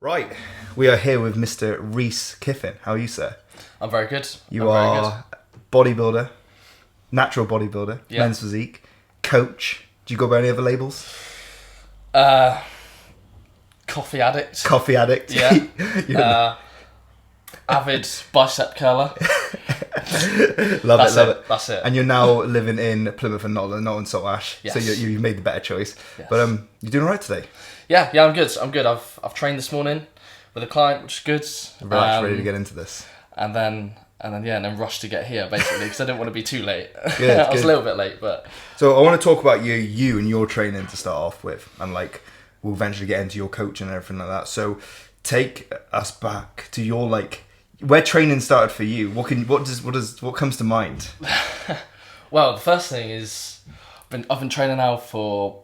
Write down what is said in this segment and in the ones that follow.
Right, we are here with Mr. Reece Kyffin. How are you, sir? I'm very good. You are bodybuilder, natural bodybuilder, men's physique, coach. Do you go by any other labels? Coffee addict. Coffee addict. Yeah. Avid bicep curler. love it. That's it. And you're now living in Plymouth and not in Saltash. Yes. So you made the better choice. Yes. But you're doing all right today. Yeah, I'm good. I've trained this morning with a client, which is good. Relaxed, ready to get into this. And then rushed to get here basically because I didn't want to be too late. Good, I was a little bit late, but. So I want to talk about you and your training to start off with, and we'll eventually get into your coaching and everything like that. So take us back to your where training started for you. What comes to mind? Well, the first thing is I've been training now for,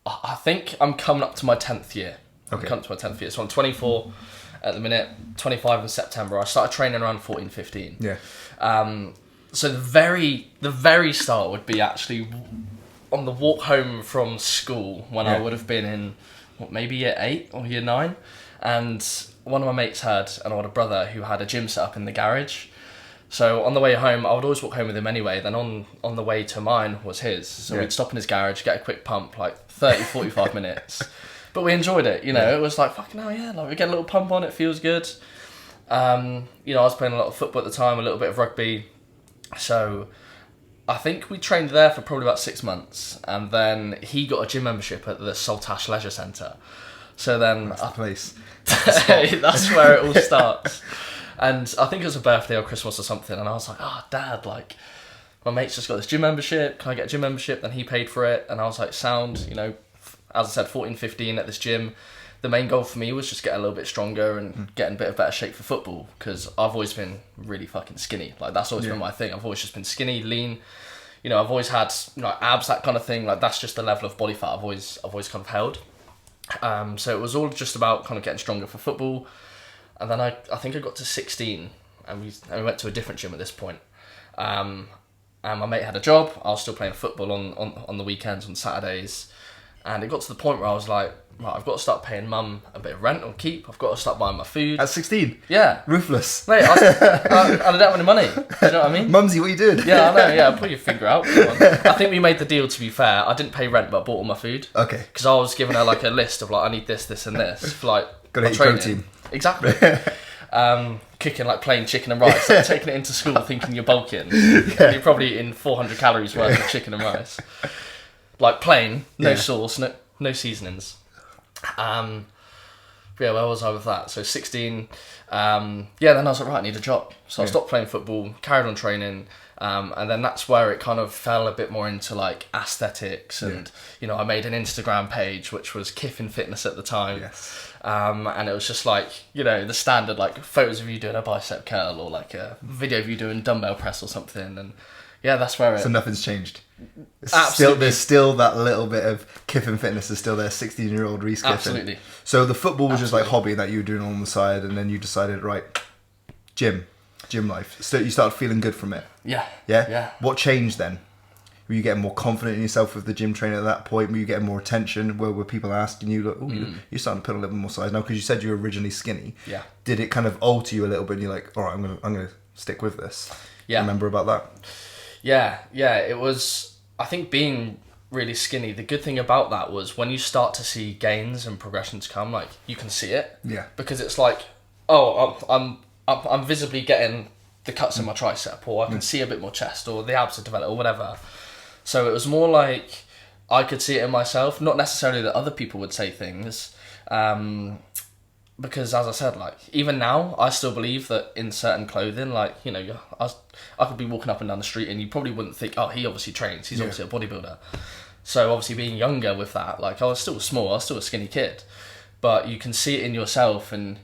I think I'm coming up to my 10th year. Okay. I'm coming to my 10th year. So I'm 24 at the minute, 25 in September. I started training around 14, 15. Yeah. So the very start would be actually on the walk home from school when I would have been in maybe year 8 or year 9, and one of my mates had an older brother who had a gym set up in the garage. So on the way home, I would always walk home with him anyway. Then on the way to mine was his. So we'd stop in his garage, get a quick pump, 30, 45 minutes. But we enjoyed it, It was fucking hell yeah, we get a little pump on, it feels good. I was playing a lot of football at the time, a little bit of rugby. So I think we trained there for probably about 6 months. And then he got a gym membership at the Saltash Leisure Centre. So then... That's the place. That's where it all starts. And I think it was a birthday or Christmas or something. And I was like, Dad, my mate's just got this gym membership. Can I get a gym membership? Then he paid for it. And I was like, sound, as I said, 14, 15 at this gym. The main goal for me was just get a little bit stronger and get in a bit of better shape for football, because I've always been really fucking skinny. That's always been my thing. I've always just been skinny, lean. I've always had abs, that kind of thing. That's just the level of body fat I've always kind of held. So it was all just about kind of getting stronger for football. And then I think I got to 16 and we went to a different gym at this point. And my mate had a job. I was still playing football on the weekends, on Saturdays. And it got to the point where I was like, right, I've got to start paying mum a bit of rent or keep. I've got to start buying my food. At 16? Yeah. Ruthless. Mate, I don't have any money. Do you know what I mean? Mumsy, what you doing? Yeah, I know. Yeah, put your finger out. Come on. I think we made the deal, to be fair. I didn't pay rent, but I bought all my food. Okay. Because I was giving her a list of I need this, this and this. For gotta eat protein. Exactly. Cooking plain chicken and rice. Taking it into school thinking you're bulking. Yeah. You're probably eating 400 calories worth of chicken and rice. Plain, no sauce, no seasonings. Where was I with that? So 16. Then I was like, right, I need a job. So I stopped playing football, carried on training. And then that's where it kind of fell a bit more into aesthetics. And, I made an Instagram page, which was Kyffin Fitness at the time. Yes. And it was just the standard, photos of you doing a bicep curl or a video of you doing dumbbell press or something. And that's where So nothing's changed. Absolutely. There's still that little bit of Kyffin Fitness is still there, 16-year-old Reece Kyffin. Absolutely. So the football was just hobby that you were doing on the side, and then you decided, right, gym life. So you started feeling good from it. Yeah. Yeah? Yeah. What changed then? Were you getting more confident in yourself with the gym training at that point? Were you getting more attention? Were people asking you, you're starting to put on a little bit more size now? Because you said you were originally skinny. Yeah. Did it kind of alter you a little bit and you're like, all right, I'm gonna stick with this? Yeah. Remember about that? Yeah. It was, I think, being really skinny, the good thing about that was when you start to see gains and progressions come, you can see it. Yeah. Because it's I'm visibly getting the cuts in my tricep, or I can see a bit more chest, or the abs are developed, or whatever. So it was more I could see it in myself, not necessarily that other people would say things. Because as I said, even now, I still believe that in certain clothing, I could be walking up and down the street and you probably wouldn't think, oh, he obviously trains, he's obviously a bodybuilder. So obviously being younger with that, I was still small, I was still a skinny kid. But you can see it in yourself, and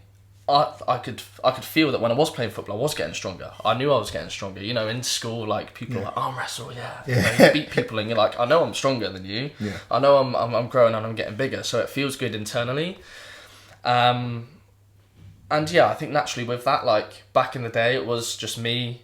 I could feel that when I was playing football, I was getting stronger. I knew I was getting stronger. In school, people are like, arm wrestle, you beat people and you're like, I know I'm stronger than you. Yeah. I know I'm growing and I'm getting bigger, so it feels good internally. And I think naturally with that, back in the day, it was just me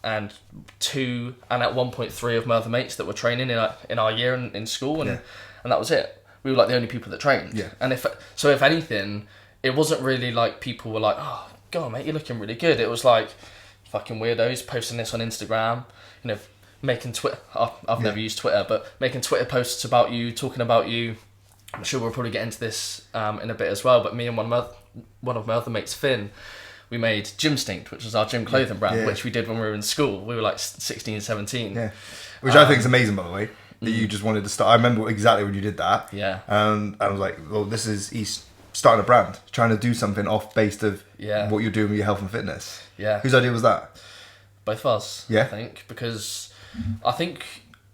and 2 and at one point 3 of my other mates that were training in our year in school, and that was it. We were the only people that trained. Yeah. And if anything, it wasn't really like people were like, oh, God, mate, you're looking really good. It was like, fucking weirdos posting this on Instagram, you know, making Twitter. I've never used Twitter, but making Twitter posts about you, talking about you. I'm sure we'll probably get into this in a bit as well. But me and one of my other mates, Finn, we made Gymstinct, which was our gym clothing brand, which we did when we were in school. We were like 16, 17. Yeah. Which I think is amazing, by the way, that you just wanted to start. I remember exactly when you did that. Yeah. And I was like, well, he's starting a brand, trying to do something based of what you're doing with your health and fitness. Yeah. Whose idea was that? Both of us, Yeah. I think, because I think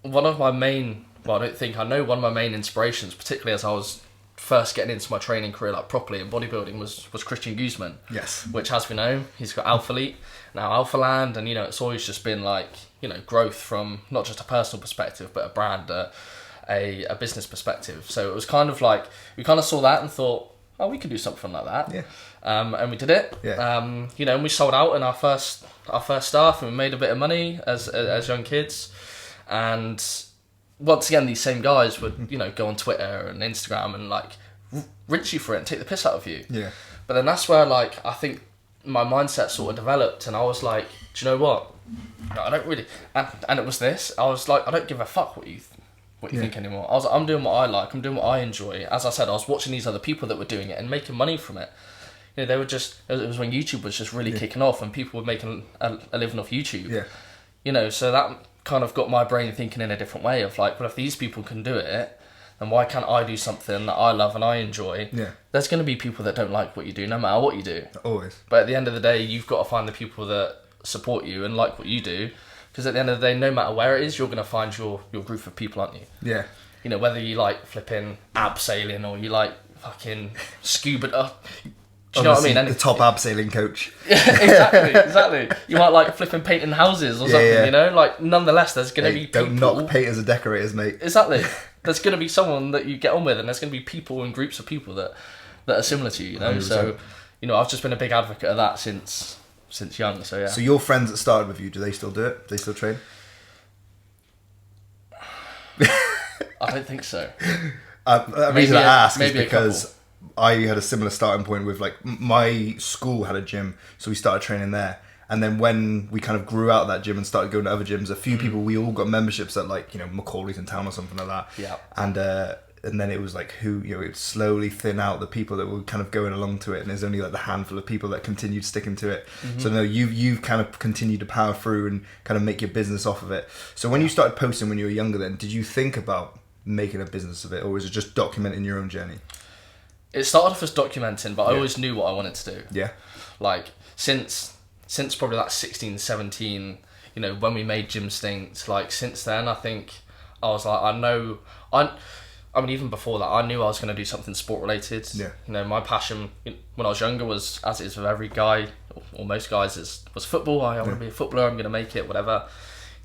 one of my main, well, I know one of my main inspirations, particularly as I was first getting into my training career like properly in bodybuilding, was Christian Guzman. Yes. Which, as we know, he's got Alpha Elite, now Alpha Land, and, you know, it's always just been like, you know, growth from not just a personal perspective, but a brand, a business perspective. So it was kind of like, we kind of saw that and thought, oh, we could do something like that. Yeah. And we did it. Yeah. You know, and we sold out in our first staff, and we made a bit of money as young kids. And once again, these same guys would, you know, go on Twitter and Instagram and like rinse you for it and take the piss out of you. Yeah. But then that's where, like, I think my mindset sort of developed, and I was like, do you know what? No, I don't really, and it was this. I was like, I don't give a fuck what you think anymore. I was like, I'm doing what I like. I'm doing what I enjoy. As I said, I was watching these other people that were doing it and making money from it. You know, they were just, it was when YouTube was just really kicking off and people were making a living off YouTube. Yeah. You know, so that kind of got my brain thinking in a different way of like, well, if these people can do it, then why can't I do something that I love and I enjoy? Yeah. There's going to be people that don't like what you do, no matter what you do. Always. But at the end of the day, you've got to find the people that support you and like what you do. Because at the end of the day, no matter where it is, you're going to find your group of people, aren't you? Yeah. You know, whether you like flipping abseiling or you like fucking scuba. Do you know what I mean? The top abseiling coach. Yeah, exactly. You might like flipping painting houses or something, you know? Like, nonetheless, there's going to be people... Don't knock painters and decorators, mate. Exactly. There's going to be someone that you get on with, and there's going to be people and groups of people that are similar to you, you know? 100%. So, you know, I've just been a big advocate of that since young, so yeah. So your friends that started with you, do they still do it? Do they still train? I don't think so. The reason I ask is maybe because I had a similar starting point with, like, my school had a gym, so we started training there. And then when we kind of grew out of that gym and started going to other gyms, a few people, we all got memberships at, like, you know, Macaulay's in town or something like that. Yeah. And then it was like it would slowly thin out the people that were kind of going along to it, and there's only like the handful of people that continued sticking to it. Mm-hmm. So no, you've kind of continued to power through and kind of make your business off of it. So when you started posting when you were younger, then did you think about making a business of it, or was it just documenting your own journey? It started off as documenting, but I always knew what I wanted to do. Yeah. Like, since probably like 16, 17, you know, when we made Gymstinct, like, since then, I think I was like, I mean, even before that, I knew I was going to do something sport related. Yeah. You know, my passion when I was younger was, as it is with every guy, or most guys, was football. I want to be a footballer, I'm going to make it, whatever.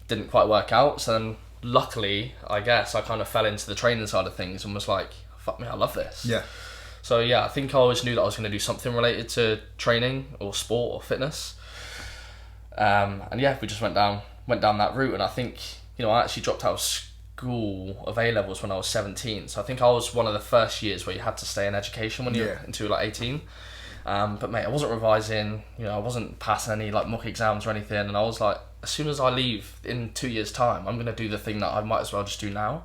Didn't quite work out. So then, luckily, I guess, I kind of fell into the training side of things and was like, fuck me, I love this. Yeah. So yeah, I think I always knew that I was going to do something related to training or sport or fitness. And yeah, we just went down that route. And I think, you know, I actually dropped out of school of A-levels when I was 17. So I think I was one of the first years where you had to stay in education when you're until like 18. But mate, I wasn't revising, you know, I wasn't passing any like mock exams or anything. And I was like, as soon as I leave in 2 years' time, I'm going to do the thing that I might as well just do now.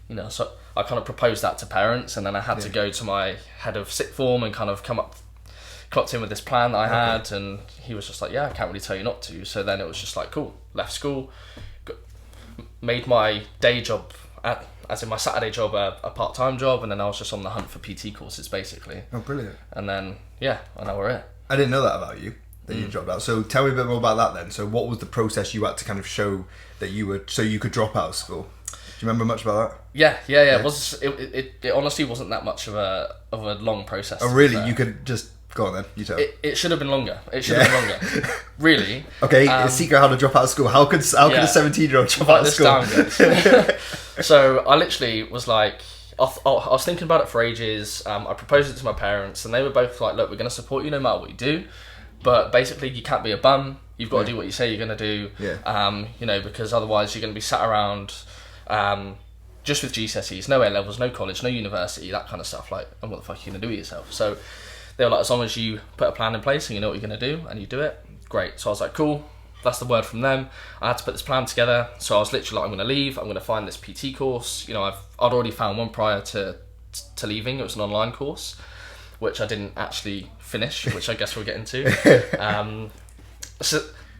You know, so I kind of proposed that to parents, and then I had to go to my head of sixth form and kind of clocked in with this plan that I had, and he was just like, yeah, I can't really tell you not to. So then it was just like, cool, left school, made my day job, as in my Saturday job, a part-time job, and then I was just on the hunt for PT courses, basically. Oh, brilliant. And then, yeah, I know we're it. I didn't know that about you, that you dropped out. So tell me a bit more about that then. So what was the process you had to kind of show that so you could drop out of school? Do you remember much about that? Yeah. It honestly wasn't that much of a long process. Oh, really? You could just go on then. You tell. It should have been longer. Really. Okay. A secret how to drop out of school. How could a 17-year-old drop out of school? Down, so I literally was like, I was thinking about it for ages. I proposed it to my parents, and they were both like, "Look, we're going to support you no matter what you do, but basically you can't be a bum. You've got to do what you say you're going to do. Yeah. You know, because otherwise you're going to be sat around." Just with GCSEs, no A-levels, no college, no university, that kind of stuff. Like, and what the fuck are you going to do with yourself? So they were like, as long as you put a plan in place and you know what you're going to do and you do it, great. So I was like, cool. That's the word from them. I had to put this plan together. So I was literally like, I'm going to leave. I'm going to find this PT course. You know, I'd already found one prior to leaving. It was an online course, which I didn't actually finish, which I guess we'll get into.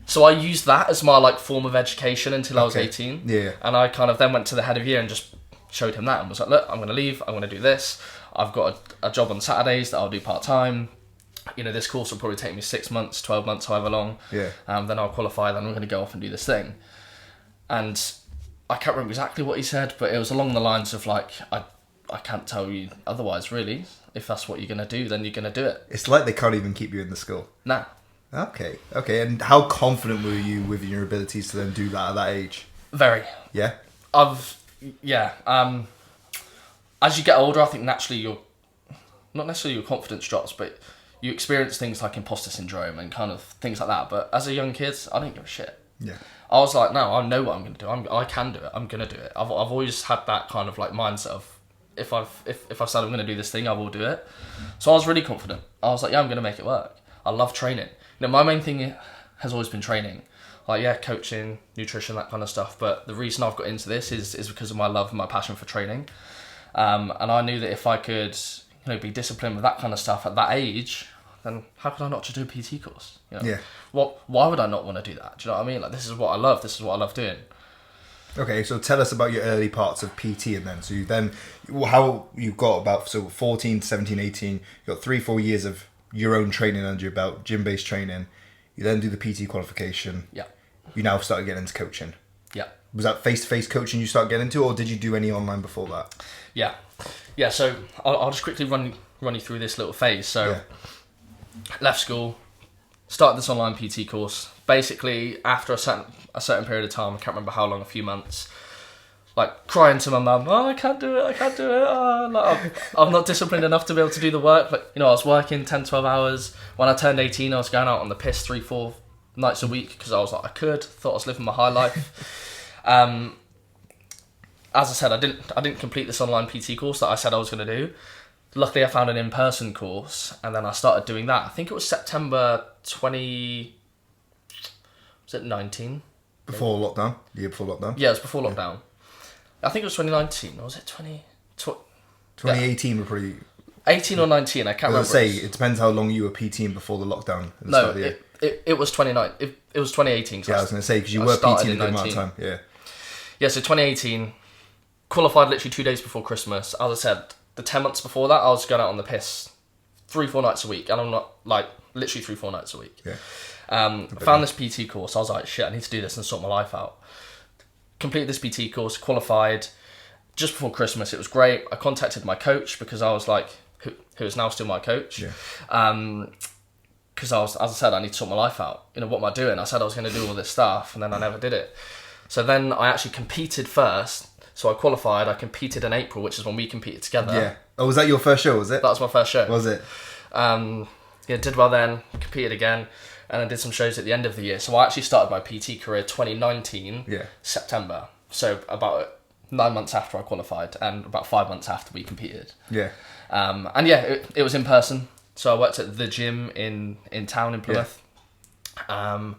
So I used that as my like form of education until I was 18. Yeah. And I kind of then went to the head of year and just showed him that and was like, look, I'm going to leave. I'm going to do this. I've got a job on Saturdays that I'll do part-time. You know, this course will probably take me 6 months, 12 months, however long. Yeah. Then I'll qualify, then we're going to go off and do this thing. And I can't remember exactly what he said, but it was along the lines of like, I can't tell you otherwise, really. If that's what you're going to do, then you're going to do it. It's like they can't even keep you in the school. Nah. Okay. And how confident were you with your abilities to then do that at that age? Very. Yeah? As you get older, I think naturally not necessarily your confidence drops, but you experience things like imposter syndrome and kind of things like that. But as a young kid, I didn't give a shit. Yeah. I was like, no, I know what I'm going to do. I can do it. I'm going to do it. I've always had that kind of like mindset of if I've said I'm going to do this thing, I will do it. So I was really confident. I was like, yeah, I'm going to make it work. I love training. You know, my main thing has always been training. Like, yeah, coaching, nutrition, that kind of stuff. But the reason I've got into this is because of my love and my passion for training. And I knew that if I could, you know, be disciplined with that kind of stuff at that age, then how could I not just do a PT course? You know? Yeah. Why would I not want to do that? Do you know what I mean? Like, this is what I love. This is what I love doing. Okay, so tell us about your early parts of PT and then. How you got about, 14, 17, 18, you got 3-4 years of your own training under your belt, gym-based training. You then do the PT qualification. Yeah. You now started getting into coaching. Yeah. Was that face-to-face coaching you started getting into, or did you do any online before that? Yeah. So I'll just quickly run you through this little phase. So left school, started this online PT course. Basically, after a certain period of time, I can't remember how long, a few months, like crying to my mum, oh, I can't do it. Oh, like, I'm not disciplined enough to be able to do the work. Like, you know, I was working 10, 12 hours. When I turned 18, I was going out on the piss 3-4 nights a week because I was like, thought I was living my high life. As I said, I didn't complete this online PT course that I said I was going to do. Luckily, I found an in-person course, and then I started doing that. I think it was September 19? Before lockdown? The year before lockdown? Yeah, it was before lockdown. I think it was 2019, or was it 2018 were pretty... 18 or 19, I can't remember. It depends how long you were PTing before the lockdown. No, it was 2019. It was 2018. Yeah, I was going to say, because you were PTing a good amount of time. Yeah, so 2018, qualified literally 2 days before Christmas. As I said, the 10 months before that, I was going out on the piss 3-4 nights a week. And I'm not, like, literally 3-4 nights a week. Yeah. Found this PT course. I was like, shit, I need to do this and sort my life out. Completed this PT course, qualified just before Christmas. It was great. I contacted my coach because I was like, who is now still my coach. Yeah. Because as I said, I need to sort my life out. You know, what am I doing? I said I was going to do all this stuff, and then I never did it. So then I actually competed first. So I qualified. I competed in April, which is when we competed together. Yeah. Oh, was that your first show? Was it? That was my first show. Was it? Did well then. Competed again, and I did some shows at the end of the year. So I actually started my PT career 2019 September. So about 9 months after I qualified, and about 5 months after we competed. Yeah. It was in person. So I worked at the gym in town in Plymouth. I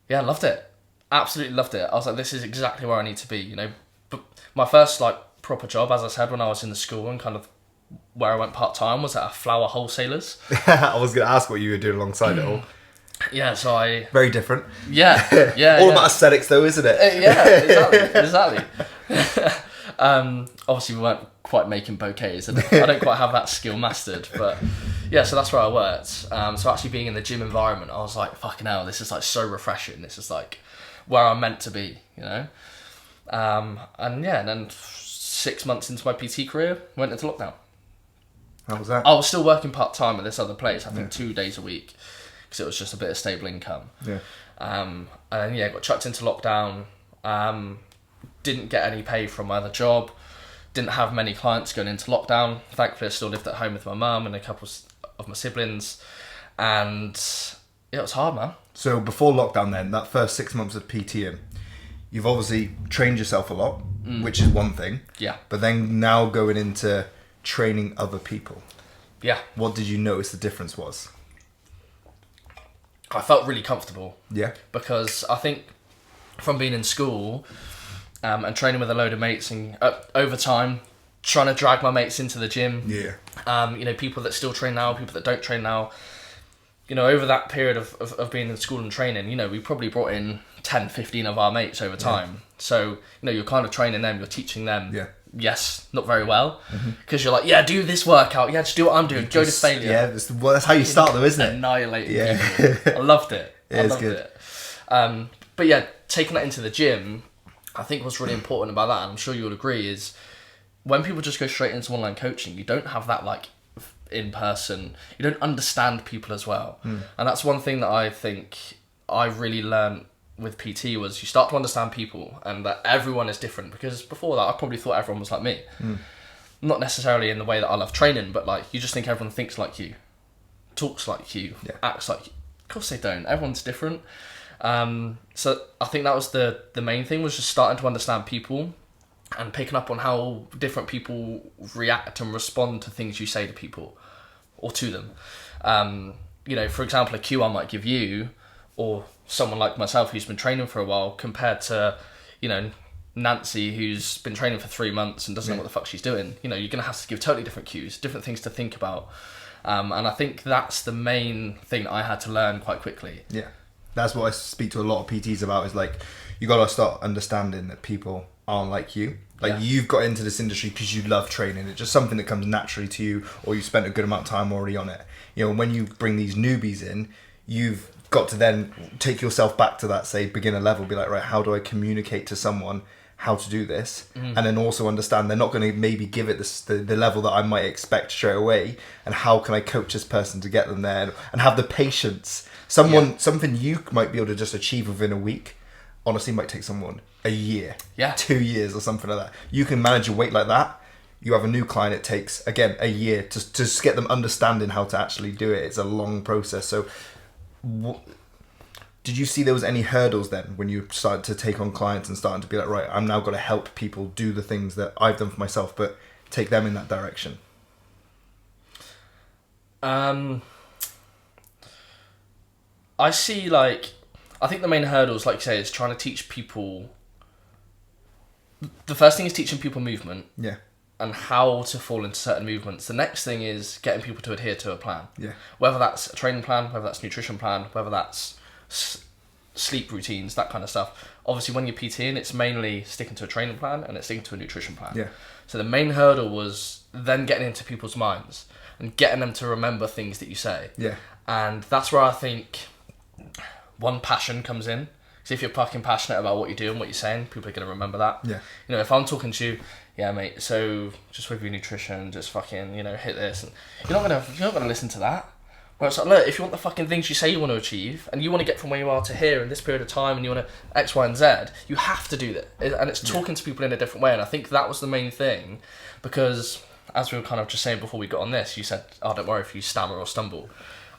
loved it. Absolutely loved it. I was like, this is exactly where I need to be, you know. But my first like proper job, as I said, when I was in the school and kind of where I went part-time, was at a flour wholesalers. I was going to ask what you were doing alongside it all. Yeah, so I... Very different. Yeah. All about aesthetics though, isn't it? Exactly. Obviously we weren't quite making bouquets. I don't quite have that skill mastered, but yeah, so that's where I worked. So actually being in the gym environment, I was like, fucking hell, this is like so refreshing. This is like where I'm meant to be, you know? And then 6 months into my PT career, went into lockdown. How was that? I was still working part-time at this other place, I think 2 days a week, because it was just a bit of stable income. Yeah. And then, got chucked into lockdown. Didn't get any pay from my other job. Didn't have many clients going into lockdown. Thankfully, I still lived at home with my mum and a couple of my siblings. And it was hard, man. So before lockdown then, that first 6 months of PTing, you've obviously trained yourself a lot, which is one thing. Yeah. But then now going into training other people. Yeah. What did you notice the difference was? I felt really comfortable. Yeah. Because I think from being in school and training with a load of mates and over time trying to drag my mates into the gym. Yeah. You know, people that still train now, people that don't train now. You know, over that period of being in school and training, you know, we probably brought in 10, 15 of our mates over time. Yeah. So, you know, you're kind of training them, you're teaching them. Yeah. Yes, not very well. Because you're like, yeah, do this workout. Yeah, just do what I'm doing. Go to failure. Yeah, that's how you start though, isn't it? Annihilating people. I loved it. I loved it. But yeah, taking that into the gym, I think what's really important about that, and I'm sure you'll agree, is when people just go straight into online coaching, you don't have that like in person, you don't understand people as well. And that's one thing that I think I really learned with PT was you start to understand people and that everyone is different, because before that I probably thought everyone was like me. Not necessarily in the way that I love training, but like you just think everyone thinks like you, talks like you, acts like you. Of course they don't, everyone's different. So I think that was the main thing, was just starting to understand people and picking up on how different people react and respond to things you say to people or to them. You know, for example, a cue I might give you or someone like myself who's been training for a while compared to, you know, Nancy who's been training for 3 months and doesn't know what the fuck she's doing. You know, you're going to have to give totally different cues, different things to think about. And I think that's the main thing I had to learn quite quickly. Yeah. That's what I speak to a lot of PTs about, is like, you got to start understanding that people aren't like you. Like, you've got into this industry because you love training. It's just something that comes naturally to you, or you spent a good amount of time already on it. You know, when you bring these newbies in, you've got to then take yourself back to that, say, beginner level, be like, right, how do I communicate to someone how to do this? And then also understand they're not going to maybe give it the level that I might expect straight away, and how can I coach this person to get them there, and have the patience. Something you might be able to just achieve within a week, honestly might take someone a year, 2 years or something like that. You can manage your weight like that. You have a new client, it takes, again, a year to just get them understanding how to actually do it. It's a long process. So did you see there was any hurdles then when you started to take on clients and starting to be like, right, I'm now going to help people do the things that I've done for myself, but take them in that direction? I see, like, I think the main hurdles, like you say, is trying to teach people. The first thing is teaching people movement. Yeah. And how to fall into certain movements. The next thing is getting people to adhere to a plan. Yeah. Whether that's a training plan, whether that's nutrition plan, whether that's sleep routines, that kind of stuff. Obviously, when you're PTing, it's mainly sticking to a training plan and it's sticking to a nutrition plan. Yeah. So the main hurdle was then getting into people's minds and getting them to remember things that you say. Yeah. And that's where I think one, passion comes in. So if you're fucking passionate about what you're doing, what you're saying, people are going to remember that. Yeah. You know, if I'm talking to you, yeah, mate, so just with your nutrition, just fucking, you know, hit this. And you're not gonna listen to that. Where it's like, look, if you want the fucking things you say you want to achieve, and you want to get from where you are to here in this period of time, and you want to X, Y, and Z, you have to do that. And it's talking to people in a different way. And I think that was the main thing, because as we were kind of just saying before we got on this, you said, oh, don't worry if you stammer or stumble.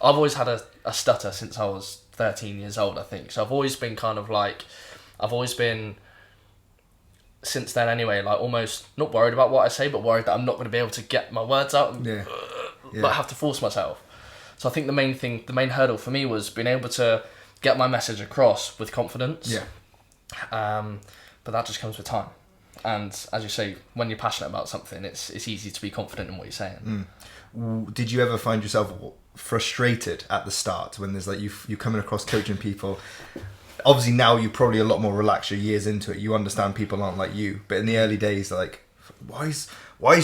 I've always had a stutter since I was 13 years old, I think. So I've always been since then anyway, like almost not worried about what I say, but worried that I'm not going to be able to get my words out and but have to force myself. So I think the main hurdle for me was being able to get my message across with confidence. Yeah. But that just comes with time. And as you say, when you're passionate about something, it's easy to be confident in what you're saying. Did you ever find yourself frustrated at the start when there's like you're coming across coaching people? Obviously now you're probably a lot more relaxed, you're years into it, you understand people aren't like you, but in the early days, like, why is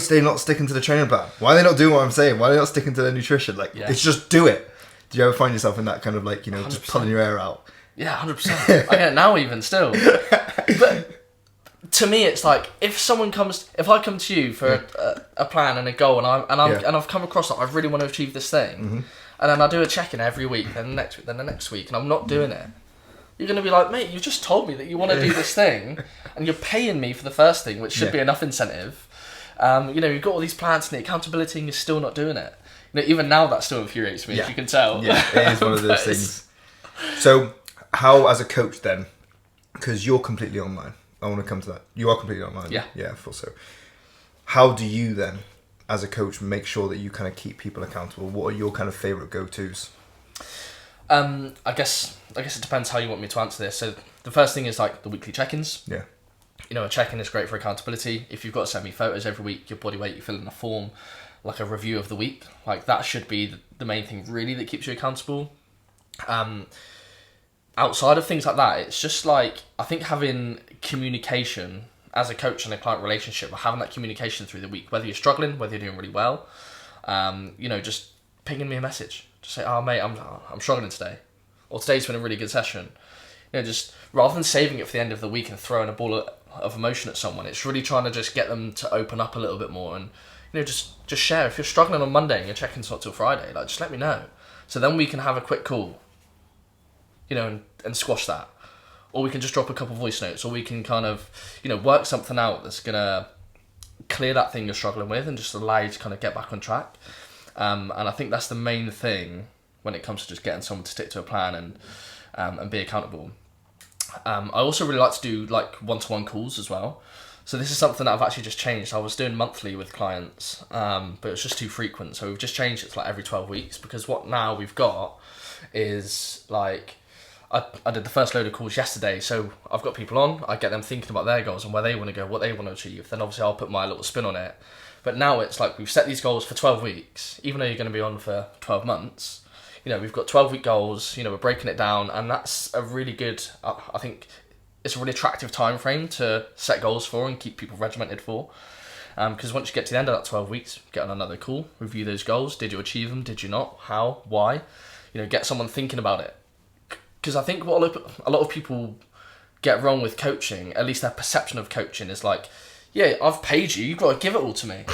they not sticking to the training plan? Why are they not doing what I'm saying? Why are they not sticking to their nutrition? Like, it's just do it. Do you ever find yourself in that kind of like, you know, 100%. Just pulling your hair out? Yeah, 100%. I get it now even still. But to me, it's like if I come to you for a plan and a goal, and I've come across that I really want to achieve this thing, and then I do a check-in every week, then the next week, then the next week, and I'm not doing it. You're going to be like, mate, you just told me that you want to do this thing, and you're paying me for the first thing, which should be enough incentive. You know, you've got all these plans and the accountability, and you're still not doing it. You know, even now, that still infuriates me, as you can tell. Yeah, it is one of those things. So, how, as a coach then, because you're completely online, I want to come to that. You are completely online. Yeah. Yeah, I thought so. How do you then as a coach make sure that you kind of keep people accountable? What are your kind of favorite go-tos? I guess it depends how you want me to answer this. So the first thing is like the weekly check-ins. Yeah. You know, a check-in is great for accountability. If you've got to send me photos every week, your body weight, you fill in a form, like a review of the week. Like that should be the main thing really that keeps you accountable. Outside of things like that, it's just like, I think having communication as a coach and a client relationship, or having that communication through the week, whether you're struggling, whether you're doing really well, you know, just pinging me a message. Just say, oh mate, I'm struggling today. Or today's been a really good session. You know, just rather than saving it for the end of the week and throwing a ball of emotion at someone, it's really trying to just get them to open up a little bit more and, you know, just share. If you're struggling on Monday and your check-in's not till Friday, like just let me know. So then we can have a quick call, you know, and squash that. Or we can just drop a couple voice notes, or we can kind of, you know, work something out that's going to clear that thing you're struggling with and just allow you to kind of get back on track. And I think that's the main thing when it comes to just getting someone to stick to a plan and be accountable. I also really like to do like one-to-one calls as well. So this is something that I've actually just changed. I was doing monthly with clients, but it's just too frequent. So we've just changed it to like every 12 weeks, because what now we've got is like, I did the first load of calls yesterday, so I've got people on, I get them thinking about their goals and where they want to go, what they want to achieve, then obviously I'll put my little spin on it. But now it's like we've set these goals for 12 weeks, even though you're going to be on for 12 months, you know, we've got 12-week goals, you know, we're breaking it down, and that's a really good, I think it's a really attractive time frame to set goals for and keep people regimented for. Because once you get to the end of that 12 weeks, get on another call, review those goals, did you achieve them, did you not, how, why, you know, get someone thinking about it. Because I think what a lot of people get wrong with coaching, at least their perception of coaching, is like, yeah, I've paid you, you've got to give it all to me.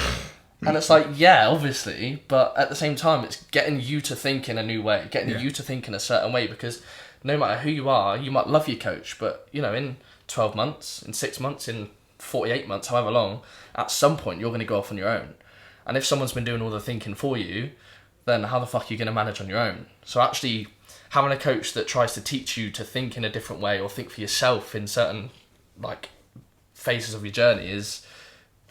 And it's like, yeah, obviously, but at the same time, it's getting you to think in a new way, getting you to think in a certain way, because no matter who you are, you might love your coach, but, you know, in 12 months, in 6 months, in 48 months, however long, at some point, you're going to go off on your own. And if someone's been doing all the thinking for you, then how the fuck are you going to manage on your own? So actually, having a coach that tries to teach you to think in a different way or think for yourself in certain like phases of your journey is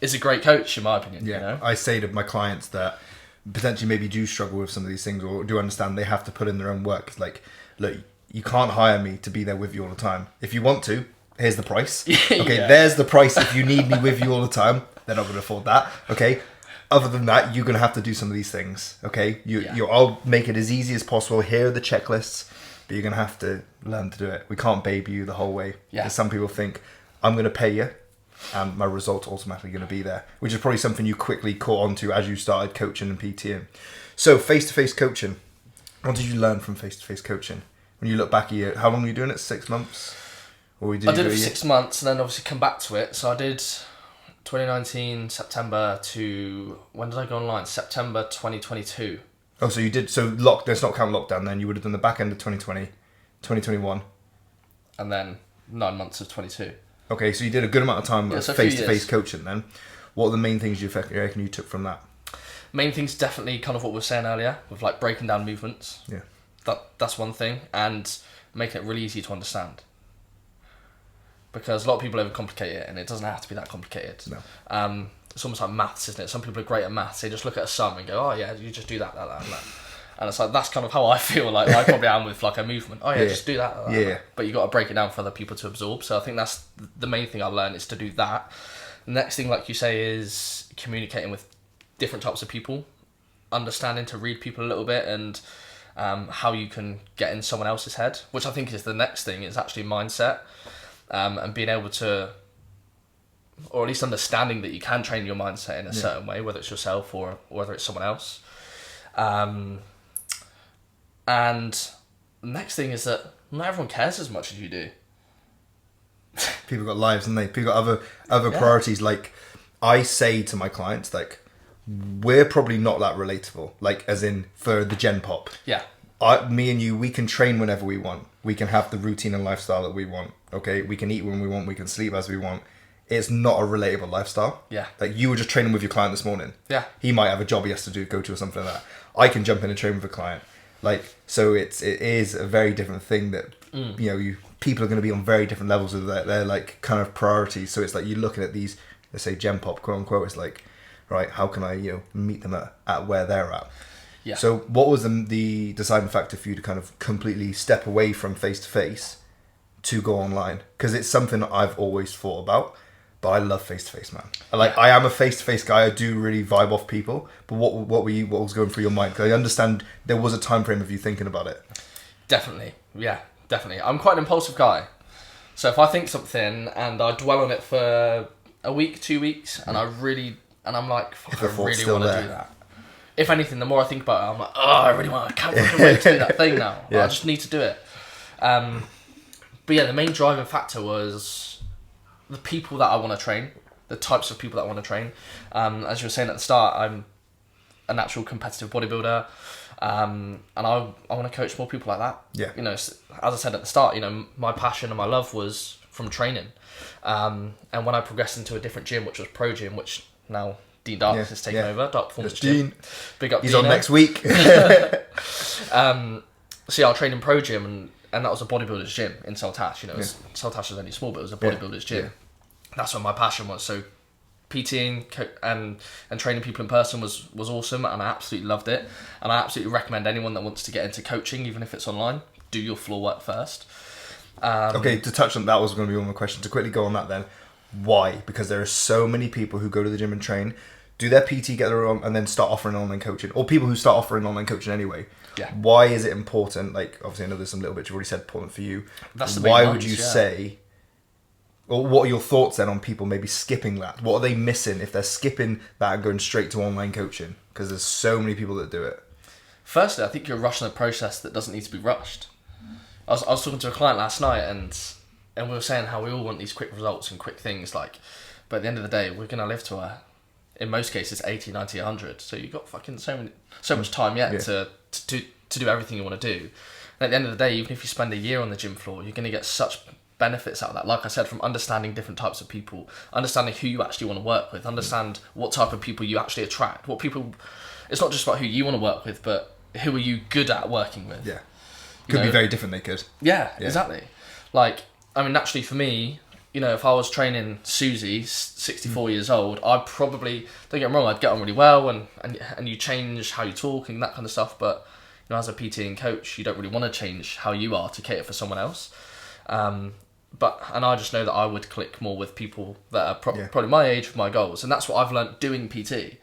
a great coach, in my opinion. Yeah, you know? I say to my clients that potentially maybe do struggle with some of these things or do understand they have to put in their own work. It's like, look, you can't hire me to be there with you all the time. If you want to, here's the price. Okay, there's the price. If you need me with you all the time, they're not going to afford that. Okay. Other than that, you're going to have to do some of these things, okay? I'll make it as easy as possible. Here are the checklists, but you're going to have to learn to do it. We can't baby you the whole way. Yeah. Some people think, I'm going to pay you, and my result's automatically going to be there, which is probably something you quickly caught on to as you started coaching and PTing. So face-to-face coaching, what did you learn from face-to-face coaching? When you look back a year, how long were you doing it? 6 months? I did it for 6 months and then obviously come back to it. So I did 2019 September to, when did I go online? September 2022. Oh, so you did, let's not count lockdown then. You would have done the back end of 2020, 2021. And then 9 months of 22. Okay, so you did a good amount of time of so face-to-face coaching then. What are the main things you reckon you took from that? Main things definitely kind of what we were saying earlier, with like breaking down movements. Yeah. That's one thing, and making it really easy to understand. Because a lot of people overcomplicate it, and it doesn't have to be that complicated. No. It's almost like maths, isn't it? Some people are great at maths. They just look at a sum and go, oh yeah, you just do that, and that. And it's like, that's kind of how I feel like I probably am with like a movement. Oh yeah, just do that. Yeah. But you got to break it down for other people to absorb. So I think that's the main thing I learned, is to do that. The next thing, like you say, is communicating with different types of people, understanding to read people a little bit, and how you can get in someone else's head, which I think is the next thing, is actually mindset. And being able to, or at least understanding that you can train your mindset in a certain way, whether it's yourself or whether it's someone else. And the next thing is that not everyone cares as much as you do. People got lives, and people got other priorities. Like, I say to my clients, like, we're probably not that relatable. Like, as in for the Gen Pop. Yeah. Me and you, we can train whenever we want. We can have the routine and lifestyle that we want. Okay, we can eat when we want. We can sleep as we want. It's not a relatable lifestyle. Yeah. Like, you were just training with your client this morning. Yeah. He might have a job he has to go to or something like that. I can jump in and train with a client. Like, so it is a very different thing that people are going to be on very different levels of their like kind of priorities. So it's like you're looking at these, let's say Gen Pop, quote unquote. It's like, right? How can I, meet them at where they're at? Yeah. So what was the deciding factor for you to kind of completely step away from face-to-face to go online? Because it's something I've always thought about, but I love face-to-face, man. I am a face-to-face guy. I do really vibe off people. But what was going through your mind? Because I understand there was a time frame of you thinking about it. Definitely. Yeah, definitely. I'm quite an impulsive guy. So if I think something and I dwell on it for a week, 2 weeks, and I'm like, fuck, I really want to do that. If anything, the more I think about it, I'm like, I can't fucking wait to do that thing now. I just need to do it. But yeah, the main driving factor was the people that I want to train, the types of people that I want to train. As you were saying at the start, I'm a natural competitive bodybuilder, and I want to coach more people like that. Yeah. As I said at the start, my passion and my love was from training. And when I progressed into a different gym, which was Pro Gym, which now Dean Darks has taken over, Dark Performance Gym. Big up. He's Dino. on next week. So I'll train in Pro Gym, and that was a bodybuilder's gym in Saltash. Saltash was only small, but it was a bodybuilder's gym. Yeah. That's where my passion was. So PTing and training people in person was awesome, and I absolutely loved it. And I absolutely recommend anyone that wants to get into coaching, even if it's online, do your floor work first. Okay, to touch on that was going to be one of my questions. To quickly go on that then, why? Because there are so many people who go to the gym and train, do their PT, get their own, and then start offering online coaching, or people who start offering online coaching anyway. Yeah. Why is it important? Like, obviously I know there's some little bits you've already said important for you. That's the Why would you say, or what are your thoughts then on people maybe skipping that? What are they missing if they're skipping that and going straight to online coaching? Because there's so many people that do it. Firstly, I think you're rushing a process that doesn't need to be rushed. I was talking to a client last night, and we were saying how we all want these quick results and quick things, but at the end of the day, we're going to live to in most cases, 80, 90, 100. So you've got fucking so much time yet to do everything you want to do. And at the end of the day, even if you spend a year on the gym floor, you're going to get such benefits out of that. Like I said, from understanding different types of people, understanding who you actually want to work with, understand what type of people you actually attract, it's not just about who you want to work with, but who are you good at working with. Yeah. Could be very different, they could. Yeah, exactly. Naturally for me, if I was training Susie, 64 years old, I'd probably, don't get me wrong, I'd get on really well and you change how you talk and that kind of stuff, but as a PT and coach, you don't really want to change how you are to cater for someone else. And I just know that I would click more with people that are probably my age with my goals, and that's what I've learnt doing PT.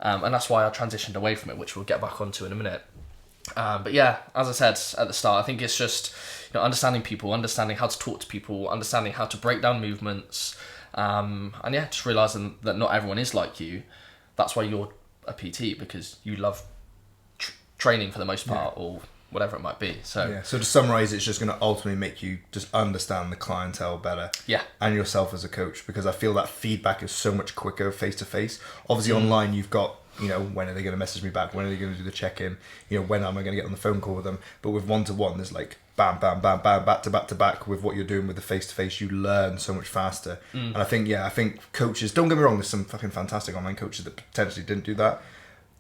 And that's why I transitioned away from it, which we'll get back onto in a minute. But yeah, as I said at the start, I think it's just understanding people, understanding how to talk to people, understanding how to break down movements, and just realising that not everyone is like you. That's why you're a PT, because you love training for the most part, or whatever it might be. So to summarise, it's just going to ultimately make you just understand the clientele better, and yourself as a coach, because I feel that feedback is so much quicker face to face. Obviously online you've got, when are they going to message me back? When are they going to do the check-in? When am I going to get on the phone call with them? But with one-to-one, there's like bam, bam, bam, bam, back to back to back with what you're doing with the face-to-face. You learn so much faster. And I think coaches, don't get me wrong, there's some fucking fantastic online coaches that potentially didn't do that.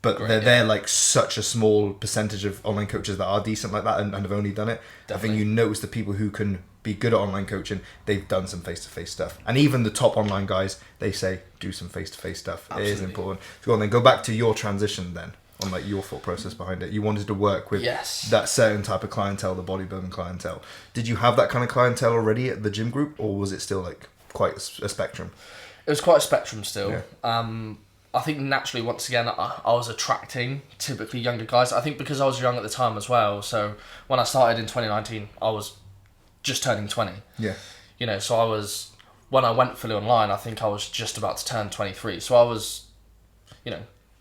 But they're like such a small percentage of online coaches that are decent like that and have only done it. Definitely. I think you notice the people who can be good at online coaching, they've done some face-to-face stuff. And even the top online guys, they say do some face-to-face stuff. Absolutely. It is important. So go back to your transition then, on like your thought process behind it. You wanted to work with that certain type of clientele, the bodybuilding clientele. Did you have that kind of clientele already at the gym group, or was it still like quite a spectrum? It was quite a spectrum still. Yeah. I think naturally, once again, I was attracting typically younger guys. I think because I was young at the time as well. So when I started in 2019, I was just turning 20. Yeah. So when I went fully online, I think I was just about to turn 23. So I was,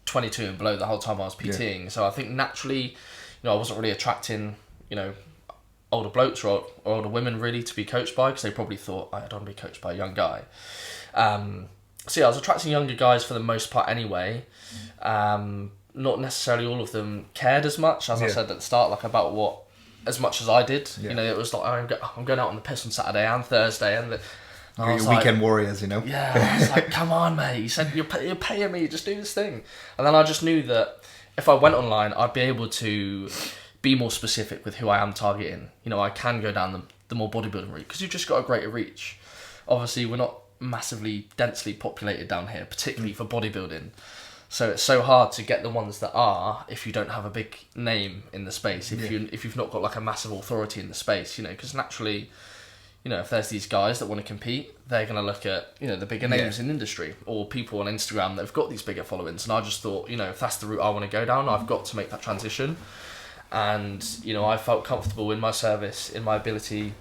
22 and below the whole time I was PTing. Yeah. So I think naturally, I wasn't really attracting, older blokes or older women really to be coached by, because they probably thought I don't want to be coached by a young guy. So yeah, I was attracting younger guys for the most part anyway. Not necessarily all of them cared as much, as I said at the start, about as much as I did. Yeah. It was like, I'm going out on the piss on Saturday and Thursday, and your weekend warriors, Yeah, I was like, come on, mate. You said you're paying me, just do this thing. And then I just knew that if I went online, I'd be able to be more specific with who I am targeting. I can go down the more bodybuilding route, because you've just got a greater reach. Obviously, we're not massively densely populated down here, particularly for bodybuilding. So it's so hard to get the ones that are if you don't have a big name in the space, if you've not got like a massive authority in the space, you know, because naturally, you know, if there's these guys that want to compete, they're going to look at, you know, the bigger names in the industry, or people on Instagram that have got these bigger followings. And I just thought, you know, if that's the route I want to go down, I've got to make that transition. And, you know, I felt comfortable in my service, in my ability,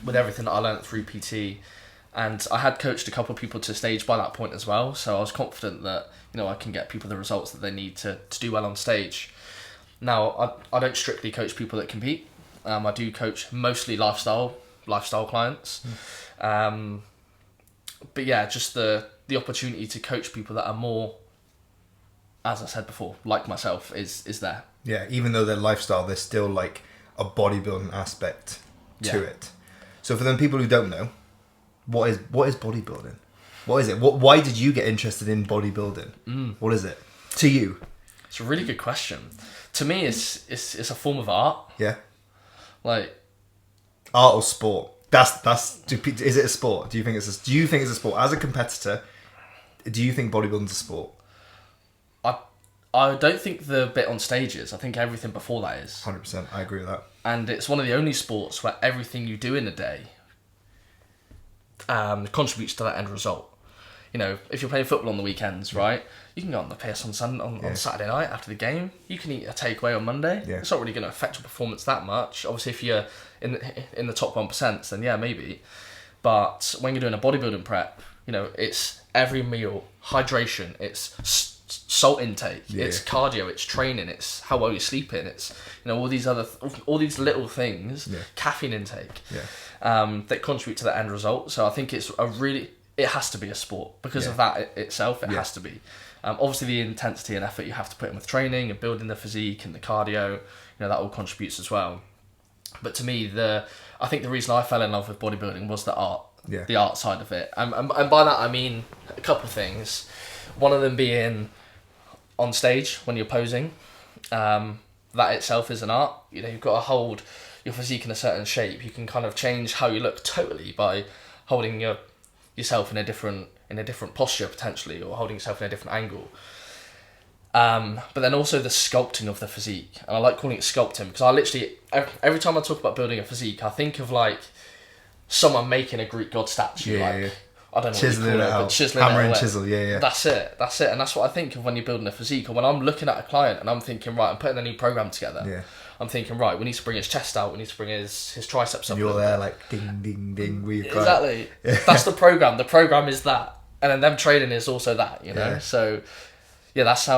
with everything that I learned through PT. And I had coached a couple of people to stage by that point as well. So I was confident that, you know, I can get people the results that they need to do well on stage. Now, I don't strictly coach people that compete. I do coach mostly lifestyle clients. But yeah, just the opportunity to coach people that are more, as I said before, like myself, is there. Yeah, even though they're lifestyle, there's still like a bodybuilding aspect to it. So for them people who don't know, what is bodybuilding? What is it? Why did you get interested in bodybuilding? What is it to you? It's a really good question. To me, it's a form of art. Yeah. Like art or sport? Is it a sport? Do you think it's a sport? As a competitor, do you think bodybuilding's a sport? I don't think the bit on stage is. I think everything before that is. 100%. I agree with that. And it's one of the only sports where everything you do in a day contributes to that end result. You know, if you're playing football on the weekends, right? You can go on the piss on Saturday night after the game. You can eat a takeaway on Monday. Yeah. It's not really going to affect your performance that much. Obviously, if you're in the top 1%, then yeah, maybe. But when you're doing a bodybuilding prep, you know, it's every meal, hydration, it's salt intake, it's cardio, it's training, it's how well you're sleeping, it's, you know, all these little things, caffeine intake, that contribute to the end result. So I think it has to be a sport because of that itself. It has to be. Obviously, the intensity and effort you have to put in with training and building the physique and the cardio, you know, that all contributes as well. But to me, I think the reason I fell in love with bodybuilding was the art, the art side of it. And by that I mean a couple of things. One of them being on stage when you're posing. That itself is an art. You know, you've got to hold your physique in a certain shape. You can kind of change how you look totally by holding yourself in a different posture potentially, or holding yourself in a different angle. But then also the sculpting of the physique, and I like calling it sculpting because I literally every time I talk about building a physique, I think of like someone making a Greek god statue, I don't know chiseling what you call it, but chiseling hammer it and away. chisel, That's it, and that's what I think of when you're building a physique. Or when I'm looking at a client and I'm thinking, right, I'm putting a new program together. I'm thinking, right, we need to bring his chest out, we need to bring his triceps up. And you're there like ding, ding, ding. Exactly. That's the program. The program is that, and then them training is also that. You know, so yeah, that's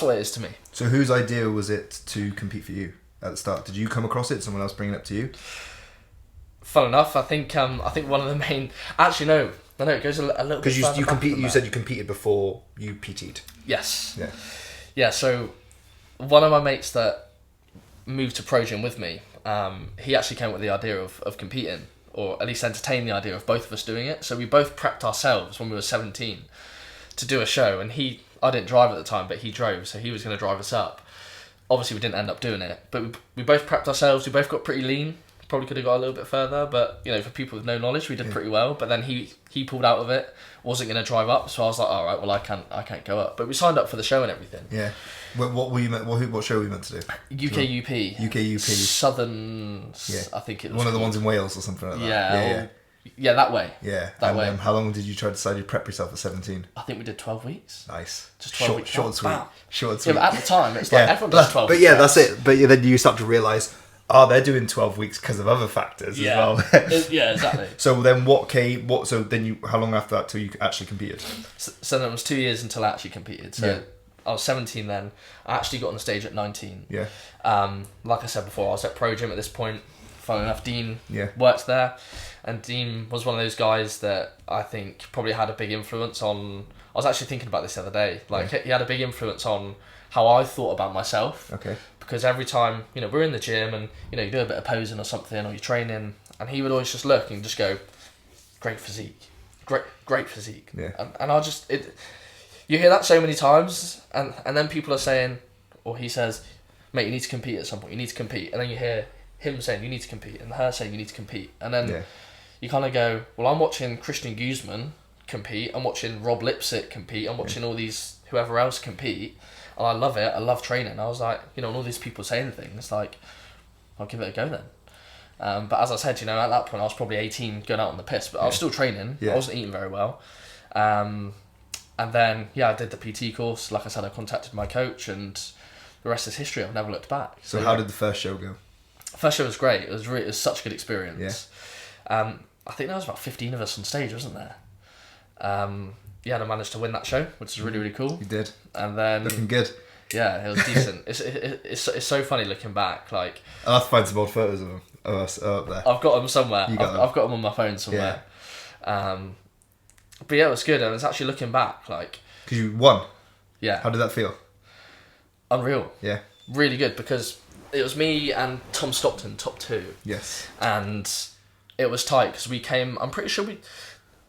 what it is to me. So whose idea was it to compete for you at the start? Did you come across it? Someone else bring it up to you? Fun enough, I think one of the main. Actually, no, it goes a little. Because you compete. You said you competed before you PT'd. Yes. Yeah. So one of my mates that moved to Pro Gym with me, he actually came up with the idea of competing, or at least entertained the idea of both of us doing it. So we both prepped ourselves when we were 17 to do a show, and I didn't drive at the time, but he drove, so he was going to drive us up. Obviously, we didn't end up doing it, but we both prepped ourselves. We both got pretty lean. Probably could have got a little bit further, but you know, for people with no knowledge, we did pretty well. But then he pulled out of it, wasn't going to drive up, so I was like, all right, well, I can't go up. But we signed up for the show and everything. Yeah. What were you meant? What show were you meant to do? UKUP. Southern. Yeah. I think it was one of the ones in Wales or something like that. Yeah, that way. Yeah. That way. How long did you try to decide to prep yourself at 17? I think we did 12 weeks. Nice. Just 12 weeks. Short and sweet. Short and sweet. Yeah, but at the time, it's like everyone does 12 weeks. But yeah, that's it. But then you start to realise, they're doing 12 weeks because of other factors as well. Yeah, exactly. So then how long after that till you actually competed? So then it was 2 years until I actually competed. So I was 17 then. I actually got on the stage at 19. Yeah. Like I said before, I was at Pro Gym at this point. Funnily enough, Dean worked there. And Dean was one of those guys that I think probably had a big influence on... I was actually thinking about this the other day. He had a big influence on how I thought about myself. Okay. Because every time, you know, we're in the gym and, you know, you do a bit of posing or something, or you're training, and he would always just look and just go, great physique. Great physique. Yeah. And I just... You hear that so many times, and then people are saying, or he says, mate, you need to compete at some point, you need to compete. And then you hear him saying, you need to compete, and her saying, you need to compete. And then you kind of go, well, I'm watching Christian Guzman compete, I'm watching Rob Lipsick compete, I'm watching all these whoever else compete, and I love it. I love training. I was like, you know, and all these people saying things like, I'll give it a go then. But as I said, you know, at that point I was probably 18 going out on the piss, but I was still training. I wasn't eating very well. And then, I did the PT course. Like I said, I contacted my coach, and the rest is history. I've never looked back. So how did the first show go? First show was great. It was such a good experience. I think there was about 15 of us on stage, wasn't there? And I managed to win that show, which is really, really cool. You did. And then looking good. Yeah, it was decent. It's so funny looking back. Like, I'll have to find some old photos of them. Us up there. I've got them somewhere. I've got them on my phone somewhere. But it was good, and it's actually looking back, like, because you won. Yeah. How did that feel? Unreal. Yeah. Really good, because it was me and Tom Stockton, top 2. Yes. And it was tight because we came. I'm pretty sure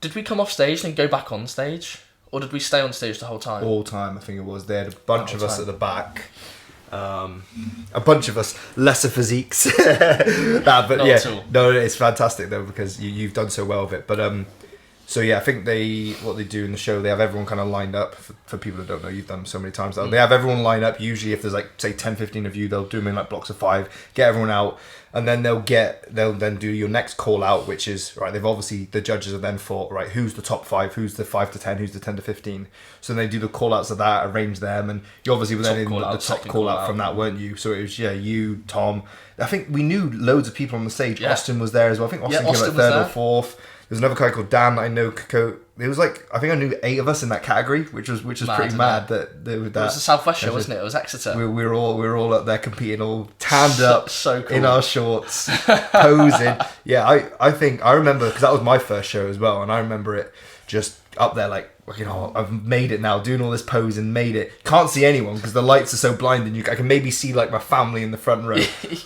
did we come off stage and go back on stage, or did we stay on stage the whole time? All time, I think it was. They had a bunch of us at the back. A bunch of us lesser physiques. But Not at all. No, it's fantastic though, because you've done so well with it. But so I think what they do in the show, they have everyone kind of lined up. For people that don't know, you've done so many times. They have everyone lined up. Usually, if there's like say 10, 15 of you, they'll do them in like blocks of 5, get everyone out, and then they'll then do your next call out, which is right. They've obviously, the judges have then thought, right, who's the top 5, who's the 5 to 10, who's the 10 to 15. So they do the call outs of that, arrange them, and you obviously were then in the top call out from that, weren't you? So it was you, Tom. I think we knew loads of people on the stage. Yeah. Austin was there as well. I think Austin came like 3rd or 4th. There's another guy called Dan that I know. It was like, I think I knew 8 of us in that category, which was pretty mad. That it was a Southwest show, wasn't it? It was Exeter. We were all up there competing, all tanned up, so cool, in our shorts, posing. Yeah, I remember, because that was my first show as well, and I remember it just up there like, you know, I've made it now, doing all this posing, made it. Can't see anyone because the lights are so blinding. I can maybe see like my family in the front row,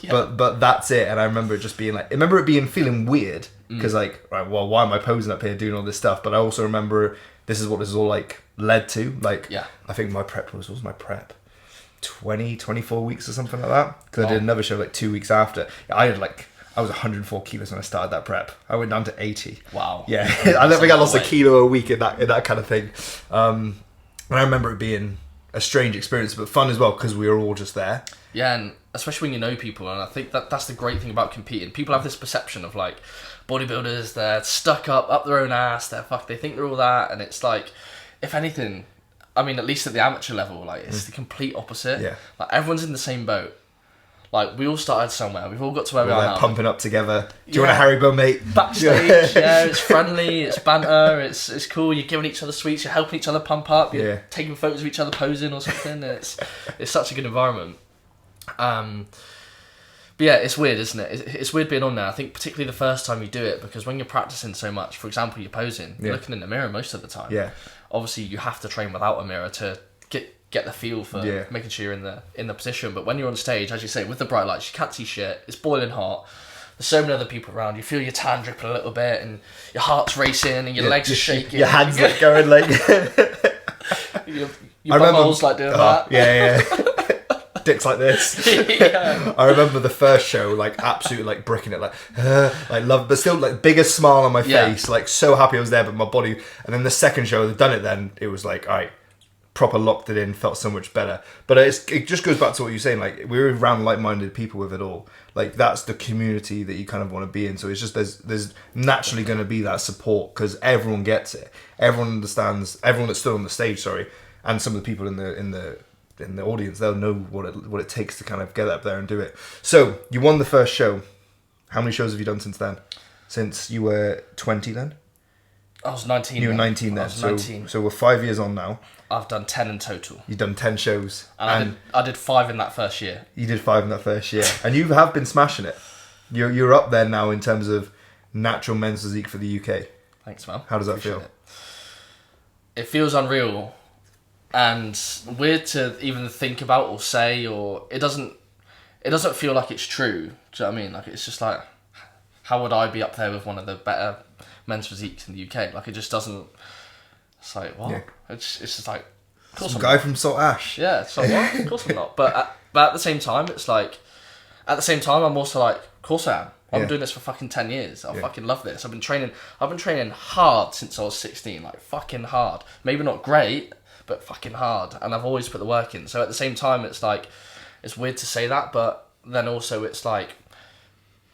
but that's it. And I remember it just being like, feeling weird because like, right, well, why am I posing up here doing all this stuff? But I also remember this is what this is all like led to. Like, I think my prep was my prep 20, 24 weeks or something like that. Because I did another show like 2 weeks after. I was 104 kilos when I started that prep. I went down to 80. Wow. Yeah, I don't think I lost a kilo a week in that kind of thing. And I remember it being a strange experience, but fun as well, because we were all just there. Yeah, and especially when you know people, and I think that's the great thing about competing. People have this perception of like, bodybuilders, they're stuck up their own ass, they think they're all that, and it's like, if anything, I mean, at least at the amateur level, like, it's the complete opposite. Yeah. Like, everyone's in the same boat. Like, we all started somewhere. We've all got to where we are now. Pumping up together. Do you want a Haribo, mate? Backstage, it's friendly, it's banter, it's cool. You're giving each other sweets, you're helping each other pump up, you're taking photos of each other posing or something. It's such a good environment. But yeah, it's weird, isn't it? It's weird being on there. I think particularly the first time you do it, because when you're practicing so much, for example, you're posing, you're looking in the mirror most of the time. Yeah. Obviously, you have to train without a mirror to get the feel for making sure you're in the position. But when you're on stage, as you say, with the bright lights, you can't see shit. It's boiling hot. There's so many other people around. You feel your tan dripping a little bit, and your heart's racing, and your legs are shaking. Your hands like going like. your bumhole's like doing that. Yeah. Dicks like this. I remember the first show, like absolutely like bricking it, like love, but still like biggest smile on my face, like so happy I was there, but my body. And then the second show, they'd done it. Then it was like, all right, proper locked it in, felt so much better. But it just goes back to what you're saying, like we're around like-minded people with it all. Like that's the community that you kind of want to be in. So it's just there's naturally going to be that support because everyone gets it, everyone understands, everyone that's still on the stage, and some of the people in the audience, they'll know what it takes to kind of get up there and do it. So you won the first show. How many shows have you done since then? Since you were 20 then? I was 19. You were 19 then. I was 19. So we're 5 years on now. I've done 10 in total. You've done 10 shows. And I did 5 in that first year. You did 5 in that first year. And you have been smashing it. You're up there now in terms of natural men's physique for the UK. Thanks, man. How does that feel? It feels unreal. And weird to even think about or say, or it doesn't feel like it's true. Do you know what I mean? Like it's just like, how would I be up there with one of the better men's physiques in the UK? Like it just doesn't. It's like what? Yeah. It's just like, of course some guy from Salt Ash. Yeah, it's like what? Of course I'm not. But at the same time, it's like at the same time, I'm also like, of course I am. I've been Yeah. doing this for fucking 10 years. I fucking love this. I've been training hard since I was 16, like fucking hard. Maybe not great, but fucking hard. And I've always put the work in. So at the same time, it's like, it's weird to say that, but then also it's like,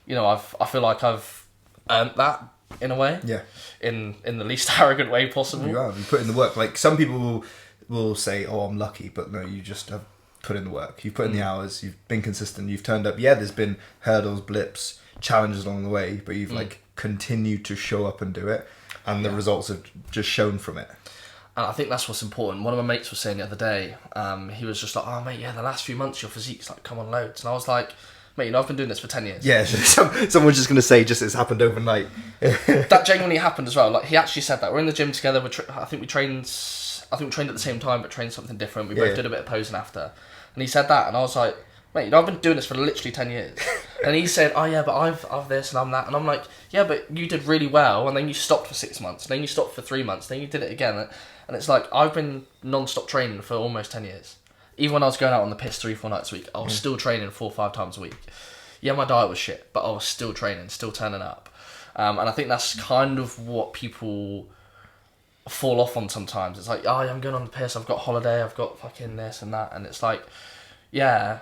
you know, I feel like I've earned that in a way. Yeah. In the least arrogant way possible. You put in the work. Like some people will say, "Oh, I'm lucky," but no, you just have put in the work. You've put in the hours. You've been consistent. You've turned up. Yeah, there's been hurdles, blips, challenges along the way, but you've like continued to show up and do it, and the results have just shown from it. And I think that's what's important. One of my mates was saying the other day, he was just like, "Oh mate, yeah, the last few months your physique's like come on loads," and I was like, "Mate, you know, I've been doing this for 10 years." Yeah, someone's just gonna say, "Just it's happened overnight." That genuinely happened as well. Like he actually said that we're in the gym together. I think we trained at the same time, but trained something different. We both did a bit of posing after, and he said that, and I was like, "Mate, you know, I've been doing this for literally 10 years." And he said, "Oh yeah, but I've this and I'm that," and I'm like, "Yeah, but you did really well, and then you stopped for 6 months, and then you stopped for 3 months, then you did it again." And it's like, I've been non-stop training for almost 10 years. Even when I was going out on the piss 3-4 nights a week, I was still training 4 or 5 times a week. Yeah, my diet was shit, but I was still training, still turning up. And I think that's kind of what people fall off on sometimes. It's like, oh, yeah, I'm going on the piss, I've got holiday, I've got fucking this and that. And it's like, yeah,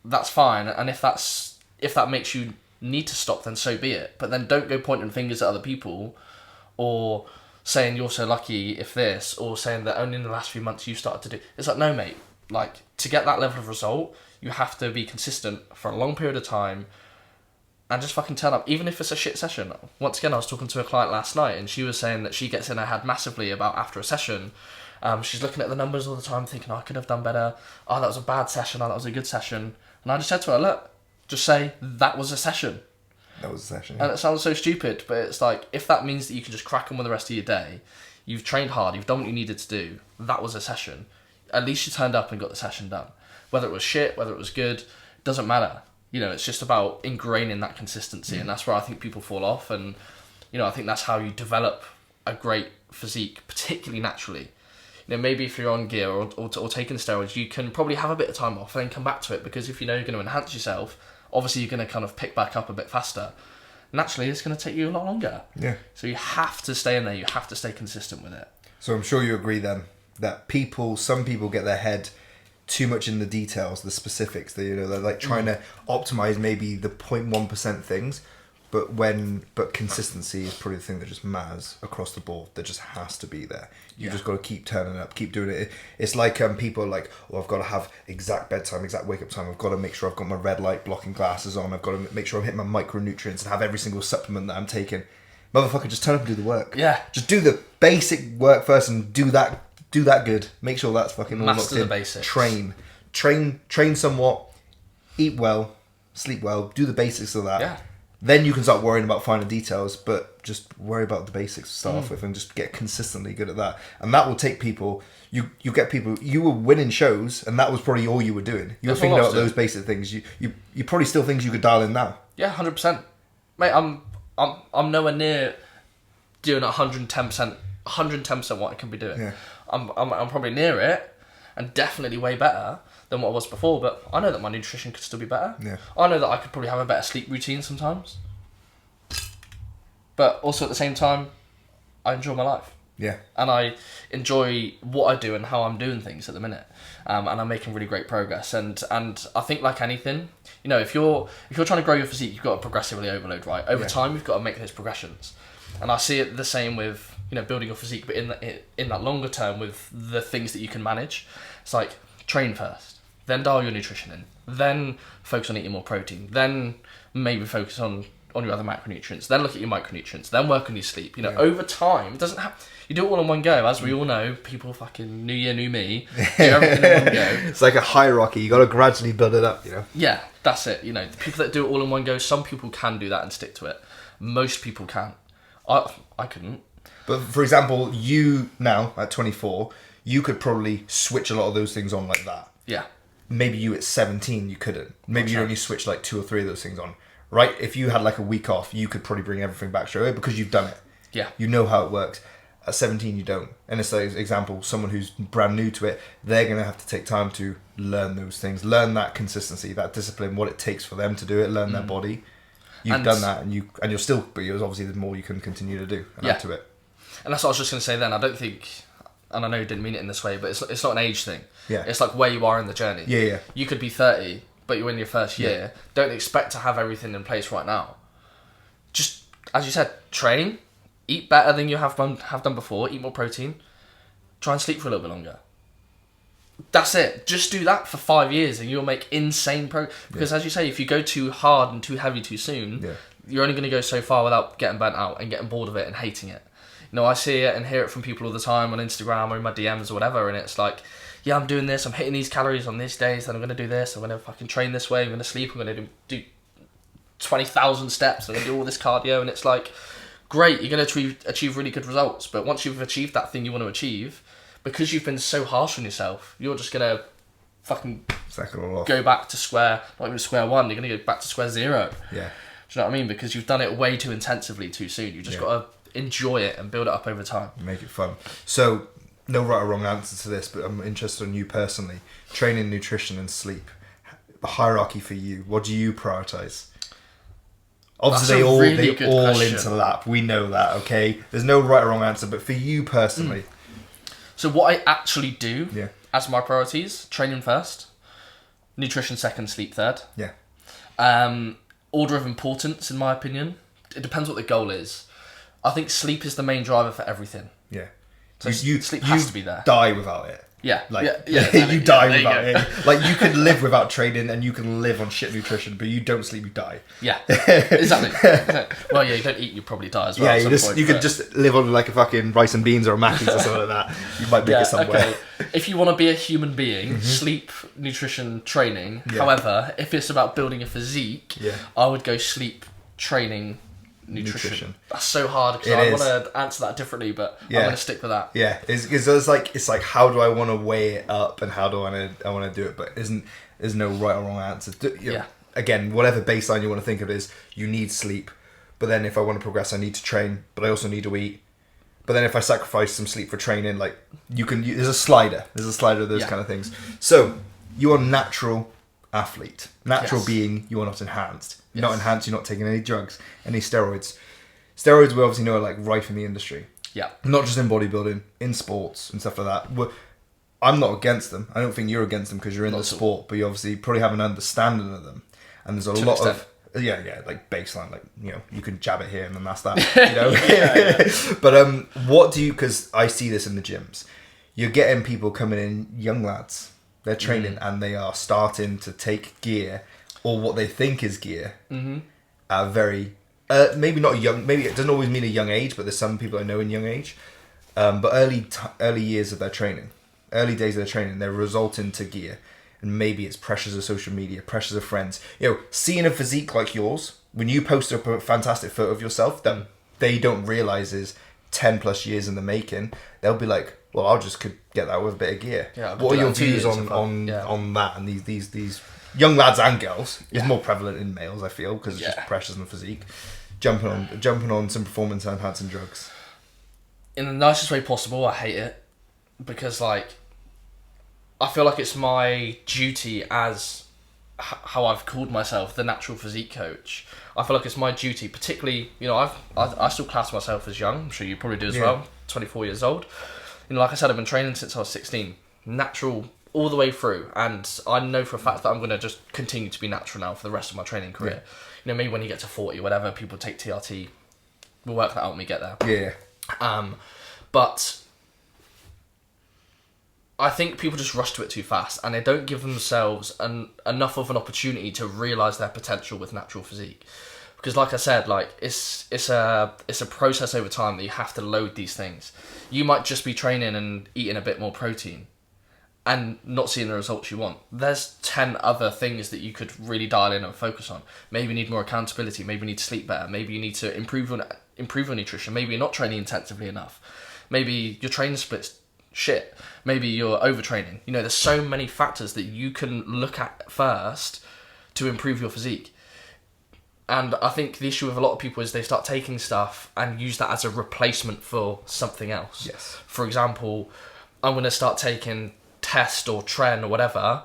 that's fine. And if that makes you need to stop, then so be it. But then don't go pointing fingers at other people or saying you're so lucky if this, or saying that only in the last few months you started to do. It's like, no, mate. Like, to get that level of result, you have to be consistent for a long period of time and just fucking turn up, even if it's a shit session. Once again, I was talking to a client last night and she was saying that she gets in her head massively about after a session. She's looking at the numbers all the time thinking, oh, I could have done better. Oh, that was a bad session. Oh, that was a good session. And I just said to her, look, just say that was a session. That was a session. And it sounds so stupid, but it's like, if that means that you can just crack on with the rest of your day, you've trained hard, you've done what you needed to do, that was a session. At least you turned up and got the session done. Whether it was shit, whether it was good, doesn't matter. You know, it's just about ingraining that consistency, and that's where I think people fall off. And, you know, I think that's how you develop a great physique, particularly naturally. You know, maybe if you're on gear or taking steroids, you can probably have a bit of time off and then come back to it, because if you know you're going to enhance yourself, obviously you're going to kind of pick back up a bit faster. Naturally, it's going to take you a lot longer. Yeah. So you have to stay in there. You have to stay consistent with it. So I'm sure you agree then that some people get their head too much in the details, the specifics. They're like trying to optimize maybe the 0.1% things, but consistency is probably the thing that just matters across the board. That just has to be there. You just got to keep turning up, keep doing it. It's like people are like, oh, I've got to have exact bedtime, exact wake up time. I've got to make sure I've got my red light blocking glasses on. I've got to make sure I'm hitting my micronutrients and have every single supplement that I'm taking. Motherfucker, just turn up and do the work. Yeah. Just do the basic work first and do that good. Make sure that's fucking all Master locked in. the basics. Train somewhat, eat well, sleep well, do the basics of that. Yeah. Then you can start worrying about finer details, but just worry about the basics to start off with and just get consistently good at that. And that will take people, you get people, you were winning shows and that was probably all you were doing. You were thinking about those basic things. You probably still things you could dial in now. Yeah, 100%. Mate, I'm nowhere near doing 110% what I can be doing. Yeah. I'm probably near it, and definitely way better than what I was before, but I know that my nutrition could still be better. Yeah. I know that I could probably have a better sleep routine sometimes. But also at the same time, I enjoy my life. Yeah. And I enjoy what I do and how I'm doing things at the minute. And I'm making really great progress. And I think, like anything, you know, if you're trying to grow your physique, you've got to progressively overload, right? Over time, you've got to make those progressions. And I see it the same with, you know, building your physique, but in that longer term with the things that you can manage. It's like, train first, then dial your nutrition in, then focus on eating more protein, then maybe focus on your other macronutrients, then look at your micronutrients, then work on your sleep. You know, over time, it doesn't have, you do it all in one go. As we all know, people fucking new year, new me, do everything in one go. It's like a hierarchy. You got to gradually build it up, you know? Yeah, that's it. You know, the people that do it all in one go, some people can do that and stick to it. Most people can't. I couldn't. But for example, you now at 24, you could probably switch a lot of those things on like that. Yeah. Maybe you at 17, you couldn't. Maybe you only switch like 2 or 3 of those things on. Right? If you had like a week off, you could probably bring everything back straight away because you've done it. Yeah. You know how it works. At 17, you don't. And it's like, example, someone who's brand new to it, they're going to have to take time to learn those things, learn that consistency, that discipline, what it takes for them to do it, learn their body. You've done that, and you're still, but obviously the more you can continue to do and add to it. And that's what I was just going to say then. I don't think, and I know you didn't mean it in this way, but it's not an age thing. Yeah. It's like where you are in the journey. Yeah. You could be 30, but you're in your first year. Don't expect to have everything in place right now. Just, as you said, train. Eat better than you have done before. Eat more protein. Try and sleep for a little bit longer. That's it. Just do that for 5 years and you'll make insane progress. Because as you say, if you go too hard and too heavy too soon, you're only going to go so far without getting burnt out and getting bored of it and hating it. You know, I see it and hear it from people all the time on Instagram or in my DMs or whatever, and it's like, yeah, I'm doing this, I'm hitting these calories on these days, then I'm going to do this, I'm going to fucking train this way, I'm going to sleep, I'm going to do 20,000 steps, I'm going to do all this cardio, and it's like, great, you're going to achieve really good results, but once you've achieved that thing you want to achieve, because you've been so harsh on yourself, you're just going to fucking go back to square one, you're going to go back to square zero. Yeah. Do you know what I mean? Because you've done it way too intensively too soon. You just got to enjoy it and build it up over time. Make it fun. So, no right or wrong answer to this, but I'm interested in you personally. Training, nutrition and sleep. The hierarchy for you. What do you prioritise? Obviously, they all interlap. We know that, okay? There's no right or wrong answer, but for you personally. So what I actually do as my priorities, training first, nutrition second, sleep third. Yeah. Order of importance, in my opinion. It depends what the goal is. I think sleep is the main driver for everything. Yeah. So sleep has to be there. Die without it. Yeah. You die without it. Like, you can live without training and you can live on shit nutrition, but you don't sleep, you die. Yeah, exactly. Well, yeah, you don't eat, you probably die as well. Yeah, you could just live on like a fucking rice and beans or a Mackies or something like that. You might make it somewhere. Okay. If you want to be a human being, sleep, nutrition, training. Yeah. However, if it's about building a physique, I would go sleep, training, nutrition. That's so hard because I want to answer that differently, but I'm going to stick with that. Yeah, it's like how do I want to weigh it up and how do I want to do it? But there's no right or wrong answer. Again, whatever baseline you want to think of is you need sleep, but then if I want to progress, I need to train, but I also need to eat. But then if I sacrifice some sleep for training, like there's a slider of those kind of things. So you are natural athlete. Natural being, you are not enhanced. You're not enhanced, you're not taking any drugs, any steroids. Steroids we obviously know are like rife in the industry. Yeah. Not just in bodybuilding, in sports and stuff like that. I'm not against them. I don't think you're against them because you're in the sport, but you obviously probably have an understanding of them. And there's a lot of like baseline, like, you know, you can jab it here and then that's that, you know. But what do you, because I see this in the gyms, you're getting people coming in, young lads, they're training and they are starting to take gear or what they think is gear at a very maybe not young, maybe it doesn't always mean a young age, but there's some people I know in young age, but early years of their training, early days of their training, they're resulting to gear. And maybe it's pressures of social media, pressures of friends. You know, seeing a physique like yours, when you post up a fantastic photo of yourself that they don't realise is 10 plus years in the making, they'll be like, well, I just could get that with a bit of gear. Yeah, what are your views on that and these young lads and girls? It's more prevalent in males, I feel, because it's just pressures and physique. Jumping on some performance enhancing drugs. In the nicest way possible, I hate it. Because, like, I feel like it's my duty as how I've called myself, the natural physique coach. I feel like it's my duty, particularly, you know, I still class myself as young. I'm sure you probably do as well. 24 years old. You know, like I said, I've been training since I was 16. Natural all the way through. And I know for a fact that I'm going to just continue to be natural now for the rest of my training career. Yeah. You know, maybe when you get to 40 or whatever, people take TRT. We'll work that out when we get there. Yeah. But I think people just rush to it too fast and they don't give themselves enough of an opportunity to realise their potential with natural physique. Because like I said, like it's a process over time that you have to load these things. You might just be training and eating a bit more protein and not seeing the results you want. There's 10 other things that you could really dial in and focus on. Maybe you need more accountability, maybe you need to sleep better, maybe you need to improve your nutrition, maybe you're not training intensively enough. Maybe your training split's shit. Maybe you're overtraining. You know, there's so many factors that you can look at first to improve your physique. And I think the issue with a lot of people is they start taking stuff and use that as a replacement for something else. Yes. For example, I'm going to start taking Test or Tren or whatever.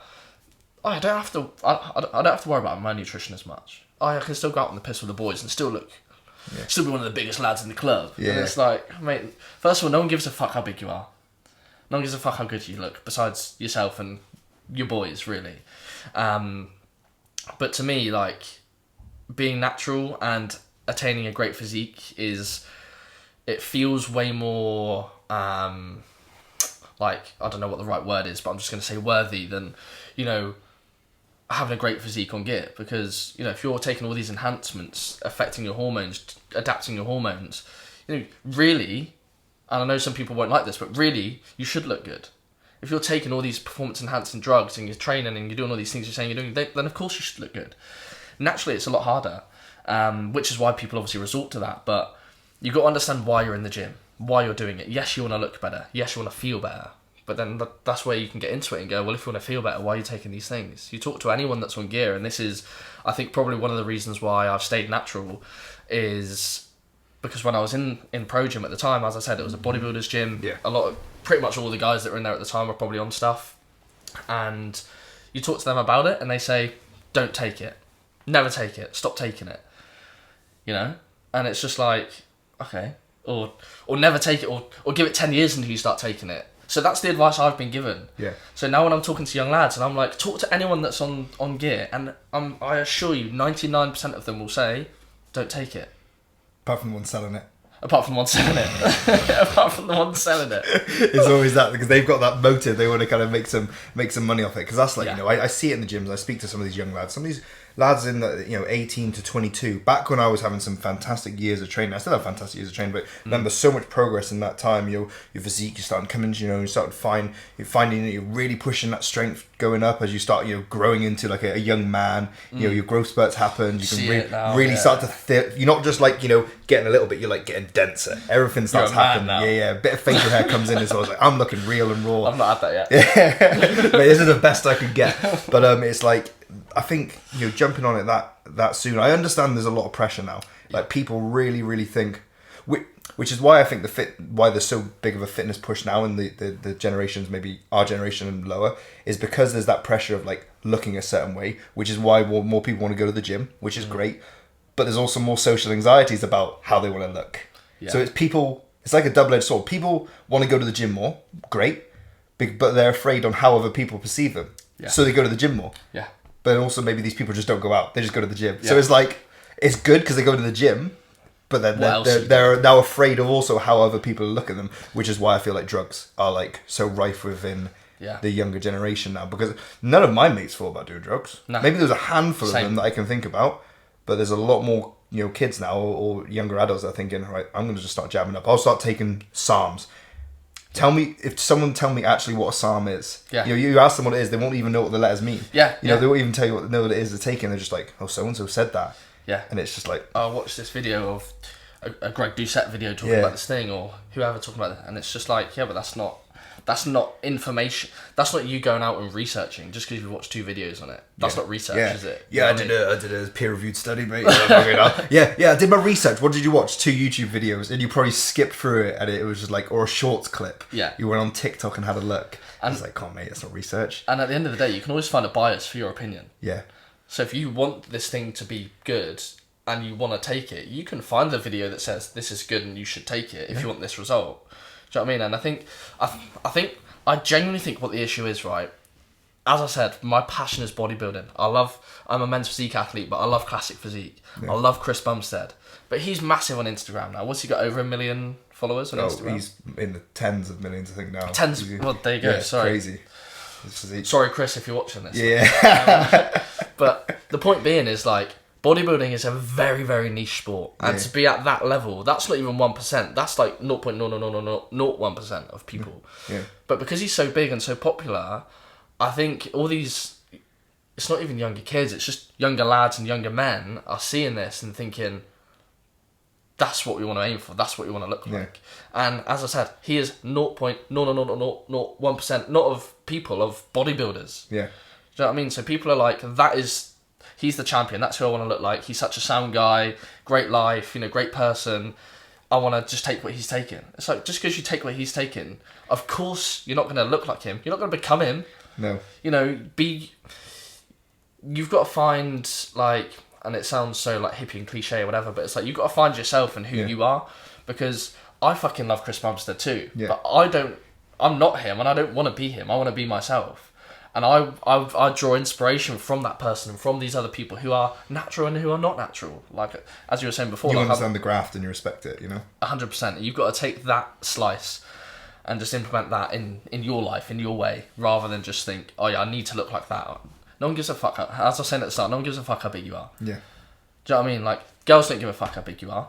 I don't have to. I don't have to worry about my nutrition as much. I can still go out on the piss with the boys and still still be one of the biggest lads in the club. Yeah. And it's like, mate, first of all, no one gives a fuck how big you are. No one gives a fuck how good you look, besides yourself and your boys, really. But to me, like, being natural and attaining a great physique it feels way more, like, I don't know what the right word is, but I'm just going to say worthy than, you know, having a great physique on gear. Because, you know, if you're taking all these enhancements, affecting your hormones, adapting your hormones, you know, really, and I know some people won't like this, but really, you should look good. If you're taking all these performance-enhancing drugs and you're training and you're doing all these things you're saying you're doing, then of course you should look good. Naturally, it's a lot harder, which is why people obviously resort to that. But you've got to understand why you're in the gym, why you're doing it. Yes, you want to look better. Yes, you want to feel better. But then that's where you can get into it and go, well, if you want to feel better, why are you taking these things? You talk to anyone that's on gear, and this is, I think, probably one of the reasons why I've stayed natural is because when I was in Pro Gym at the time, as I said, it was a bodybuilder's gym. Yeah. Pretty much all the guys that were in there at the time were probably on stuff. And you talk to them about it and they say, don't take it. Never take it. Stop taking it. You know? And it's just like, okay. Or never take it, or give it 10 years until you start taking it. So that's the advice I've been given. Yeah. So now when I'm talking to young lads and I'm like, talk to anyone that's on gear, and I assure you, 99% of them will say, don't take it. Apart from the one selling it. Apart from the one selling it. Apart from the one selling it. It's always that, because they've got that motive. They want to kind of make some money off it. Because that's like, Yeah. you know, I see it in the gyms. I speak to some of these young lads. Some of these lads in the, you know, 18 to 22. Back when I was having some fantastic years of training. I still have fantastic years of training, but remember so much progress in that time. Your physique, you're starting coming, you know, you're finding that you're really pushing that strength going up as you start, you know, growing into like a young man. You know, your growth spurts happen. You can really start to you're not just like, you know, getting a little bit, you're like getting denser. Everything starts happening. Yeah. A bit of facial hair comes in as well. I was like, I'm looking real and raw. I've not had that yet. Yeah. But this is the best I could get. But it's like, I think, you know, jumping on it that soon, I understand there's a lot of pressure now. Like, people really, really think, which is why I think why there's so big of a fitness push now in the generations, maybe our generation and lower, is because there's that pressure of like looking a certain way, which is why more people want to go to the gym, which is great. But there's also more social anxieties about how they want to look. Yeah. So it's like a double-edged sword. People want to go to the gym more, great, but they're afraid on how other people perceive them. Yeah. So they go to the gym more. Yeah. But also maybe these people just don't go out. They just go to the gym. Yeah. So it's like, it's good because they go to the gym, but then they're now afraid of also how other people look at them, which is why I feel like drugs are like so rife within the younger generation now. Because none of my mates thought about doing drugs. No. Maybe there's a handful of them that I can think about, but there's a lot more, you know, kids now or younger adults that are thinking, right, I'm going to just start jabbing up. I'll start taking Psalms. If someone tell me actually what a psalm is. Yeah. You know, you ask them what it is, they won't even know what the letters mean. Yeah. You know, they won't even tell you what it is they're taking. They're just like, oh, so-and-so said that. Yeah. And it's just like... I watched this video of a Greg Doucette video talking about this thing, or whoever talking about it, and it's just like, yeah, but that's not information. That's not you going out and researching just because you watched 2 videos on it. That's not research, is it? Yeah, I did a peer-reviewed study, mate. yeah, I did my research. What did you watch? 2 YouTube videos, and you probably skipped through it, and it was just like, or a shorts clip. Yeah. You went on TikTok and had a look. And it's like, come on, mate, that's not research. And at the end of the day, you can always find a bias for your opinion. Yeah. So if you want this thing to be good and you want to take it, you can find the video that says this is good and you should take it if you want this result. Do you know what I mean? And I genuinely think what the issue is, right? As I said, my passion is bodybuilding. I'm a men's physique athlete, but I love classic physique. Yeah. I love Chris Bumstead. But he's massive on Instagram now. What's he got, over 1 million followers on Instagram? He's in the tens of millions, I think, now. Well, there you go, sorry. Crazy. Sorry, Chris, if you're watching this. Yeah. But the point being is, like, bodybuilding is a very, very niche sport. And to be at that level, that's not even 1%. That's like 0.00001% of people. Yeah. But because he's so big and so popular, I think all these... It's not even younger kids, it's just younger lads and younger men are seeing this and thinking, that's what we want to aim for, that's what we want to look like. And as I said, he is 0.00001%, not of people, of bodybuilders. Yeah. Do you know what I mean? So people are like, he's the champion. That's who I want to look like. He's such a sound guy, great life, great person. I want to just take what he's taken. It's like, just because you take what he's taken, of course you're not going to look like him. You're not going to become him. No. You've got to find, like, and it sounds so like hippie and cliche or whatever, but it's like, you've got to find yourself and who you are, because I fucking love Chris Bumstead too, but I'm not him, and I don't want to be him. I want to be myself. And I draw inspiration from that person and from these other people who are natural and who are not natural. Like, as you were saying before, you like, understand the graft and you respect it, 100%. You've got to take that slice and just implement that in your life, in your way, rather than just think, oh yeah, I need to look like that. No one gives a fuck. As I was saying at the start, no one gives a fuck how big you are. Yeah. Do you know what I mean? Like, girls don't give a fuck how big you are.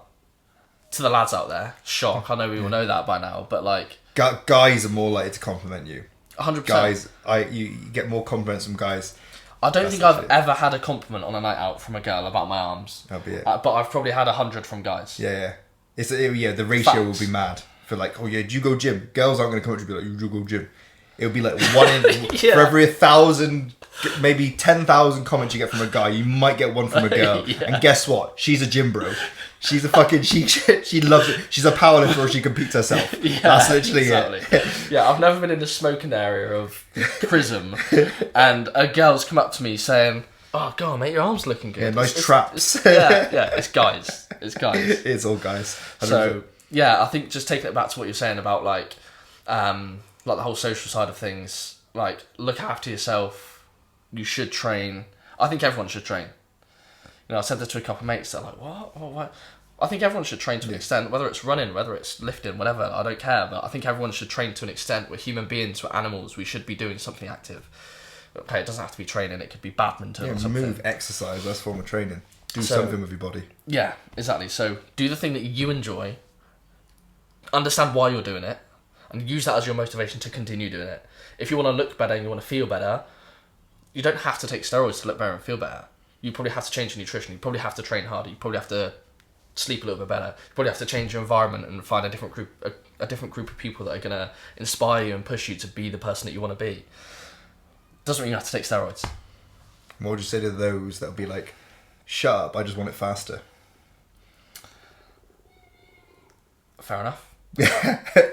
To the lads out there, shock. I know we all know that by now, but like, guys are more likely to compliment you. 100%. Guys, you get more compliments from guys. I don't think I've ever had a compliment on a night out from a girl about my arms. That'll be it. But I've probably had 100 from guys. Yeah. The ratio will be mad. For like, oh yeah, do you go gym? Girls aren't going to come up to you and be like, you go gym. It'll be like one in for every 1,000, maybe 10,000 comments you get from a guy, you might get one from a girl. And guess what? She's a gym bro. She's a fucking she loves it. She's a powerlifter, or she competes herself. That's literally it. Yeah, I've never been in the smoking area of Prism, and a girl's come up to me saying, "Oh God, mate, your arm's looking good." Yeah, nice traps. It's guys. It's guys. It's all guys. 100%. So yeah, I think just taking it back to what you're saying about like the whole social side of things, like, look after yourself. You should train. I think everyone should train. I said this to a couple of mates. They're like, what? I think everyone should train to an extent, whether it's running, whether it's lifting, whatever. I don't care, but I think everyone should train to an extent. We're human beings, we're animals. We should be doing something active. Okay, it doesn't have to be training. It could be badminton or something. Move, exercise. That's a form of training. Do something with your body. Yeah, exactly. So do the thing that you enjoy. Understand why you're doing it, and use that as your motivation to continue doing it. If you want to look better and you want to feel better, you don't have to take steroids to look better and feel better. You probably have to change your nutrition. You probably have to train harder. You probably have to sleep a little bit better. You probably have to change your environment and find a different group of people that are going to inspire you and push you to be the person that you want to be. Doesn't mean you have to take steroids. What would you say to those that'll be like, shut up, I just want it faster? Fair enough.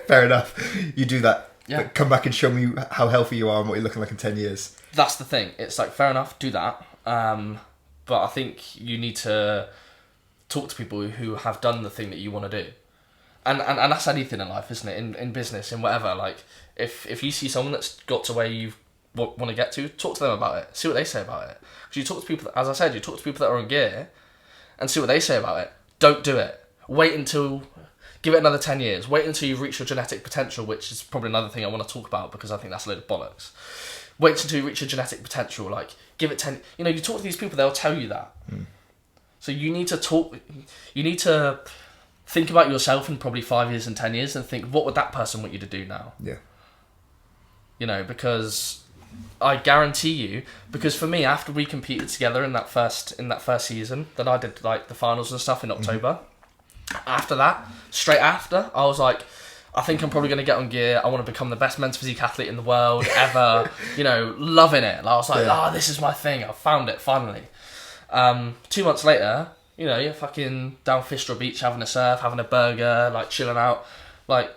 Fair enough. You do that. Yeah. But come back and show me how healthy you are and what you're looking like in 10 years. That's the thing. It's like, fair enough, do that. But I think you need to talk to people who have done the thing that you want to do. And that's anything in life, isn't it? In business, in whatever. Like, if you see someone that's got to where you want to get to, talk to them about it. See what they say about it. Because you talk to people, as I said, you talk to people that are on gear and see what they say about it. Don't do it. Give it another 10 years. Wait until you've reached your genetic potential, which is probably another thing I want to talk about because I think that's a load of bollocks. Wait until you reach your genetic potential. Like, give it 10... you talk to these people, they'll tell you that. So you need to talk... You need to think about yourself in probably 5 years and 10 years and think, what would that person want you to do now? Yeah. Because I guarantee you... Because for me, after we competed together in that first season, then I did, like, the finals and stuff in October... After that, straight after, I was like, I think I'm probably going to get on gear. I want to become the best men's physique athlete in the world ever. Loving it. I was like, this is my thing. I found it finally. 2 months later, you're fucking down Fistral Beach having a surf, having a burger, like chilling out. Like,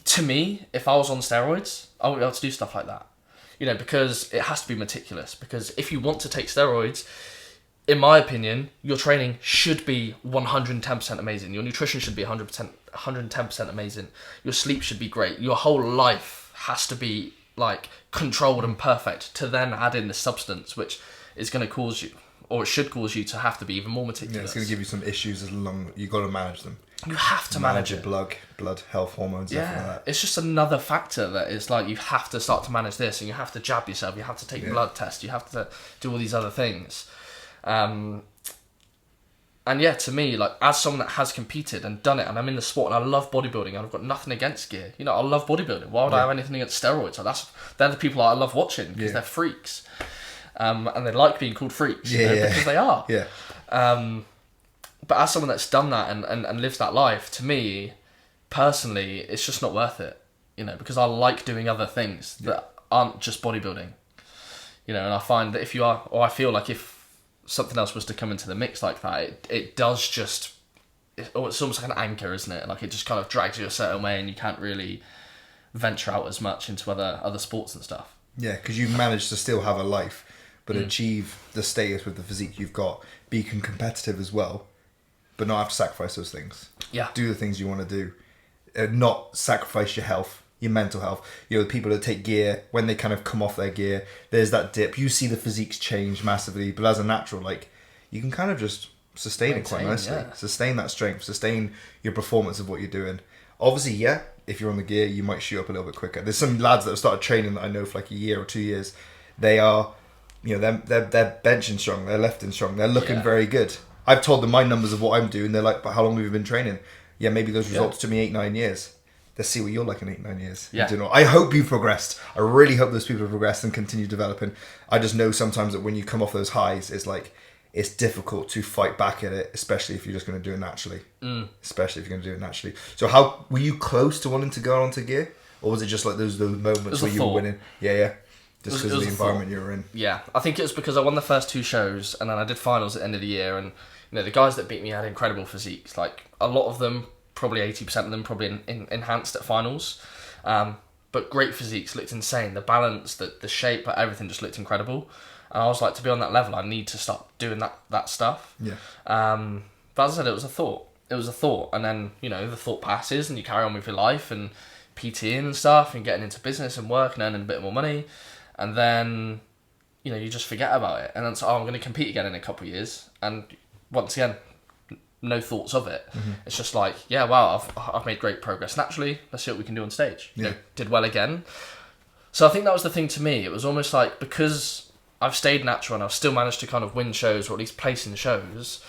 to me, if I was on steroids, I wouldn't be able to do stuff like that. Because it has to be meticulous. Because if you want to take steroids, in my opinion, your training should be 110% amazing. Your nutrition should be 110% amazing. Your sleep should be great. Your whole life has to be like controlled and perfect to then add in the substance, which is going to cause you, or it should cause you to have to be even more meticulous. Yeah, it's going to give you some issues as long you got to manage them. You have to manage your blood health, hormones, stuff like that. It's just another factor that is like, you have to start to manage this, and you have to jab yourself, you have to take blood tests, you have to do all these other things. And yeah, to me, like, as someone that has competed and done it, and I'm in the sport and I love bodybuilding and I've got nothing against gear, I love bodybuilding. Why would I have anything against steroids? Like, they're the people I love watching because they're freaks, and they like being called freaks because they are. But as someone that's done that and lives that life, to me personally, it's just not worth it, because I like doing other things that aren't just bodybuilding. And I find that if you are, or I feel like if something else was to come into the mix like that, it does just, it's almost like an anchor, isn't it? Like it just kind of drags you a certain way and you can't really venture out as much into other sports and stuff. Yeah, because you've managed to still have a life, but achieve the status with the physique you've got, be competitive as well, but not have to sacrifice those things. Yeah. Do the things you want to do. Not sacrifice your health, your mental health. You know, the people that take gear, when they kind of come off their gear, there's that dip. You see the physiques change massively, but as a natural, like, you can kind of just sustain it quite nicely. Yeah. Sustain that strength, sustain your performance of what you're doing. Obviously, yeah, if you're on the gear, you might shoot up a little bit quicker. There's some lads that have started training that I know for like a year or 2 years. They are, you know, they're benching strong, they're lifting strong, they're looking very good. I've told them my numbers of what I'm doing. They're like, but how long have you been training? Yeah, maybe those results took me 8-9 years. Let's see what you're like in 8-9 years. Yeah. You know, I hope you've progressed. I really hope those people have progressed and continue developing. I just know sometimes that when you come off those highs, it's like, it's difficult to fight back at it, especially if you're just going to do it naturally. Especially if you're going to do it naturally. So how, were you close to wanting to go onto gear? Or was it just like those moments where you were winning? Yeah. Just because of the environment you were in. Yeah, I think it was because I won the first 2 shows and then I did finals at the end of the year, and you know the guys that beat me had incredible physiques. Like a lot of them, probably 80% of them, probably enhanced at finals. But great physiques, looked insane. The balance, the shape, like, everything just looked incredible. And I was like, to be on that level, I need to start doing that stuff. Yeah. But as I said, it was a thought. And then, you know, the thought passes and you carry on with your life and PTing and stuff and getting into business and work and earning a bit more money. And then, you know, you just forget about it. And then it's, I'm going to compete again in a couple of years. And once again, no thoughts of it. It's just like, yeah, wow, I've made great progress naturally. Let's see what we can do on stage. You know, did well again. So I think that was the thing to me. It was almost like, because I've stayed natural and I've still managed to kind of win shows, or at least place in shows,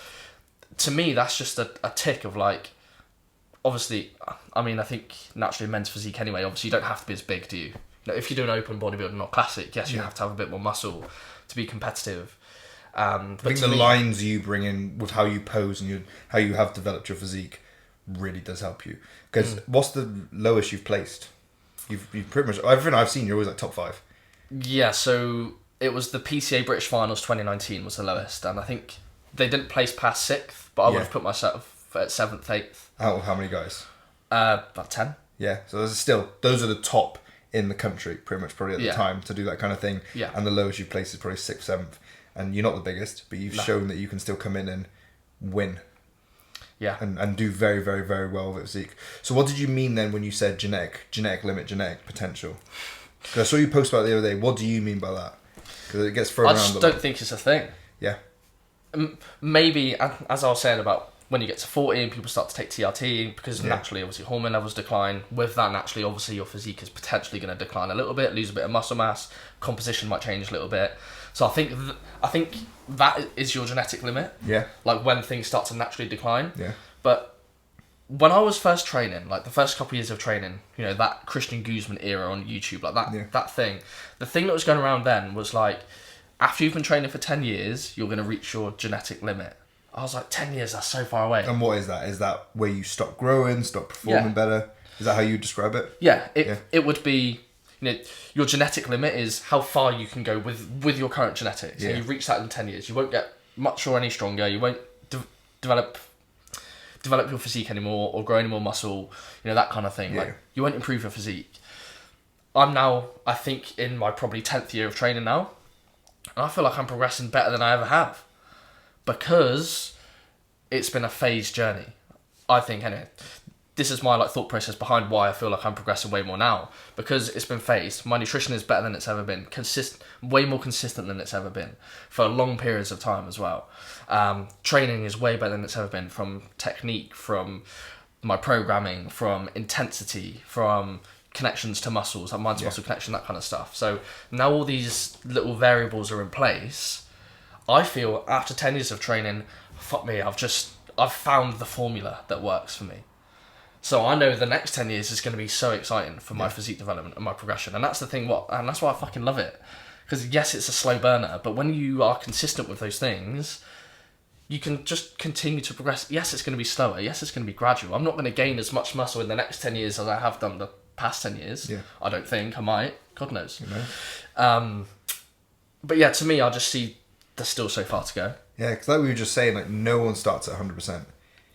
to me, that's just a tick of like, obviously, I mean, I think naturally men's physique anyway, obviously you don't have to be as big, do you? You know, if you do an open bodybuilding or classic, yes, you have to have a bit more muscle to be competitive. I think the lines you bring in with how you pose and how you have developed your physique really does help you. Because what's the lowest you've placed? You've pretty much, everything I've seen, you're always like top 5. Yeah, so it was the PCA British Finals 2019 was the lowest, and I think they didn't place past 6th, but I would have put myself at 7th, 8th. Out of how many guys? About 10. Yeah, so those are the top in the country, pretty much, probably at the time, to do that kind of thing. Yeah. And the lowest you've placed is probably 6th, 7th. And you're not the biggest, but you've shown that you can still come in and win. Yeah. And do very, very, very well with physique. So what did you mean then when you said genetic limit, genetic potential? Because I saw you post about it the other day. What do you mean by that? Because it gets thrown around. I just don't think it's a thing. Yeah. Maybe, as I was saying about when you get to 40 and people start to take TRT, because naturally, obviously, hormone levels decline. With that, naturally, obviously, your physique is potentially going to decline a little bit, lose a bit of muscle mass, composition might change a little bit. So I think that is your genetic limit. Yeah. Like when things start to naturally decline. Yeah. But when I was first training, like the first couple of years of training, you know, that Christian Guzman era on YouTube, like that thing, the thing that was going around then was like, after you've been training for 10 years, you're going to reach your genetic limit. I was like, 10 years, that's so far away. And what is that? Is that where you stop growing, stop performing better? Is that how you describe it? Yeah, it would be, you know, your genetic limit is how far you can go with your current genetics. And you reach that in 10 years. You won't get much or any stronger. You won't develop your physique anymore or grow any more muscle, you know, that kind of thing. Like, you won't improve your physique. I'm now, I think, in my probably 10th year of training now. And I feel like I'm progressing better than I ever have. Because it's been a phased journey. I think, anyway. This is my thought process behind why I feel like I'm progressing way more now. Because it's been phased. My nutrition is better than it's ever been. Way more consistent than it's ever been. For long periods of time as well. Training is way better than it's ever been. From technique, from my programming, from intensity, from connections to muscles, like mind to muscle connection, that kind of stuff. So now all these little variables are in place. I feel after 10 years of training, fuck me, I've found the formula that works for me. So I know the next 10 years is going to be so exciting for my physique development and my progression. And that's the thing, and that's why I fucking love it. Because yes, it's a slow burner, but when you are consistent with those things, you can just continue to progress. Yes, it's going to be slower. Yes, it's going to be gradual. I'm not going to gain as much muscle in the next 10 years as I have done the past 10 years. Yeah. I don't think I might. God knows. You know. But yeah, to me, I just see there's still so far to go. Yeah, because like we were just saying, like no one starts at 100%.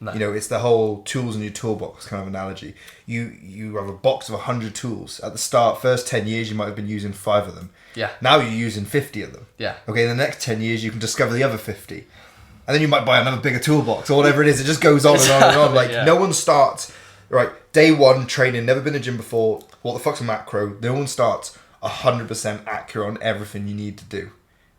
No. You know, it's the whole tools in your toolbox kind of analogy. You have a box of 100 tools. At the start, first 10 years, you might have been using 5 of them. Yeah. Now you're using 50 of them. Yeah. Okay, in the next 10 years, you can discover the other 50. And then you might buy another bigger toolbox or whatever it is. It just goes on and on and on. Like, Yeah. no one starts, right, day one, training, never been to gym before. What the fuck's a macro? No one starts 100% accurate on everything you need to do.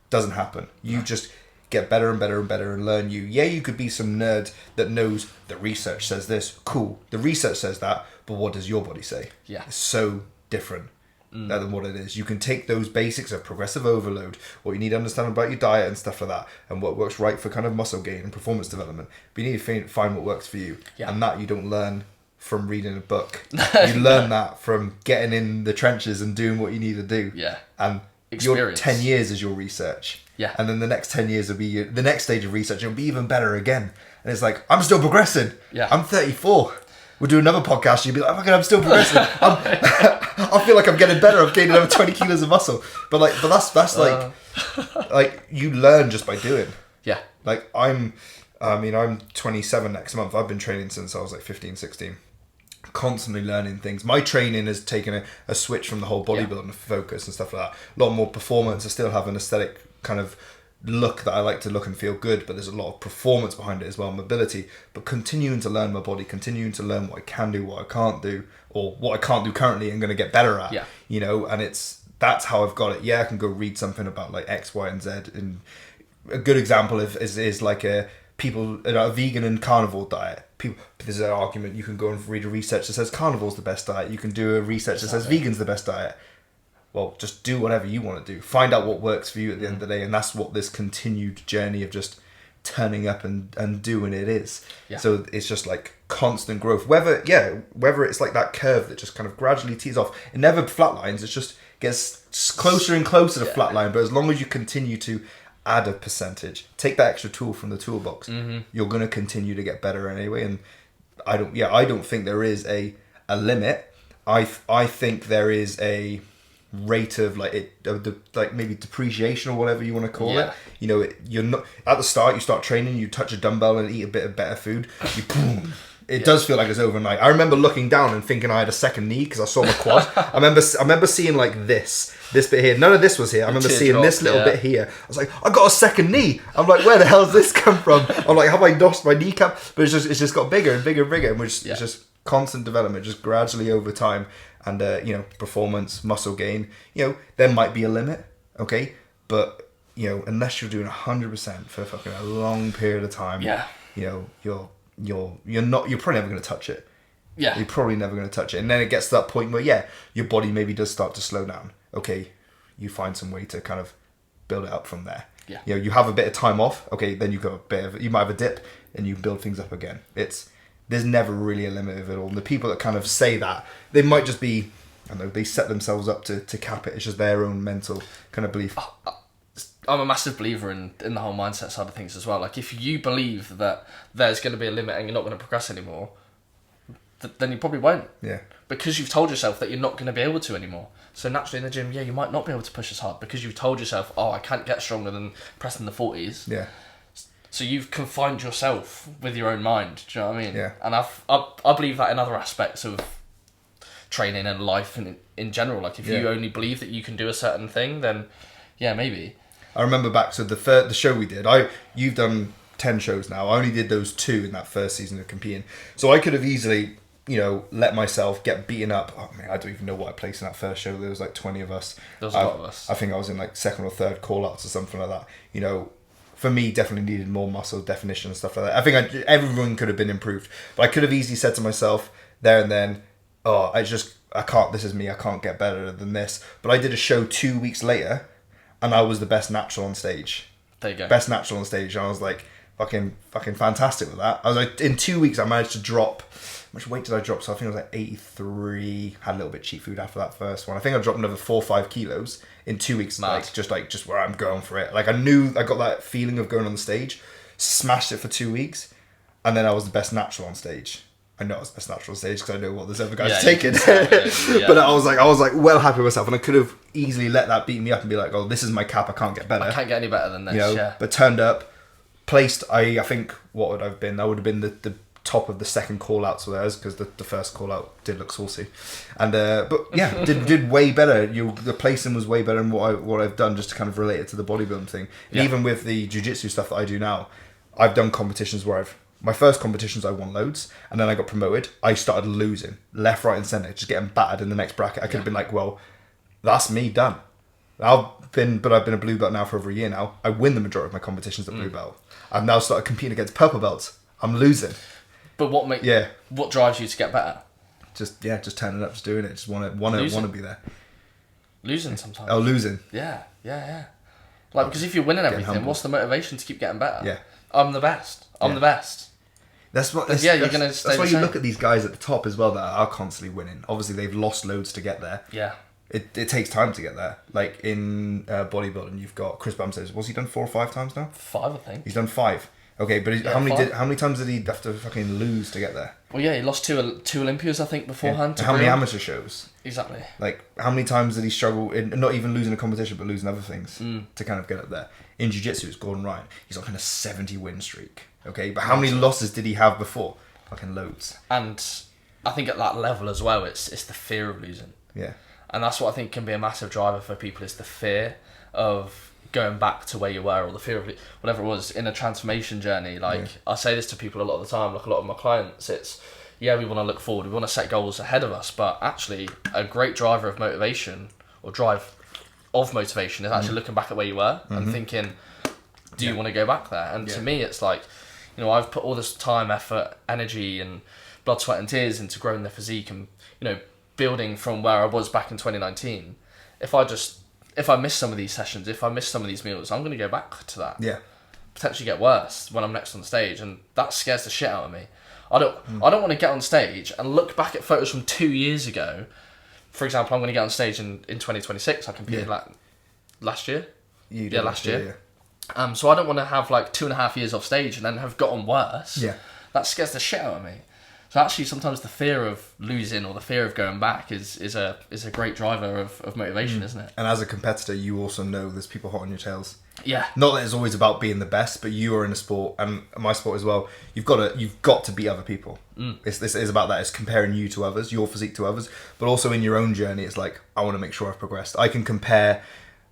Doesn't happen. You just get better and better and better and learn you. Yeah, you could be some nerd that knows the research says this. Cool. The research says that, but what does your body say? Yeah. It's so different than what it is. You can take those basics of progressive overload, what you need to understand about your diet and stuff like that, and what works right for kind of muscle gain and performance development. But you need to find what works for you. Yeah. And that you don't learn from reading a book. You learn that from getting in the trenches and doing what you need to do. Yeah. And your 10 years is your research. Yeah. And then the next 10 years will be the next stage of research. It'll be even better again. And it's like, I'm still progressing. Yeah. I'm 34. We'll do another podcast. You'll be like, oh my God, I'm still progressing. I feel like I'm getting better. I've gained another 20 kilos of muscle. But that's like you learn just by doing. Yeah. Like I'm 27 next month. I've been training since I was like 15, 16. Constantly learning things. My training has taken a switch from the whole bodybuilding focus and stuff like that. A lot more performance. I still have an aesthetic kind of look that I like to look and feel good, but there's a lot of performance behind it as well, mobility. But continuing to learn my body, continuing to learn what I can do, what I can't do, or what I can't do currently and going to get better at. Yeah. You know, and that's how I've got it. Yeah, I can go read something about like X, Y, and Z. And a good example is like a vegan and carnivore diet. There's an argument. You can go and read a research that says carnivore's the best diet. You can do a research that says vegan's the best diet. Well, just do whatever you want to do. Find out what works for you at the end of the day, and that's what this continued journey of just turning up and doing it is. Yeah. So it's just like constant growth. Whether it's like that curve that just kind of gradually tees off. It never flatlines. It just gets closer and closer to flatline. But as long as you continue to add a percentage, take that extra tool from the toolbox, you're going to continue to get better anyway. And I don't think there is a limit. I think there is a rate of maybe depreciation or whatever you want to call it. You know, you're not at the start. You start training, you touch a dumbbell and eat a bit of better food. It does feel like it's overnight. I remember looking down and thinking I had a second knee because I saw my quad. I remember seeing like this bit here. None of this was here. I remember seeing this little bit here. I was like, I got a second knee. I'm like, where the hell does this come from? I'm like, have I lost my kneecap? But it's just got bigger and bigger and bigger, and it's just constant development, just gradually over time. And performance, muscle gain. You know, there might be a limit, okay, but you know, unless you're doing 100% for fucking a long period of time, you know, you're probably never going to touch it. Yeah. You're probably never going to touch it. And then it gets to that point where, your body maybe does start to slow down. Okay, you find some way to kind of build it up from there. Yeah. You know, you have a bit of time off. Okay, then you you might have a dip and you build things up again. There's never really a limit of it all. And the people that kind of say that, they might just be, I don't know, they set themselves up to cap it. It's just their own mental kind of belief. I'm a massive believer in the whole mindset side of things as well. Like, if you believe that there's going to be a limit and you're not going to progress anymore, then you probably won't. Yeah. Because you've told yourself that you're not going to be able to anymore. So naturally in the gym, you might not be able to push as hard because you've told yourself, I can't get stronger than pressing the 40s. Yeah. So you've confined yourself with your own mind. Do you know what I mean? Yeah. And I believe that in other aspects of training and life in general. Like, if you only believe that you can do a certain thing, then maybe. I remember back to the show we did. You've done 10 shows now. I only did those 2 in that first season of competing. So I could have easily, let myself get beaten up. Oh man, I don't even know what I placed in that first show. There was like 20 of us. There was a lot of us. I think I was in like second or third call-outs or something like that. For me, definitely needed more muscle definition and stuff like that. I think everyone could have been improved. But I could have easily said to myself there and then, I can't, this is me, I can't get better than this. But I did a show 2 weeks later and I was the best natural on stage. There you go. Best natural on stage. And I was like, fucking fantastic with that. I was like, in 2 weeks I managed to drop, how much weight did I drop? So I think it was like 83. Had a little bit of cheap food after that first one. I think I dropped another 4 or 5 kilos in 2 weeks. Mad. Just where I'm going for it. Like, I knew I got that feeling of going on the stage, smashed it for 2 weeks, and then I was the best natural on stage. I know I was the best natural on stage because I know what this other guy's taking. But I was like well happy with myself, and I could have easily let that beat me up and be like, oh, this is my cap, I can't get better. I can't get any better than this. But turned up, placed. I think what would I've been? That would have been the top of the second call out to theirs, because the first call out did look saucy, and but yeah, did way better. The placing was way better than what I've done, just to kind of relate it to the bodybuilding thing. And even with the jiu-jitsu stuff that I do now, I've done competitions where my first competitions I won loads, and then I got promoted. I started losing left, right, and centre, just getting battered in the next bracket. I could have been like, well, that's me done. I've been a blue belt now for over a year now. I win the majority of my competitions at blue belt. I've now started competing against purple belts. I'm losing. But what drives you to get better? Just turning up, just doing it. Just want to be there. Losing sometimes. Oh, losing. Yeah. Like, because if you're winning everything, humble. what's the motivation to keep getting better? Yeah. I'm the best. I'm the best. That's what. You're gonna stay. That's why you look at these guys at the top as well that are constantly winning. Obviously, they've lost loads to get there. Yeah. It takes time to get there. Like in bodybuilding, you've got Chris Bumstead. What's he done 4 or 5 times now? 5, I think. He's done 5. Okay, but how many times did he have to fucking lose to get there? Well, yeah, he lost two Olympias, I think, beforehand. Yeah. How many amateur shows? Exactly. Like, how many times did he struggle in not even losing a competition, but losing other things to kind of get up there? In jiu-jitsu, it's Gordon Ryan. He's on kind of 70 win streak. Okay, but how many losses did he have before? Fucking loads. And I think at that level as well, it's the fear of losing. Yeah. And that's what I think can be a massive driver for people, is the fear of going back to where you were, or the fear of whatever it was in a transformation journey. Like, I say this to people a lot of the time, like a lot of my clients, it's, we want to look forward, we want to set goals ahead of us, but actually a great driver of motivation, or drive of motivation, is actually looking back at where you were and thinking, do you want to go back there? And to me, it's like, I've put all this time, effort, energy and blood, sweat and tears into growing the physique and, building from where I was back in 2019. If I miss some of these sessions, if I miss some of these meals, I'm going to go back to that. Yeah. Potentially get worse when I'm next on stage, and that scares the shit out of me. I don't want to get on stage and look back at photos from 2 years ago. For example, I'm going to get on stage in 2026. I competed last year. Last year. Yeah. So I don't want to have like 2.5 years off stage and then have gotten worse. Yeah. That scares the shit out of me. So actually, sometimes the fear of losing or the fear of going back is a great driver of motivation, isn't it? And as a competitor, you also know there's people hot on your tails. Yeah. Not that it's always about being the best, but you are in a sport, and my sport as well. You've got to beat other people. This is about that. It's comparing you to others, your physique to others, but also in your own journey. It's like, I want to make sure I've progressed. I can compare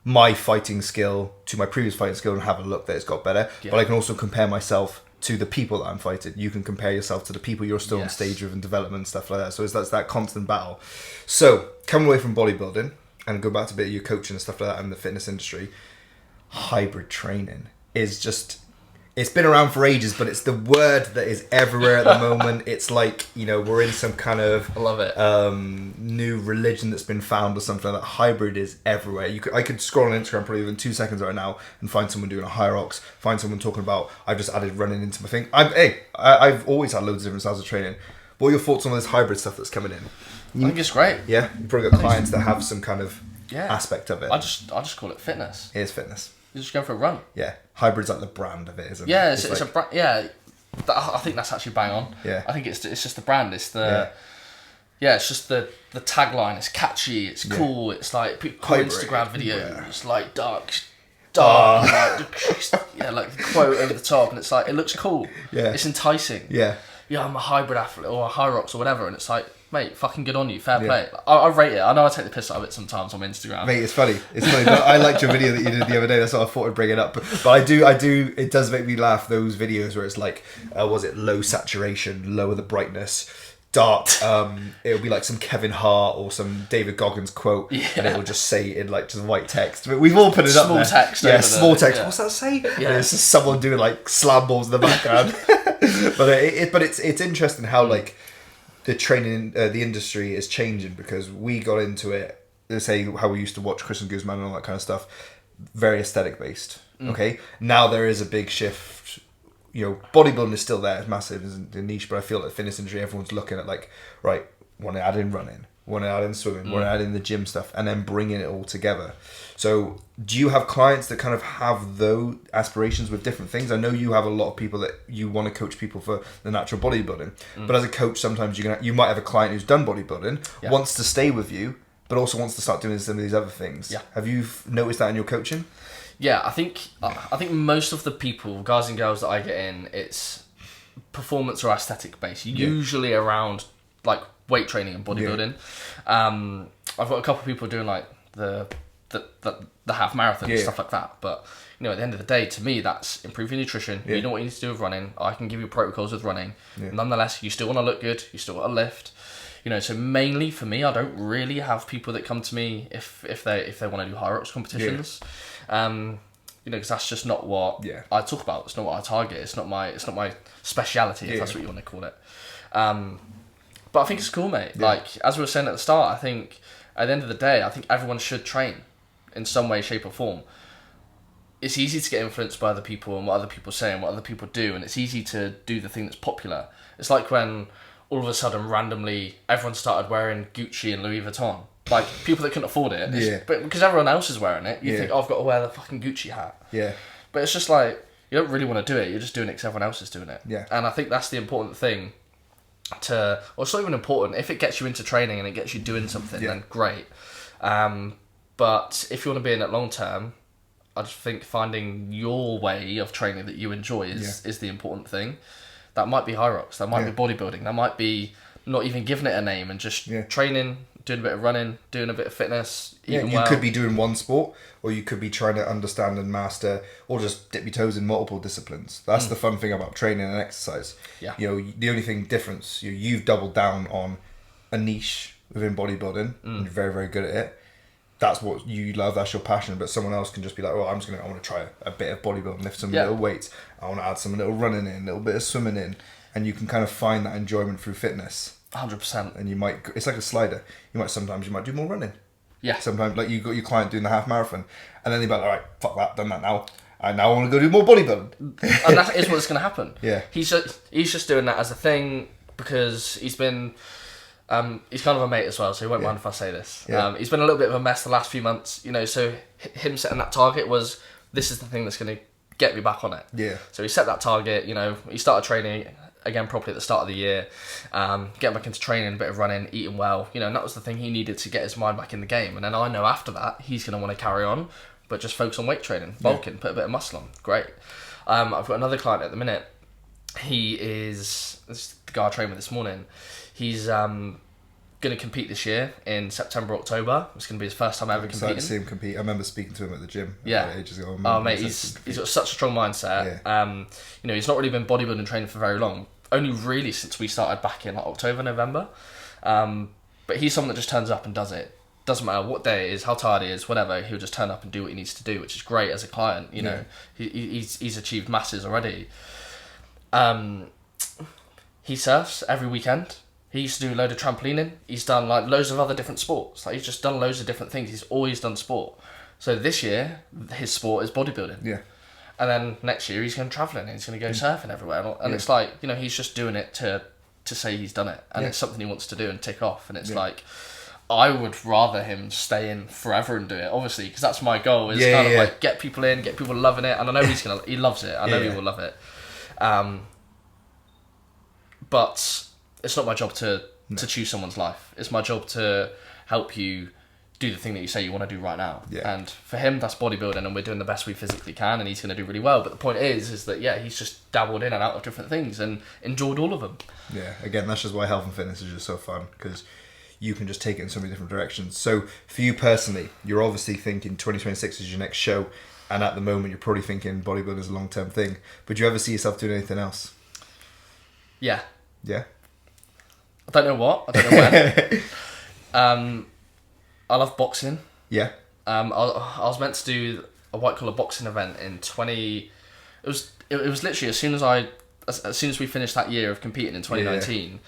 my fighting skill to my previous fighting skill and have a look that it's got better. Yeah. But I can also compare myself to the people that I'm fighting. You can compare yourself to the people you're still on stage with and development and stuff like that. So that's that constant battle. So coming away from bodybuilding and go back to a bit of your coaching and stuff like that in the fitness industry, hybrid training is just, it's been around for ages, but it's the word that is everywhere at the moment. It's like, we're in some kind of I love it. New religion that's been found or something like that. Hybrid is everywhere. I could scroll on Instagram probably within 2 seconds right now and find someone doing a Hyrox, find someone talking about, I've just added running into my thing. I've always had loads of different styles of training. What are your thoughts on this hybrid stuff that's coming in? I think it's great. Yeah, you've probably got clients that have some kind of aspect of it. I just call it fitness. It is fitness. You just go for a run. Yeah, hybrid's like the brand of it, isn't it? Yeah, it's like, a brand. Yeah, I think that's actually bang on. Yeah, I think it's just the brand. It's the it's just the tagline. It's catchy. It's cool. It's like cool Instagram videos. It's like dark, like the quote over the top, and it's like, it looks cool. Yeah, it's enticing. Yeah, I'm a hybrid athlete or a Hyrox or whatever, and it's like, mate, fucking good on you, fair play. I rate it. I know I take the piss out of it sometimes on Instagram. Mate, it's funny. But I liked your video that you did the other day. That's why I thought I'd bring it up. But I do. It does make me laugh. Those videos where it's like, was it low saturation, lower the brightness, dark. It'll be like some Kevin Hart or some David Goggins quote, and it will just say in like just white text. We've all put it up there. Small text. Yeah, small text. What's that say? Yeah. And it's just someone doing like slam balls in the background. but it's interesting how like the training, the industry is changing, because we got into it, let's say how we used to watch Chris and Guzman and all that kind of stuff, very aesthetic based. Okay, now there is a big shift. Bodybuilding is still there, it's massive, it's a niche, but I feel like the fitness industry, everyone's looking at like, right, want to add in running, want to add in swimming, want to add in the gym stuff, and then bringing it all together. So do you have clients that kind of have those aspirations with different things? I know you have a lot of people that you want to coach people for the natural bodybuilding, but as a coach, sometimes you might have a client who's done bodybuilding, wants to stay with you, but also wants to start doing some of these other things. Yeah. Have you noticed that in your coaching? Yeah, I think most of the people, guys and girls that I get in, it's performance or aesthetic based. Usually around like weight training and bodybuilding. I've got a couple of people doing like the half marathon and stuff like that. But at the end of the day, to me, that's improving nutrition. You know what you need to do with running. I can give you protocols with running. Nonetheless, you still want to look good. You still want to lift. So mainly for me, I don't really have people that come to me if they want to do high rocks competitions. Because that's just not what I talk about. It's not what I target. It's not my speciality, if that's what you want to call it. But I think it's cool, mate. Like, as we were saying at the start, I think at the end of the day, I think everyone should train in some way, shape or form. It's easy to get influenced by other people and what other people say and what other people do, and it's easy to do the thing that's popular. It's like when all of a sudden, randomly, everyone started wearing Gucci and Louis Vuitton. Like, people that couldn't afford it. But because everyone else is wearing it, you think, oh, I've got to wear the fucking Gucci hat. But it's just like, you don't really want to do it. You're just doing it because everyone else is doing it. And I think that's the important thing or it's not even important. If it gets you into training and it gets you doing something, then great. But if you want to be in it long term, I just think finding your way of training that you enjoy is the important thing. That might be high rocks, that might be bodybuilding, that might be not even giving it a name and just training, doing a bit of running, doing a bit of fitness, eating well. You could be doing one sport, or you could be trying to understand and master, or just dip your toes in multiple disciplines. That's the fun thing about training and exercise. The only thing difference, you've doubled down on a niche within bodybuilding, and you're very, very good at it. That's what you love, that's your passion, but someone else can just be like, I want to try a bit of bodybuilding, lift some little weights, I want to add some little running in, a little bit of swimming in, and you can kind of find that enjoyment through fitness. 100%. And it's like a slider, sometimes you might do more running. Sometimes, like, you got your client doing the half marathon, and then they're like, alright, fuck that, done that now, and now I want to go do more bodybuilding. And that is what's going to happen. He's just doing that as a thing, because he's been... he's kind of a mate as well, so he won't mind if I say this. He's been a little bit of a mess the last few months, so him setting that target was, this is the thing that's going to get me back on it. So he set that target, he started training again properly at the start of the year, getting back into training, a bit of running, eating well, and that was the thing he needed to get his mind back in the game. And then I know after that, he's going to want to carry on, but just focus on weight training, bulking, put a bit of muscle on. Great. I've got another client at the minute. This is the guy I trained with this morning. He's going to compete this year in September, October. It's going to be his first time ever competing. To see him compete. I remember speaking to him at the gym ages ago. Oh, mate, he's got such a strong mindset. He's not really been bodybuilding training for very long. Only really since we started back in October, November. But he's someone that just turns up and does it. Doesn't matter what day it is, how tired he is, whatever. He'll just turn up and do what he needs to do, which is great as a client. He's achieved masses already. He surfs every weekend. He used to do a load of trampolining. He's done like loads of other different sports. Like, he's just done loads of different things. He's always done sport. So this year, his sport is bodybuilding. And then next year, he's going travelling and he's going to go surfing everywhere. And it's like, he's just doing it to say he's done it. And it's something he wants to do and tick off. And it's like, I would rather him stay in forever and do it, obviously, because that's my goal, is like get people in, get people loving it. And I know he loves it. I know he will love it. But it's not my job to choose someone's life. It's my job to help you do the thing that you say you want to do right now. And for him, that's bodybuilding, and we're doing the best we physically can, and he's going to do really well. But the point is that, he's just dabbled in and out of different things and enjoyed all of them. Again, that's just why health and fitness is just so fun, because you can just take it in so many different directions. So for you personally, you're obviously thinking 2026 is your next show, and at the moment you're probably thinking bodybuilding is a long-term thing. But do you ever see yourself doing anything else? Yeah. I don't know what. I don't know when. I love boxing. I was meant to do a white collar boxing event in 20. It was literally as soon as we finished that year of competing in 2019.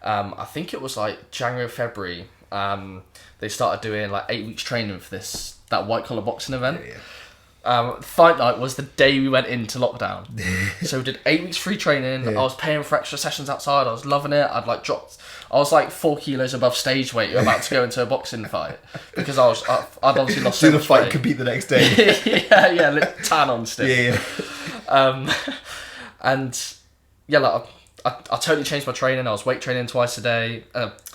I think it was like January or February. They started doing like 8 weeks training for that white collar boxing event. Fight night was the day we went into lockdown. So we did 8 weeks free training. I was paying for extra sessions outside. I was loving it. I was like 4 kilos above stage weight about to go into a boxing fight, because I'd obviously lost so much weight. Do the fight, compete the next day. Tan on stick. And I totally changed my training. I was weight training twice a day.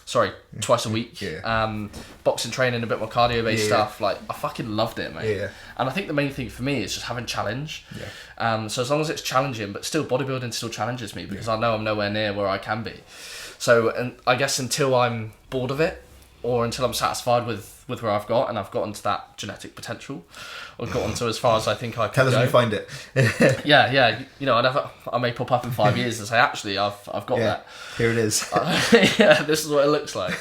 twice a week. Yeah. Boxing training, a bit more cardio based Yeah. stuff. Like I fucking loved it, mate. Yeah. And I think the main thing for me is just having challenge. Yeah. So as long as it's challenging, but still bodybuilding still challenges me because I know I'm nowhere near where I can be. So, and I guess until I'm bored of it, or until I'm satisfied with where I've got, and I've gotten to that genetic potential, or gotten to as far as I think I can Tell us go. when you find it. Yeah. You know, I may pop up in 5 years and say, actually, I've got that. Here it is. Yeah, this is what it looks like.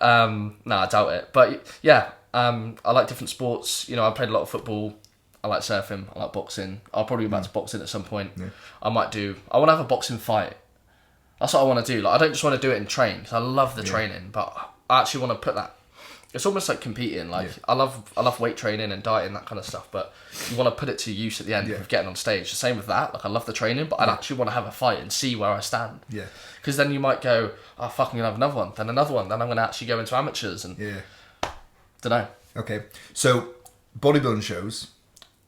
No, I doubt it. But yeah, I like different sports. You know, I played a lot of football. I like surfing. I like boxing. I'll probably be back to boxing at some point. Yeah. I want to have a boxing fight. That's what I want to do. Like, I don't just want to do it and train because I love the training, but I actually want to put that. It's almost like competing. Like I love weight training and dieting, that kind of stuff. But you want to put it to use at the end of getting on stage. The same with that. Like I love the training, but I'd actually want to have a fight and see where I stand. Yeah. Because then you might go, oh, fucking gonna have another one, then another one, then I'm gonna actually go into amateurs and don't know. Okay, so bodybuilding shows,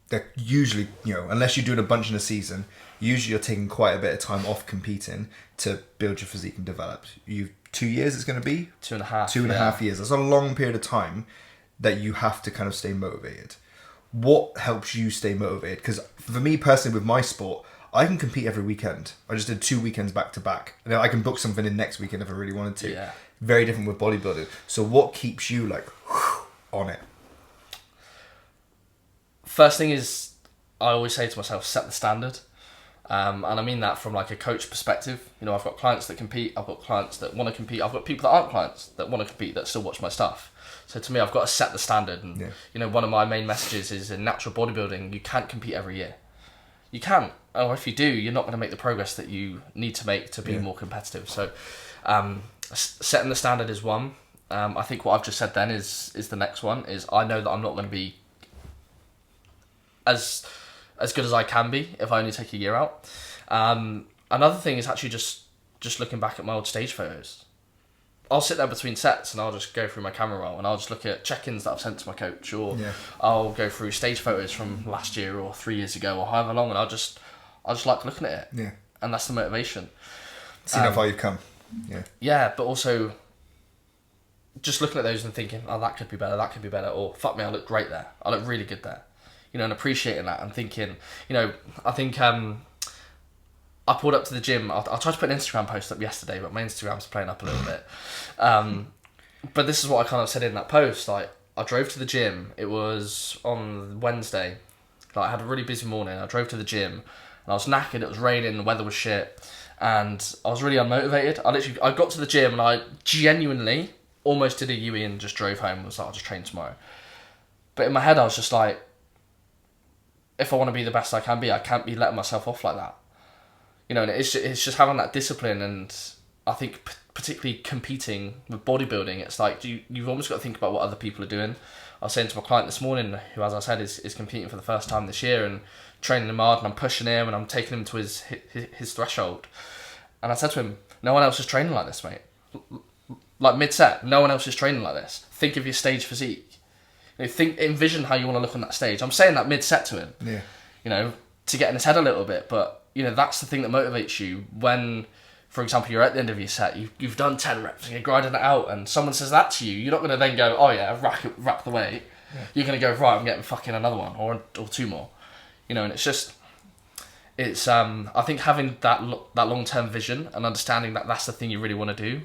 they're usually, you know, unless you're doing a bunch in a season, usually you're taking quite a bit of time off competing to build your physique and develop. 2 years it's going to be? 2.5. 2.5 years. That's a long period of time that you have to kind of stay motivated. What helps you stay motivated? Because for me personally, with my sport, I can compete every weekend. I just did 2 weekends back to back. And I can book something in next weekend if I really wanted to. Yeah. Very different with bodybuilding. So what keeps you like on it? First thing is, I always say to myself, set the standard. And I mean that from like a coach perspective. You know, I've got clients that compete, I've got clients that want to compete, I've got people that aren't clients that want to compete that still watch my stuff. So to me, I've got to set the standard. And you know, one of my main messages is in natural bodybuilding, you can't compete every year. You can't, or if you do, you're not going to make the progress that you need to make to be more competitive. So setting the standard is one. I think what I've just said then is the next one. Is I know that I'm not going to be as good as I can be if I only take a year out. Another thing is actually just looking back at my old stage photos. I'll sit there between sets and I'll just go through my camera roll and I'll just look at check-ins that I've sent to my coach, or I'll go through stage photos from last year or 3 years ago or however long, and I just like looking at it. Yeah. And that's the motivation. Seeing how far you've come. Yeah. Yeah, but also just looking at those and thinking, oh, that could be better, or fuck me, I look great there. I look really good there. You know, and appreciating that and thinking, you know, I think I pulled up to the gym. I tried to put an Instagram post up yesterday, but my Instagram's playing up a little bit. But this is what I kind of said in that post. Like, I drove to the gym. It was on Wednesday. Like, I had a really busy morning. I drove to the gym and I was knackered. It was raining. The weather was shit. And I was really unmotivated. I got to the gym and I genuinely almost did a UE and just drove home and was like, I'll just train tomorrow. But in my head, I was just like, if I want to be the best I can be, I can't be letting myself off like that. You know, and it's just having that discipline, and I think particularly competing with bodybuilding, it's like you've almost got to think about what other people are doing. I was saying to my client this morning, who, as I said, is competing for the first time this year and training him hard, and I'm pushing him and I'm taking him to his threshold. And I said to him, no one else is training like this, mate. Like mid-set, no one else is training like this. Think of your stage physique. You know, envision how you want to look on that stage. I'm saying that mid-set to him. Yeah. You know, to get in his head a little bit, but you know, that's the thing that motivates you when, for example, you're at the end of your set, you've done 10 reps and you're grinding it out, and someone says that to you, you're not going to then go, oh yeah, rack the weight. Yeah. You're going to go, right, I'm getting fucking another one or two more. You know, and it's I think having that long-term vision and understanding that that's the thing you really want to do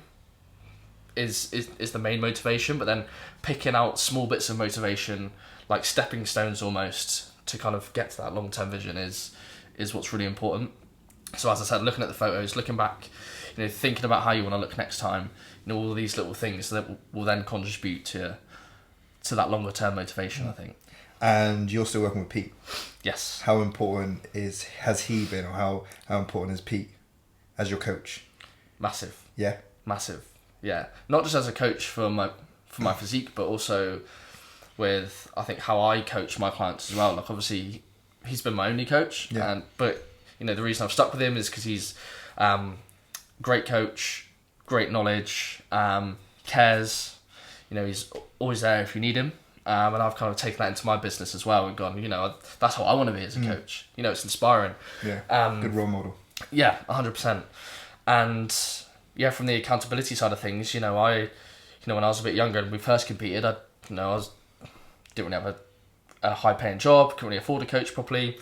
is the main motivation, but then picking out small bits of motivation, like stepping stones almost, to kind of get to that long-term vision is what's really important. So as I said, looking at the photos, looking back, you know, thinking about how you want to look next time, you know, all these little things that will then contribute to that longer-term motivation, I think. And you're still working with Pete? Yes. How important has he been, or how important is Pete as your coach? Massive. Yeah? Massive. Yeah. Not just as a coach for my physique, but also with, I think, how I coach my clients as well. Like, obviously, he's been my only coach, but you know, the reason I've stuck with him is because he's great coach, great knowledge, cares. You know, he's always there if you need him, and I've kind of taken that into my business as well and gone, you know, that's how I want to be as a coach. You know, it's inspiring. Yeah. Good role model. Yeah, 100%. And from the accountability side of things, when I was a bit younger and we first competed, I didn't really have a high paying job, couldn't really afford a coach properly.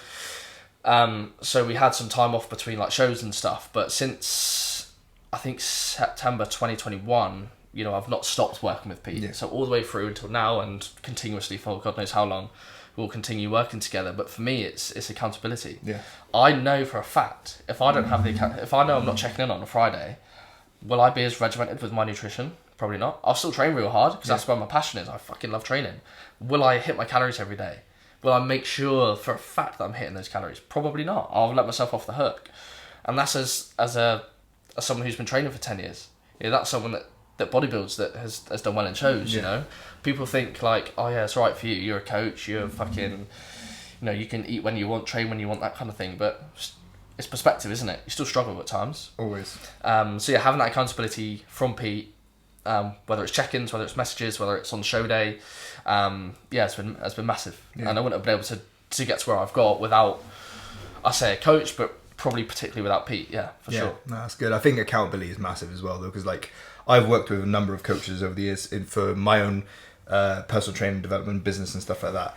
So we had some time off between like shows and stuff. But since I think September 2021, I've not stopped working with Pete. Yeah. So all the way through until now, and continuously for God knows how long, we'll continue working together. But for me, it's accountability. Yeah. I know for a fact if I don't have if I know I'm not checking in on a Friday, will I be as regimented with my nutrition? Probably not. I'll still train real hard because that's where my passion is. I fucking love training. Will I hit my calories every day? Will I make sure for a fact that I'm hitting those calories? Probably not. I'll let myself off the hook. And that's as someone who's been training for 10 years. That's someone that bodybuilds, that has done well in shows, People think like, oh yeah, it's all right for you. You're a coach. You're fucking, you can eat when you want, train when you want, that kind of thing. But it's perspective, isn't it? You still struggle at times. Always. So yeah, having that accountability from Pete, whether it's check-ins, whether it's messages, whether it's on show day, it's been massive. And I wouldn't have been able to get to where I've got without, I say, a coach, but probably particularly without Pete. Yeah, for sure. No, that's good. I think accountability is massive as well, though, because like I've worked with a number of coaches over the years for my own personal training development, business and stuff like that.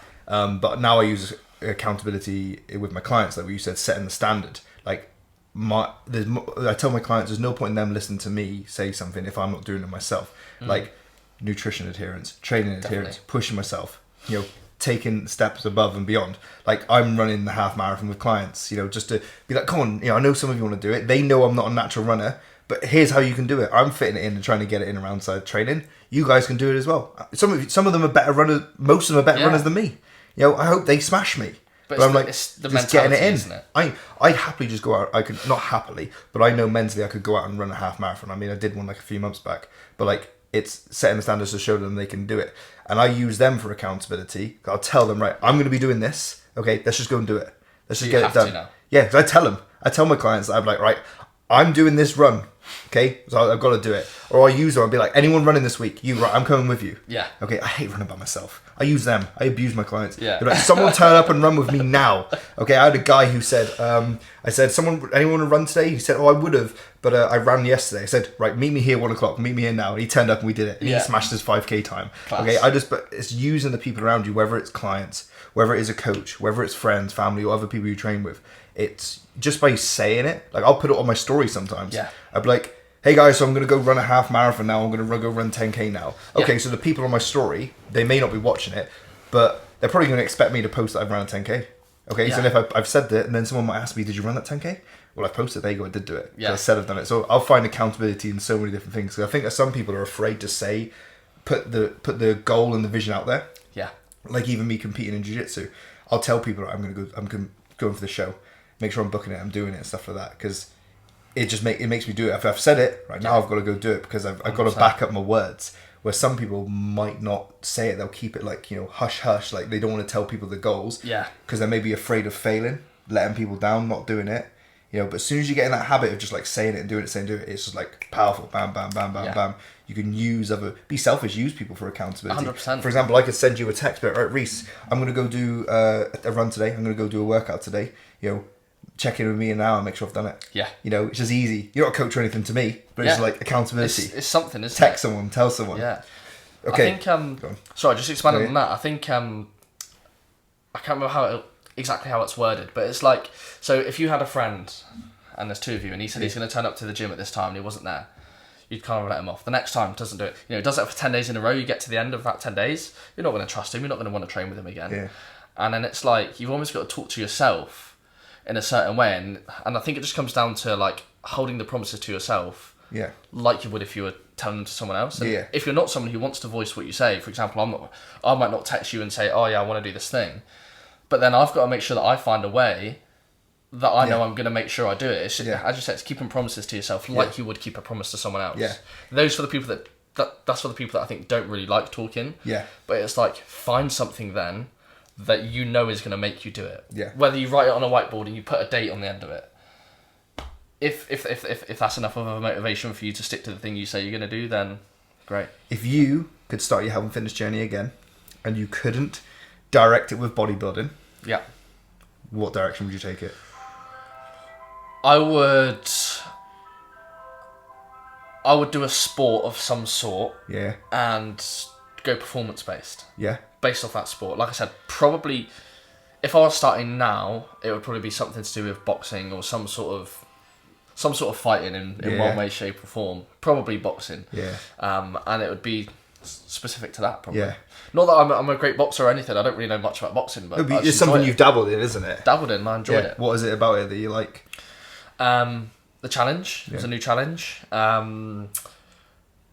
But now I use accountability with my clients, like you said, setting the standard. Like I tell my clients there's no point in them listening to me say something if I'm not doing it myself. Like nutrition adherence, training adherence, pushing myself, taking steps above and beyond. Like I'm running the half marathon with clients, just to be like, come on, I know some of you want to do it. They know I'm not a natural runner, but here's how you can do it. I'm fitting it in and trying to get it in around side training. You guys can do it as well. Some of them are better runners. Most of them are better runners than me. I hope they smash me. But I'm like, it's the just getting it in. Isn't it? I'd happily just go out. I could, not happily, but I know mentally I could go out and run a half marathon. I mean, I did one like a few months back, but like it's setting the standards to show them they can do it. And I use them for accountability. I'll tell them, right, I'm going to be doing this. Okay, let's just go and do it. Let's just get it done. Yeah, because I tell my clients, I'm like, right, I'm doing this run. Okay, so I've got to do it. Or I use them and be like, anyone running this week, I'm coming with you. Yeah. Okay, I hate running by myself. I use them. I abuse my clients. Yeah. They're like, someone turn up and run with me now. Okay, I had a guy who said, I said, anyone want to run today? He said, oh, I would have, but I ran yesterday. I said, right, meet me here 1 o'clock. Meet me here now. And he turned up and we did it. And he smashed his 5K time. Class. Okay, but it's using the people around you, whether it's clients, whether it is a coach, whether it's friends, family, or other people you train with. It's just by saying it. Like I'll put it on my story sometimes. Yeah. I'll be like, hey guys, so I'm going to go run a half marathon now. I'm going to go run 10K now. Okay, so the people on my story, they may not be watching it, but they're probably going to expect me to post that I've run a 10K. Okay, so if I've said that, and then someone might ask me, did you run that 10K? Well, I've posted, there you go, I did do it. Yeah. I said I've done it. So I'll find accountability in so many different things. So I think that some people are afraid to say, put the goal and the vision out there. Yeah. Like even me competing in jiu-jitsu, I'll tell people I'm going for the show. Make sure I'm booking it, I'm doing it and stuff like that, because it makes me do it. If I've said it, right now I've got to go do it because I've got to back up my words. Where some people might not say it, they'll keep it like, hush hush, like they don't want to tell people the goals. Yeah. Because they may be afraid of failing, letting people down, not doing it. But as soon as you get in that habit of just like saying it and doing it, it's just like powerful. Bam, bam, bam, bam, bam. You can be selfish, use people for accountability. 100%. For example, I could send you a text, but right, Reece, I'm going to go do a run today. I'm going to go do a workout today. Check in with me an hour and make sure I've done it. Yeah. It's just easy. You're not a coach or anything to me, but it's like accountability. It's something, isn't Text someone, tell someone. Yeah. Okay. I think, sorry, just expanding on that. I think, I can't remember exactly how it's worded, but it's like, so if you had a friend and there's two of you and he said he's going to turn up to the gym at this time and he wasn't there, you'd kind of let him off. The next time doesn't do it. Does it for 10 days in a row, you get to the end of that 10 days, you're not going to trust him, you're not going to want to train with him again. Yeah. And then it's like, you've almost got to talk to yourself in a certain way, and I think it just comes down to like holding the promises to yourself, like you would if you were telling them to someone else. And if you're not someone who wants to voice what you say, for example, I might not text you and say, oh yeah, I want to do this thing, but then I've got to make sure that I find a way that I know I'm going to make sure I do it. It's just, as you said, it's keeping promises to yourself like you would keep a promise to someone else. Yeah. Those for the people that's for the people that I think don't really like talking. Yeah. But it's like, find something then that is going to make you do it. Yeah. Whether you write it on a whiteboard and you put a date on the end of it. If that's enough of a motivation for you to stick to the thing you say you're going to do, then great. If you could start your health and fitness journey again and you couldn't direct it with bodybuilding, what direction would you take it? I would I would do a sport of some sort. Yeah. And go performance based. Yeah. Based off that sport. Like I said, probably if I was starting now, it would probably be something to do with boxing or some sort of fighting in one way, shape or form. Probably boxing. Yeah. And it would be specific to that, probably. Yeah. Not that I'm a great boxer or anything. I don't really know much about boxing, but it's something you've dabbled in, isn't it? Dabbled in, and I enjoyed it. What is it about it that you like? The challenge. It was a new challenge.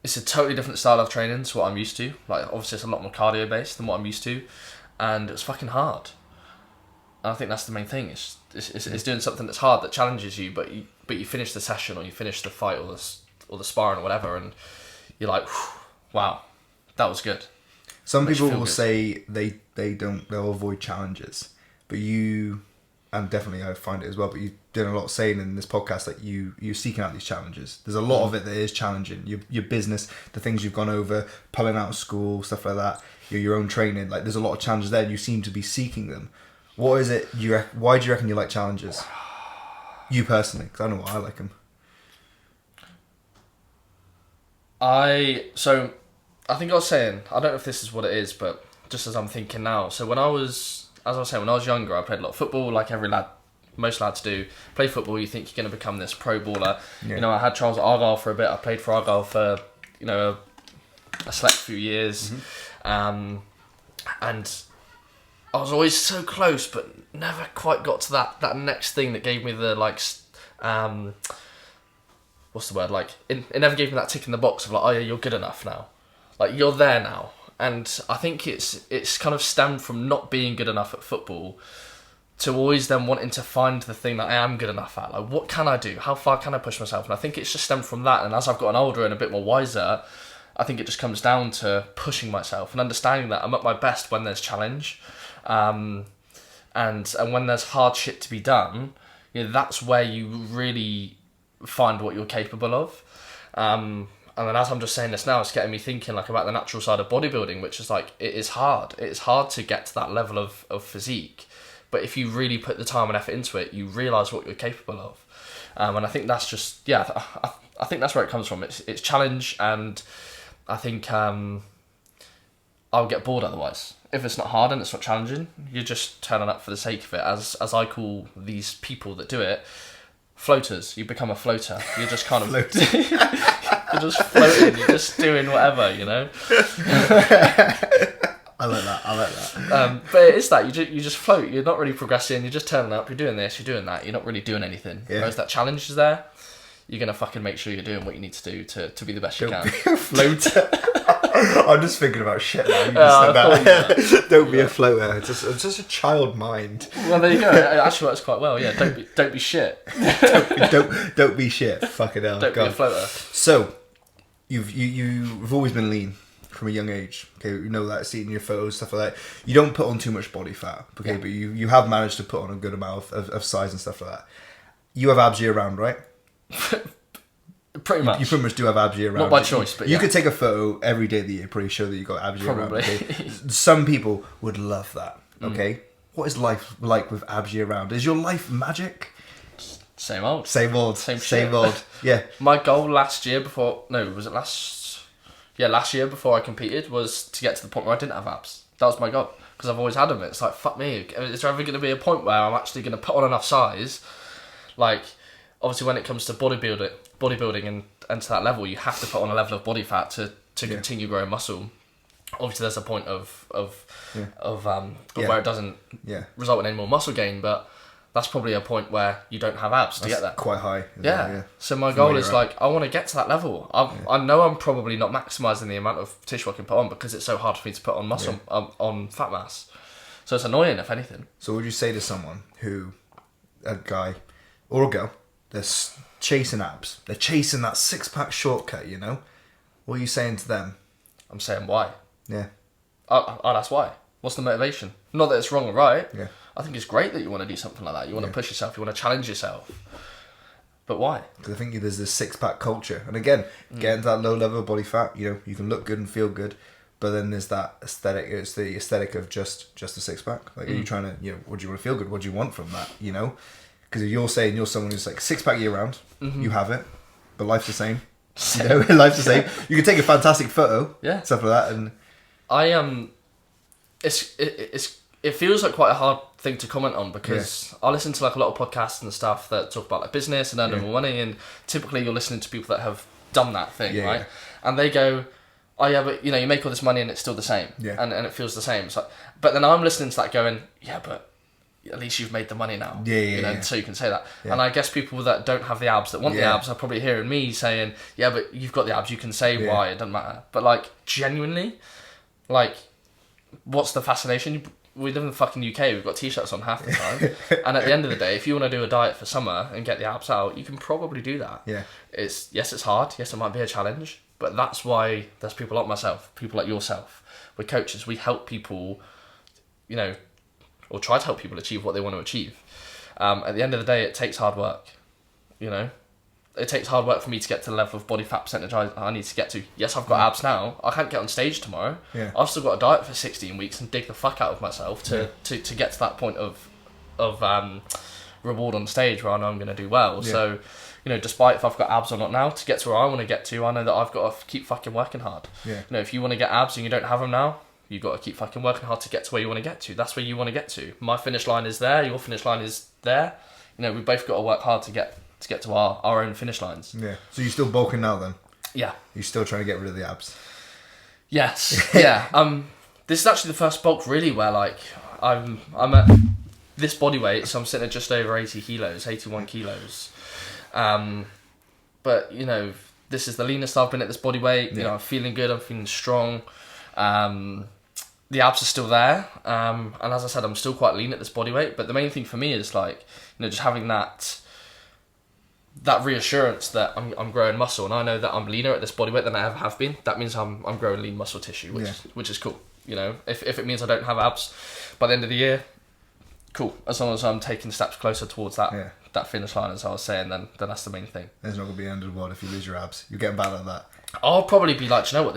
It's a totally different style of training to what I'm used to. Like, obviously, it's a lot more cardio based than what I'm used to, and it was fucking hard. And I think that's the main thing. It's doing something that's hard that challenges you, but you finish the session or you finish the fight or the sparring or whatever, and you're like, wow, that was good. Some people will say they'll avoid challenges, but you, and definitely I find it as well, but you've done a lot of saying in this podcast that you're seeking out these challenges. There's a lot of it that is challenging. Your business, the things you've gone over, pulling out of school, stuff like that, your own training, like there's a lot of challenges there and you seem to be seeking them. What is it, why do you reckon you like challenges? You personally, because I know why I like them. I think I was saying, I don't know if this is what it is, but just as I'm thinking now. So when I was younger, I played a lot of football, like most lads do. Play football, you think you're going to become this pro baller. Yeah. You know, I had Charles at Argyle for a bit. I played for Argyle for, a select few years. Mm-hmm. And I was always so close, but never quite got to that next thing that gave me the, what's the word? Like, it never gave me that tick in the box of like, oh yeah, you're good enough now. Like, you're there now. And I think it's kind of stemmed from not being good enough at football to always then wanting to find the thing that I am good enough at. Like, what can I do? How far can I push myself? And I think it's just stemmed from that. And as I've gotten older and a bit more wiser, I think it just comes down to pushing myself and understanding that I'm at my best when there's challenge. And when there's hard shit to be done, that's where you really find what you're capable of. And then as I'm just saying this now, it's getting me thinking like about the natural side of bodybuilding, which is like, it is hard. It's hard to get to that level of physique. But if you really put the time and effort into it, you realise what you're capable of. And I think that's just, I think that's where it comes from. It's challenge, and I think I'll get bored otherwise. If it's not hard and it's not challenging, you're just turning up for the sake of it. As I call these people that do it, floaters. You become a floater. You're just kind of... You're just floating. You're just doing whatever, I like that. But it is that. You just float. You're not really progressing. You're just turning up. You're doing this. You're doing that. You're not really doing anything. Yeah. Whereas that challenge is there. You're going to fucking make sure you're doing what you need to do to be the best you can. Be a floater. I'm just thinking about shit now. You just said that. Don't be a floater. It's just a child mind. Well, there you go. It actually works quite well. Yeah. Don't be shit. don't be shit. Fucking hell. Don't be a floater. So, you've always been lean from a young age. Okay, you know that, seeing your photos, stuff like that. You don't put on too much body fat. Okay, but you have managed to put on a good amount of size and stuff like that. You have abs year round, right? Pretty much. You pretty much do have abs year round. Not by choice, but you could take a photo every day of the year, pretty sure that you got abs year round. Probably. Okay? Some people would love that. Okay, what is life like with abs year round? Is your life magic? Same old. Same old. Yeah. My goal last year before I competed was to get to the point where I didn't have abs. That was my goal, because I've always had them. It's like, fuck me. Is there ever going to be a point where I'm actually going to put on enough size? Like, obviously when it comes to bodybuilding and to that level, you have to put on a level of body fat to continue growing muscle. Obviously there's a point of where it doesn't result in any more muscle gain, but that's probably a point where you don't have abs to get there. Quite high. Yeah. So my goal is like, I want to get to that level. I know I'm probably not maximising the amount of tissue I can put on because it's so hard for me to put on muscle on fat mass. So it's annoying, if anything. So would you say to someone a guy or a girl, they're chasing abs, they're chasing that six-pack shortcut, what are you saying to them? I'm saying why. Yeah. Oh, that's why. What's the motivation? Not that it's wrong or right. Yeah. I think it's great that you want to do something like that. You want to push yourself. You want to challenge yourself. But why? Because I think there's this six-pack culture. And again, getting to that low level of body fat, you can look good and feel good. But then there's that aesthetic. It's the aesthetic of just a six-pack. Like, are you trying to, what do you want to feel good? What do you want from that, Because if you're saying you're someone who's like six-pack year-round, you have it. But life's the same. You know, life's the same. You can take a fantastic photo, Yeah. stuff like that, and it feels like quite a hard thing to comment on because I listen to like a lot of podcasts and stuff that talk about like business and earning more money, and typically you're listening to people that have done that thing, right? And they go, oh yeah, but you know, you make all this money and it's still the same, and it feels the same. So, but then I'm listening to that going, yeah, but at least you've made the money now, so you can say that. And I guess people that don't have the abs, that want the abs, are probably hearing me saying, yeah, but you've got the abs, you can say why, it doesn't matter. But like, genuinely, like, what's the fascination? We live in the fucking UK, we've got t-shirts on half the time, and at the end of the day, if you want to do a diet for summer and get the abs out, you can probably do that. It's hard, yes, it might be a challenge, but that's why there's people like myself, people like yourself, we're coaches, we help people, you know, or try to help people achieve what they want to achieve. At the end of the day, it takes hard work, you know. It takes hard work for me to get to the level of body fat percentage I need to get to. Yes, I've got abs now. I can't get on stage tomorrow. I've still got a diet for 16 weeks and dig the fuck out of myself to get to that point of reward on stage where I know I'm going to do well. So, you know, despite if I've got abs or not now, to get to where I want to get to, I know that I've got to keep fucking working hard. You know, if you want to get abs and you don't have them now, you've got to keep fucking working hard to get to where you want to get to. That's where you want to get to. My finish line is there. Your finish line is there. You know, we've both got to work hard to get to our own finish lines. So you're still bulking now then? You're still trying to get rid of the abs? Yes. This is actually the first bulk really where like I'm at this body weight, so I'm sitting at just over 80 kilos, 81 kilos. But you know, this is the leanest I've been at this body weight. You know, I'm feeling good, I'm feeling strong. The abs are still there, and as I said, I'm still quite lean at this body weight, but the main thing for me is like, you know, just having that reassurance that I'm growing muscle, and I know that I'm leaner at this body weight than I ever have been. That means I'm growing lean muscle tissue, which is cool. You know, if it means I don't have abs by the end of the year, cool. As long as I'm taking steps closer towards that finish line, as I was saying, then that's the main thing. There's not gonna be the end of the world if you lose your abs. You're getting bad at that. I'll probably be like, you know what,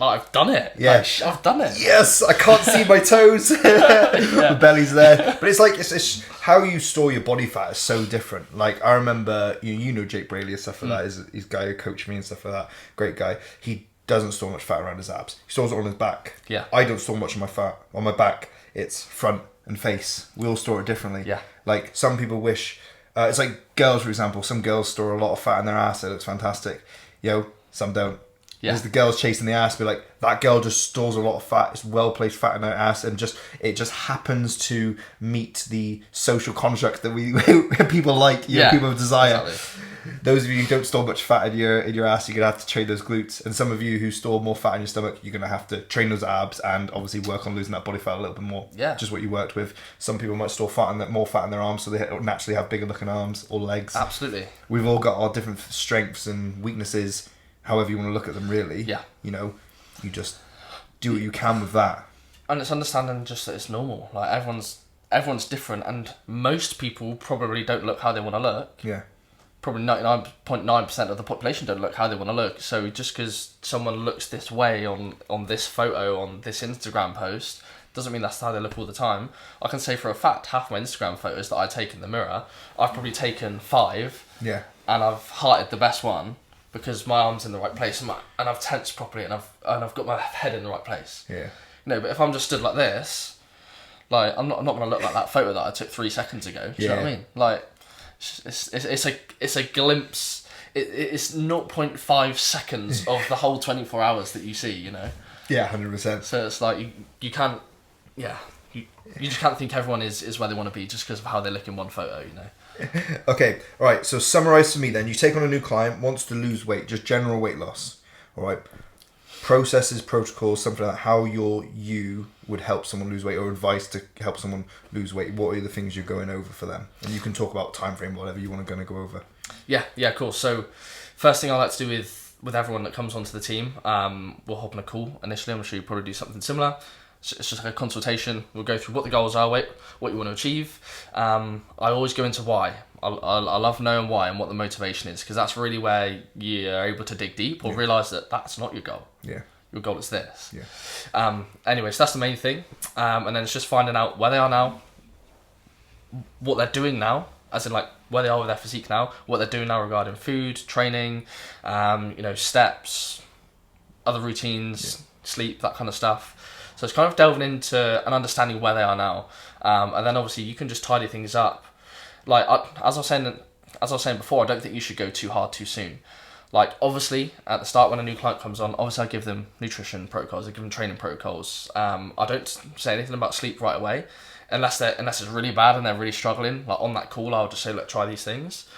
I've done it. I've done it. Yes, I can't see my toes. The belly's there. But it's like, it's how you store your body fat is so different. Like, I remember, you know Jake Braley and stuff like that. He's a guy who coached me and stuff like that. Great guy. He doesn't store much fat around his abs. He stores it on his back. I don't store much of my fat on my back. It's front and face. We all store it differently. Like, some people wish... it's like girls, for example. Some girls store a lot of fat in their ass. It looks fantastic. Some don't. There's the girls chasing the ass, be like, that girl just stores a lot of fat. It's well-placed fat in her ass, and it just happens to meet the social construct that we people like, people desire. Exactly. Those of you who don't store much fat in your ass, you're gonna have to train those glutes, and some of you who store more fat in your stomach, you're gonna have to train those abs and obviously work on losing that body fat a little bit more. Just what you worked with. Some people might store more fat in their arms, so they naturally have bigger looking arms or legs. Absolutely. We've all got our different strengths and weaknesses. However you want to look at them, really. You know, you just do what you can with that. And it's understanding just that it's normal. Like, everyone's different, and most people probably don't look how they want to look. Probably 99.9% of the population don't look how they want to look. So just because someone looks this way on this photo, on this Instagram post, doesn't mean that's how they look all the time. I can say for a fact, half my Instagram photos that I take in the mirror, I've probably taken 5. And I've hearted the best one, because my arm's in the right place and I've tensed properly and I've got my head in the right place. You know, but if I'm just stood like this, like I'm not going to look like that photo that I took 3 seconds ago. Do you know what I mean? Like, it's a glimpse. It's 0.5 seconds of the whole 24 hours that you see. You know. 100%. So it's like you can't. You just can't think everyone is where they want to be just because of how they look in one photo. You know. Okay, all right, so summarize for me then. You take on a new client, wants to lose weight, just general weight loss. All right. Processes, protocols, something like that, how you would help someone lose weight, or advice to help someone lose weight. What are the things you're going over for them? And you can talk about time frame, whatever you want to go over. Yeah, cool. So first thing I like to do with everyone that comes onto the team, we'll hop on a call initially. I'm sure you probably do something similar. It's just like a consultation. We'll go through what the goals are, what you want to achieve. I always go into why. I love knowing why and what the motivation is, because that's really where you're able to dig deep or realise that that's not your goal. Your goal is this. Anyway, so that's the main thing. And then it's just finding out where they are now, what they're doing now, as in like where they are with their physique now, what they're doing now regarding food, training, steps, other routines, sleep, that kind of stuff. So it's kind of delving into and understanding where they are now, and then obviously you can just tidy things up. Like as I was saying before, I don't think you should go too hard too soon. Like obviously at the start when a new client comes on, obviously I give them nutrition protocols, I give them training protocols. I don't say anything about sleep right away, unless it's really bad and they're really struggling. Like on that call, I'll just say, look, try these things.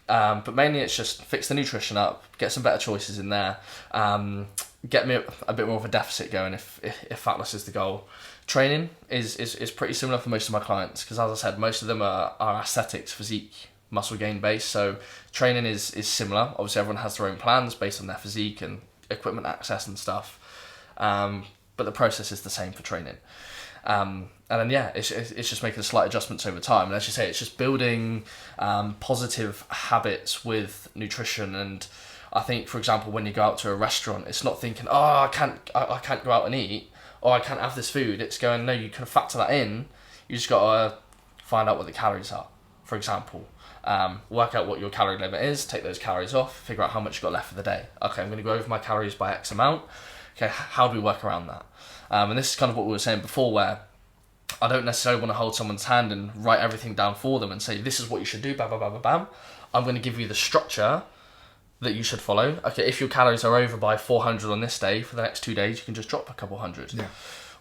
But mainly it's just fix the nutrition up, get some better choices in there, get me a bit more of a deficit going if fat loss is the goal. Training is pretty similar for most of my clients, because as I said, most of them are aesthetics, physique, muscle gain based. So training is similar. Obviously everyone has their own plans based on their physique and equipment access and stuff. But the process is the same for training. And then it's just making slight adjustments over time. And as you say, it's just building positive habits with nutrition. And I think, for example, when you go out to a restaurant, it's not thinking, I can't go out and eat, or I can't have this food. It's going, no, you can factor that in. You just got to find out what the calories are, for example. Work out what your calorie limit is, take those calories off, figure out how much you've got left for the day. Okay, I'm going to go over my calories by X amount. Okay, how do we work around that? And this is kind of what we were saying before, where I don't necessarily want to hold someone's hand and write everything down for them and say, this is what you should do, bam, bam, bam, bam, bam. I'm going to give you the structure that you should follow. Okay, if your calories are over by 400 on this day, for the next 2 days, you can just drop a couple hundred. Yeah.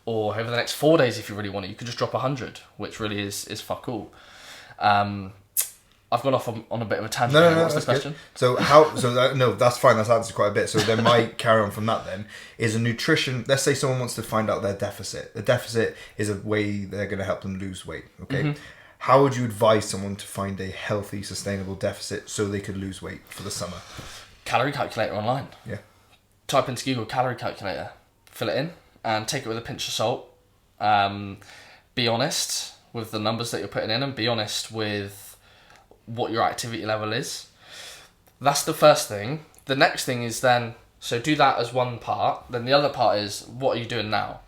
Or over the next 4 days, if you really want it, you can just drop 100, which really is fuck all. I've gone off on a bit of a tangent. No, what's the question? Good. No, that's fine. That's answered quite a bit. So then my carry on from that then is a nutrition. Let's say someone wants to find out their deficit. The deficit is a way they're going to help them lose weight. Okay. Mm-hmm. How would you advise someone to find a healthy, sustainable deficit so they could lose weight for the summer? Calorie calculator online. Yeah. Type into Google calorie calculator, fill it in, and take it with a pinch of salt. Be honest with the numbers that you're putting in, and be honest with what your activity level is. That's the first thing. The next thing is then, so do that as one part. Then the other part is, what are you doing now?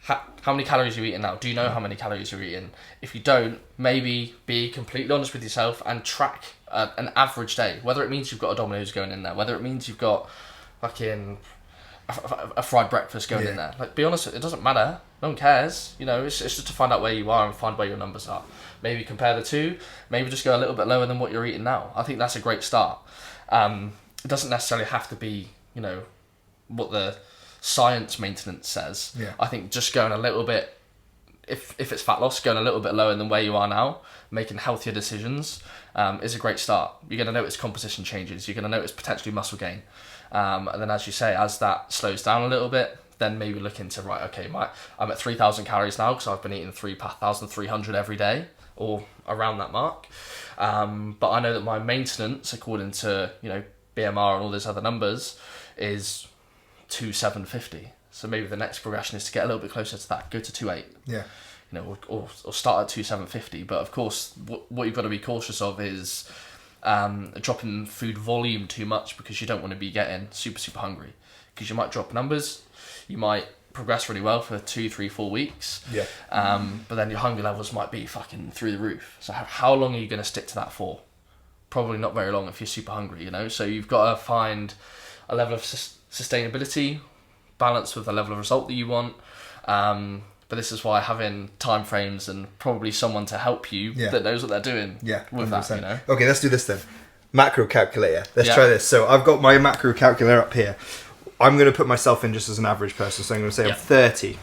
How many calories are you eating now? Do you know how many calories you're eating? If you don't, maybe be completely honest with yourself and track an average day. Whether it means you've got a Domino's going in there, whether it means you've got fucking a fried breakfast going in there. Like, be honest, it doesn't matter. No one cares. You know, it's just to find out where you are and find where your numbers are. Maybe compare the two. Maybe just go a little bit lower than what you're eating now. I think that's a great start. It doesn't necessarily have to be, you know, what the science maintenance says. Yeah. I think just going a little bit, if it's fat loss, going a little bit lower than where you are now, making healthier decisions is a great start. You're going to notice composition changes. You're going to notice potentially muscle gain. And then, as you say, as that slows down a little bit, then maybe look into, right, okay, I'm at 3,000 calories now because I've been eating 3,300 every day, or around that mark. But I know that my maintenance, according to, you know, BMR and all those other numbers, is 2,750. So maybe the next progression is to get a little bit closer to that, go to 2,8. Yeah. You know, or start at 2,750. But of course, what you've got to be cautious of is dropping food volume too much, because you don't want to be getting super, super hungry. Because you might drop numbers, you might progress really well for 2, 3, 4 weeks. Yeah. But then your hunger levels might be fucking through the roof. So how long are you going to stick to that for? Probably not very long if you're super hungry, you know? So you've got to find a level of sustainability, balance with the level of result that you want. But this is why having time frames and probably someone to help you that knows what they're doing with 100%. That, you know? Okay, let's do this then. Macro calculator. Let's try this. So I've got my macro calculator up here. I'm going to put myself in just as an average person. So I'm going to say I'm 30,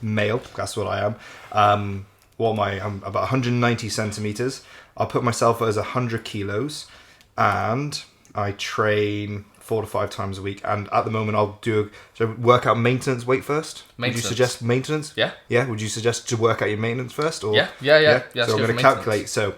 male. That's what I am. What am I? I'm about 190 centimeters. I'll put myself as 100 kilos, and I train 4 to 5 times a week. And at the moment, I'll do workout maintenance weight first. Would you suggest maintenance? Yeah. Yeah. Would you suggest to work out your maintenance first? Or Yeah. So I'm going to calculate. So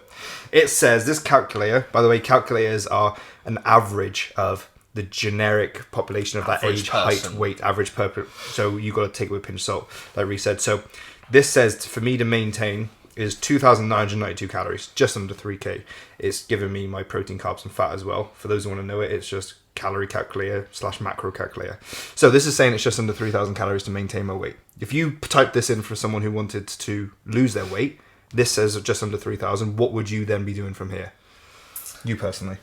it says this calculator. By the way, calculators are an average of the generic population of that age, height, weight, average per. So you got to take it with a pinch of salt, like Reece said. So this says for me to maintain is 2,992 calories, just under 3K. It's giving me my protein, carbs, and fat as well. For those who want to know it, it's just calorie calculator / macro calculator. So this is saying it's just under 3,000 calories to maintain my weight. If you type this in for someone who wanted to lose their weight, This says just under 3,000. What would you then be doing from here? You personally?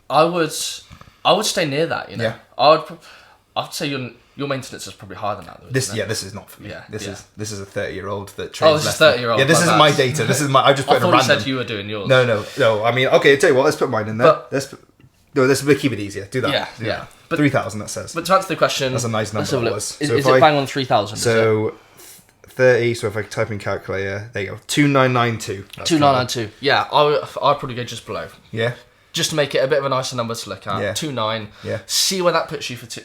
I would stay near that. You know, Yeah. I'd say your maintenance is probably higher than that. Though, this is not for me. Yeah, this is a 30-year-old that trains. Oh, this is 30-year-old. Yeah, this isn't my data. This is my. I just put I in a thought random. You said you were doing yours. No. I mean, okay. Tell you what. Let's put mine in there. But, let's keep it easier. Do that. Yeah. But 3,000. That says. But to answer the question, That's a nice number. That was. Is it bang on 3,000? So 30. So if I type in calculator, there you go. 2,992. 2,992. Yeah, I'd probably go just below. Yeah. Just to make it a bit of a nicer number to look at. Yeah. 2,9. Yeah. See where that puts you for 2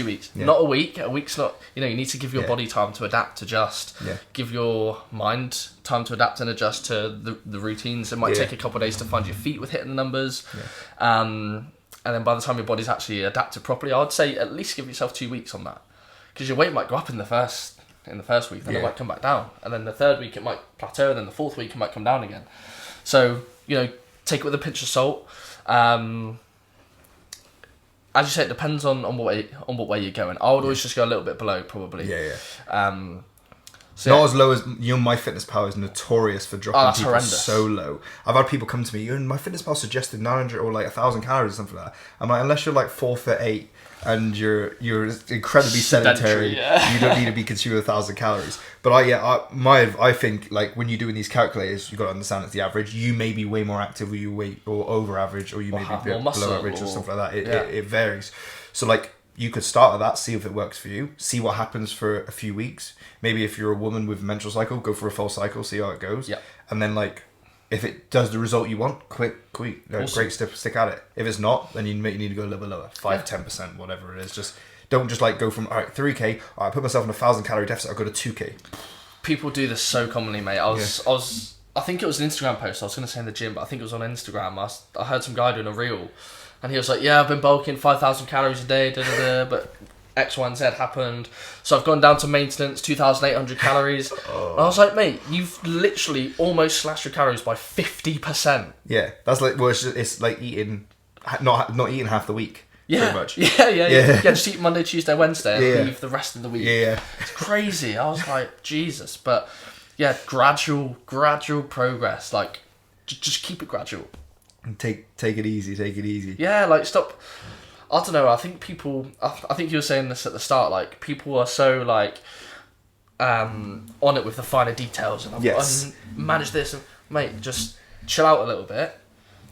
weeks. Yeah. Not a week. A week's not. You know, you need to give your body time to adapt, adjust. Yeah. Give your mind time to adapt and adjust to the routines. It might take a couple of days to find your feet with hitting the numbers. Yeah. And then by the time your body's actually adapted properly, I'd say at least give yourself 2 weeks on that, because your weight might go up in the first week, then it might come back down, and then the third week it might plateau, and then the fourth week it might come down again. So take it with a pinch of salt. As you say, it depends on what way you're going. I would always just go a little bit below, probably. So not as low as MyFitnessPal is notorious for dropping people horrendous. So low. I've had people come to me, MyFitnessPal suggested 900 or like 1,000 calories or something like that. I'm like, unless you're like 4'8" and you're incredibly sedentary, you don't need to be consuming 1,000 calories. But I think like when you're doing these calculators, you've got to understand it's the average. You may be way more active, or or over average, or you may be below average or something like that. It varies. So like, you could start at that, see if it works for you, see what happens for a few weeks. Maybe if you're a woman with a menstrual cycle, go for a full cycle, see how it goes. Yeah. And then like, if it does the result you want, great stick at it. If it's not, then you need to go a little bit lower, 5-10%, whatever it is. Don't just like go from 3K. I put myself in 1,000 calorie deficit. I go to 2K. People do this so commonly, mate. I think it was an Instagram post. I was going to say in the gym, but I think it was on Instagram. I heard some guy doing a reel, and he was like, "Yeah, I've been bulking 5,000 calories a day, but X, Y, and Z happened. So I've gone down to maintenance, 2,800 calories." And I was like, "Mate, you've literally almost slashed your calories by 50%. Yeah, that's like, well, it's like eating, not eating half the week. Yeah, pretty much. Yeah. Just eat Monday, Tuesday, Wednesday, and leave the rest of the week. Yeah. It's crazy. I was like, Jesus. But yeah, gradual progress. Like, just keep it gradual. And take it easy. Yeah, like stop. I don't know. I think I think you were saying this at the start. Like, people are so like on it with the finer details and manage this. And, mate, just chill out a little bit.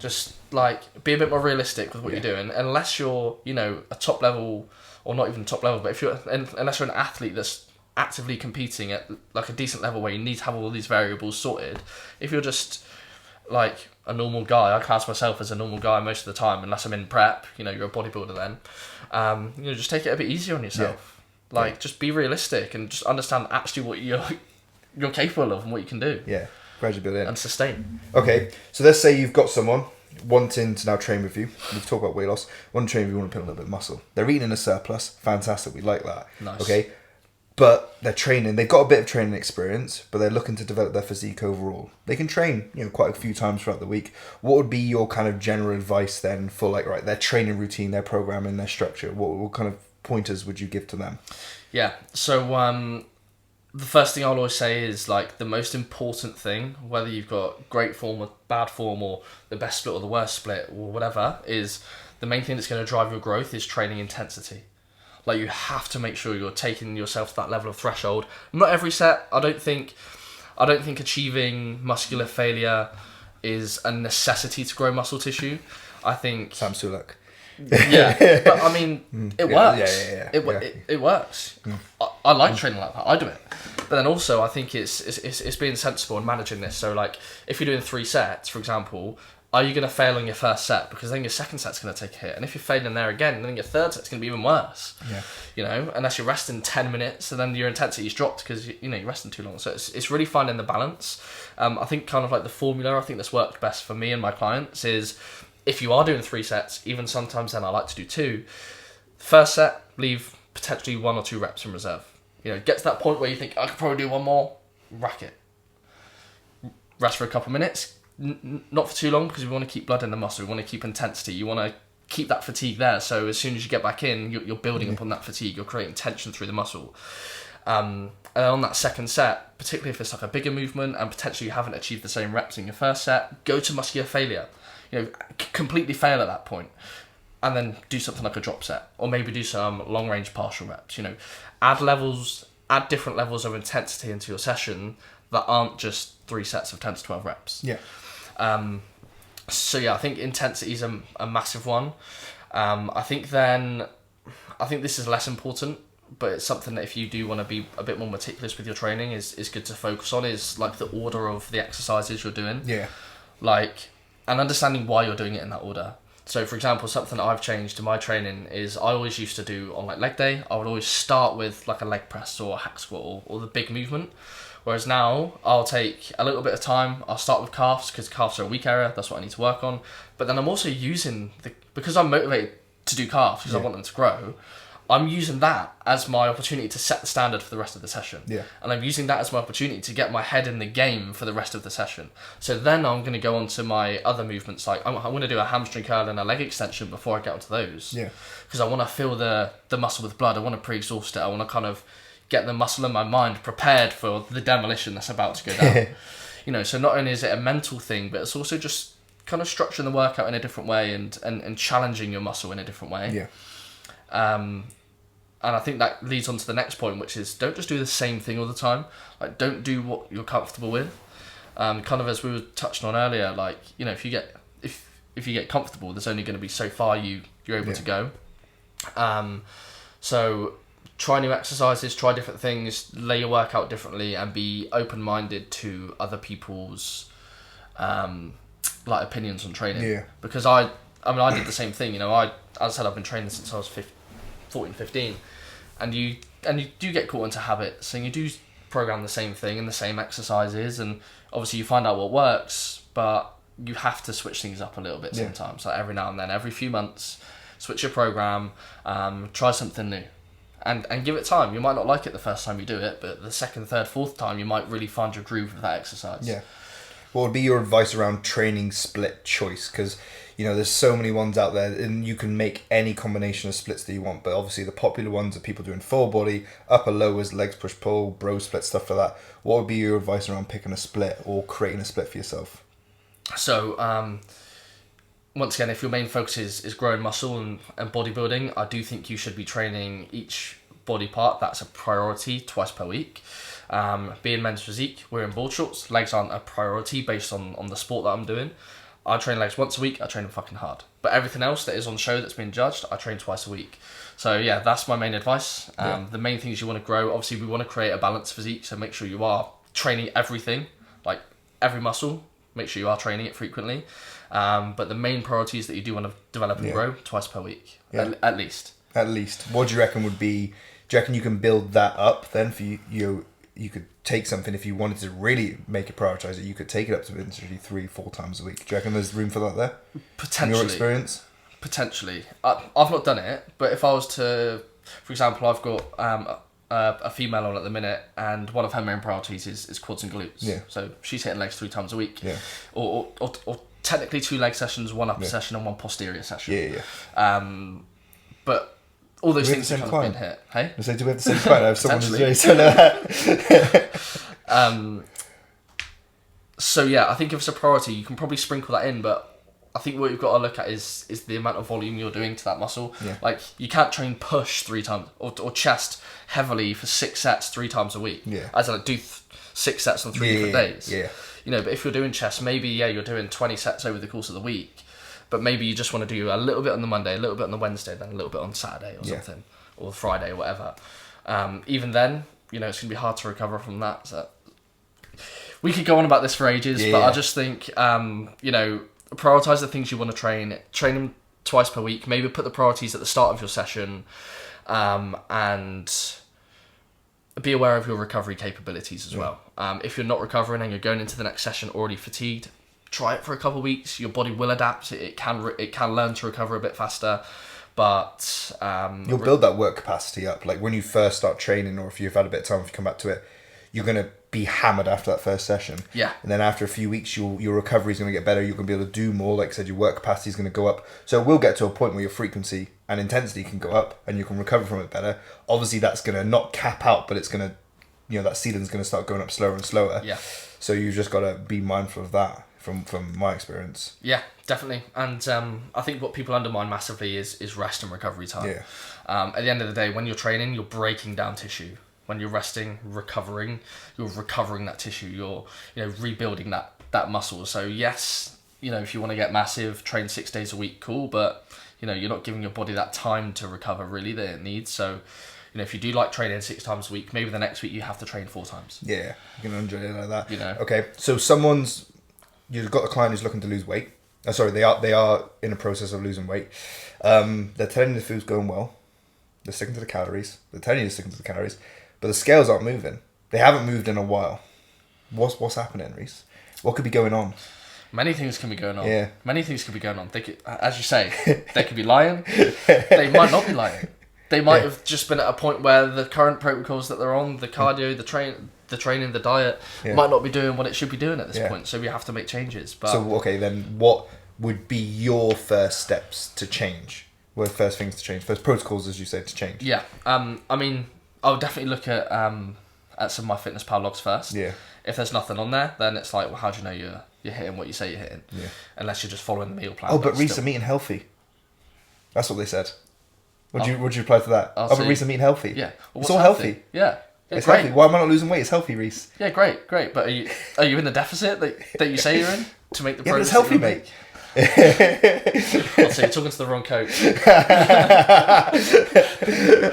Just like be a bit more realistic with what you're doing. Unless you're, a top level, or not even top level, but unless you're an athlete that's actively competing at like a decent level where you need to have all these variables sorted. If you're just like a normal guy, I class myself as a normal guy most of the time, unless I'm in prep. You're a bodybuilder then. Just take it a bit easier on yourself. Just be realistic and just understand actually what you're capable of and what you can do. Yeah, gradually build in and sustain. Okay, so let's say you've got someone wanting to now train with you. We've talked about weight loss. Want to train with you, want to put a little bit of muscle. They're eating in a surplus. Fantastic, we like that. Nice. Okay, but they're training. They've got a bit of training experience, but they're looking to develop their physique overall. They can train, quite a few times throughout the week. What would be your kind of general advice then for their training routine, their programming, their structure? What kind of pointers would you give to them? Yeah. So the first thing I'll always say is like the most important thing, whether you've got great form or bad form or the best split or the worst split or whatever, is the main thing that's going to drive your growth is training intensity. Like, you have to make sure you're taking yourself to that level of threshold. Not every set. I don't think achieving muscular failure is a necessity to grow muscle tissue. I think Sam Sulek. Yeah, but I mean, it works. Yeah. It works. I like training like that. I do it. But then also, I think it's being sensible and managing this. So, like, if you're doing 3 sets, for example, are you going to fail on your first set? Because then your second set's going to take a hit. And if you're failing there again, then your third set's going to be even worse. Yeah. Unless you're resting 10 minutes, and then your intensity's dropped because, you're resting too long. So it's really finding the balance. I think kind of like the formula, I think that's worked best for me and my clients is, if you are doing 3 sets, even sometimes then I like to do 2. First set, leave potentially 1 or 2 reps in reserve. Get to that point where you think, I could probably do 1 more, rack it. Rest for a couple of minutes, not for too long, because we want to keep blood in the muscle, we want to keep intensity, you want to keep that fatigue there, so as soon as you get back in, you're building upon that fatigue, you're creating tension through the muscle. And on that second set, particularly if it's like a bigger movement and potentially you haven't achieved the same reps in your first set, go to muscular failure. Completely fail at that point, and then do something like a drop set, or maybe do some long range partial reps. Add different levels of intensity into your session that aren't just 3 sets of 10 to 12 reps. Yeah. So yeah, I think intensity is a massive one. I think this is less important, but it's something that if you do want to be a bit more meticulous with your training, is good to focus on, is like the order of the exercises you're doing. Yeah. And understanding why you're doing it in that order. So for example, something that I've changed in my training is I always used to do on like leg day, I would always start with like a leg press or a hack squat or the big movement. Whereas now I'll take a little bit of time, I'll start with calves because calves are a weak area, that's what I need to work on. But then I'm also using, because I'm motivated to do calves because I want them to grow, I'm using that as my opportunity to set the standard for the rest of the session. Yeah. And I'm using that as my opportunity to get my head in the game for the rest of the session. So then I'm going to go on to my other movements, like I want to do a hamstring curl and a leg extension before I get onto those. Yeah. Because I want to fill the muscle with blood, I want to pre-exhaust it, I want to kind of get the muscle in my mind prepared for the demolition that's about to go down. So not only is it a mental thing, but it's also just kind of structuring the workout in a different way and challenging your muscle in a different way. Yeah. And I think that leads on to the next point, which is don't just do the same thing all the time. Like, don't do what you're comfortable with. Kind of as we were touching on earlier, like, if you get comfortable, there's only going to be so far you're able to go. So try new exercises, try different things, lay your workout differently, and be open-minded to other people's opinions on training. Yeah. Because I did the same thing. As I said, I've been training since I was 14, 15, and you do get caught into habits, and you do program the same thing and the same exercises, and obviously you find out what works, but you have to switch things up a little bit sometimes. Like every now and then, every few months, switch your program, try something new, and give it time. You might not like it the first time you do it, but the second, third, fourth time, you might really find your groove with that exercise. Yeah. What would be your advice around training split choice? Because there's so many ones out there, and you can make any combination of splits that you want. But obviously, the popular ones are people doing full body, upper lowers, legs push pull, bro split, stuff like that. What would be your advice around picking a split or creating a split for yourself? So, once again, if your main focus is growing muscle and bodybuilding, I do think you should be training each body part. That's a priority twice per week. Being men's physique, we're in board shorts. Legs aren't a priority based on the sport that I'm doing. I train legs once a week, I train them fucking hard. But everything else that is on show that's been judged, I train twice a week. So yeah, that's my main advice. The main things you want to grow, obviously we want to create a balanced physique, so make sure you are training everything, like every muscle, make sure you are training it frequently. But the main priorities that you do want to develop and grow, twice per week, at least. At least. What do you reckon would be, do you reckon you can build that up then for you could take something, if you wanted to really make it prioritize it, you could take it up to literally 3-4 times a week. Do you reckon there's room for that there? Potentially. In your experience? Potentially. I've not done it, but if I was to, for example, I've got a female on at the minute, and one of her main priorities is quads and glutes. Yeah. So she's hitting legs 3 times a week. Yeah. Or technically 2 leg sessions, 1 upper session and 1 posterior session. Yeah. But all those things have kind of been hit. Hey? So do we have the same client? I have someone who's very similar. So yeah, I think if it's a priority, you can probably sprinkle that in, but I think what you've got to look at is the amount of volume you're doing to that muscle. Yeah. Like, you can't train push 3 times, or chest heavily for 6 sets 3 times a week. Yeah. As in, do 6 sets on 3 different days. Yeah. But if you're doing chest, maybe, you're doing 20 sets over the course of the week, but maybe you just want to do a little bit on the Monday, a little bit on the Wednesday, then a little bit on Saturday or something, or Friday or whatever. Even then, it's going to be hard to recover from that. So we could go on about this for ages, but I just think, prioritize the things you want to train them twice per week, maybe put the priorities at the start of your session, and be aware of your recovery capabilities as well. If you're not recovering and you're going into the next session already fatigued, try it for a couple of weeks. Your body will adapt. It can learn to recover a bit faster, but you'll build that work capacity up. Like when you first start training, or if you've had a bit of time, if you come back to it, you're gonna be hammered after that first session. Yeah. And then after a few weeks, your recovery is gonna get better. You're gonna be able to do more. Like I said, your work capacity is gonna go up. So it will get to a point where your frequency and intensity can go up and you can recover from it better. Obviously that's going to not cap out, but it's going to, that ceiling's going to start going up slower and slower. Yeah. So you just got to be mindful of that from my experience. Yeah, definitely. And I think what people undermine massively is rest and recovery time. Yeah. At the end of the day, when you're training, you're breaking down tissue. When you're resting, recovering, you're recovering that tissue. You're, rebuilding that muscle. So yes, if you want to get massive, train 6 days a week, cool. But, you're not giving your body that time to recover really that it needs. So, if you do like training 6 times a week, maybe the next week you have to train 4 times. Yeah, you can enjoy it like that. Okay, so you've got a client who's looking to lose weight. They are in a process of losing weight. They're telling you the food's going well. They're sticking to the calories. They're telling you to stick to the calories, but the scales aren't moving. They haven't moved in a while. What's happening, Reece? What could be going on? Many things can be going on. Yeah. Many things could be going on. They could, as you say, they could be lying. They might not be lying. They might have just been at a point where the current protocols that they're on, the cardio, the training, the diet, might not be doing what it should be doing at this point. So we have to make changes. But so okay, then what would be your first steps to change? What are the first things to change? First protocols, as you said, to change. Yeah. I mean, I'll definitely look at some of my MyFitnessPal logs first. Yeah. If there's nothing on there, then it's like, well, how do you know you're hitting what you say you're hitting? Yeah. Unless you're just following the meal plan. Oh, but Reece, I'm eating healthy. That's what they said. Would you reply to that? But Reece, I'm eating healthy. Yeah. Well, it's all healthy. Yeah. It's great. healthy. Why am I not losing weight? It's healthy, Reece. Yeah, great. But are you in the deficit that you say you're in to make the progress? Yeah, but it's healthy, mate. I'll say you're talking to the wrong coach.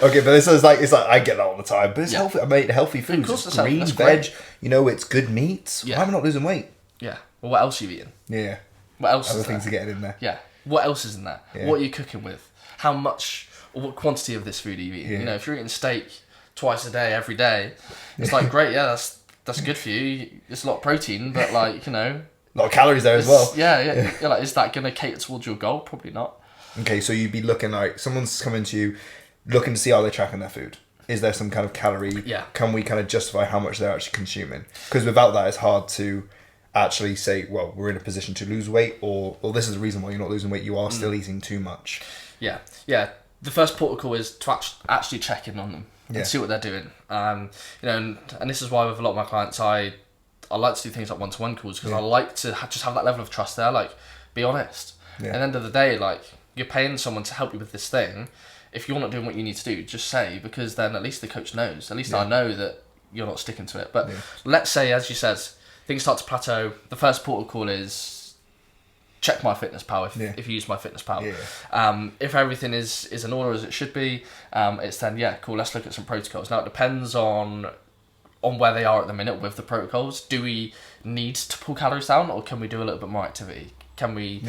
Okay, but it's like I get that all the time. But it's healthy. I made healthy foods. Of course it's it's green, that's veg. great. It's good meats. Yeah. Why am I not losing weight? Yeah. Well, what else are you eating? Yeah. What else? Other is things there? are getting in there. Yeah. What else is in there? Yeah. What are you cooking with? How much or what quantity of this food are you eating? Yeah. If you're eating steak twice a day, every day, it's like great. Yeah, that's good for you. It's a lot of protein, but a lot of calories there as well. Yeah. Like, is that going to cater towards your goal? Probably not. Okay, so you'd be looking like someone's coming to you, looking to see how they're tracking their food. Is there some kind of calorie? Yeah. Can we kind of justify how much they're actually consuming? Because without that, it's hard to actually say, well, we're in a position to lose weight, or this is the reason why you're not losing weight. You are still eating too much. Yeah. The first protocol is to actually check in on them and see what they're doing. And this is why with a lot of my clients, I like to do things like one-to-one calls because I like to just have that level of trust there. Like, be honest. Yeah. At the end of the day, like, you're paying someone to help you with this thing. If you're not doing what you need to do, just say, because then at least the coach knows. At least I know that you're not sticking to it. But let's say, as you said, things start to plateau. The first protocol is check MyFitnessPal if you use MyFitnessPal. Yeah. If everything is in order as it should be, it's then, cool, let's look at some protocols. Now, it depends on where they are at the minute with the protocols. Do we need to pull calories down, or can we do a little bit more activity? Can we,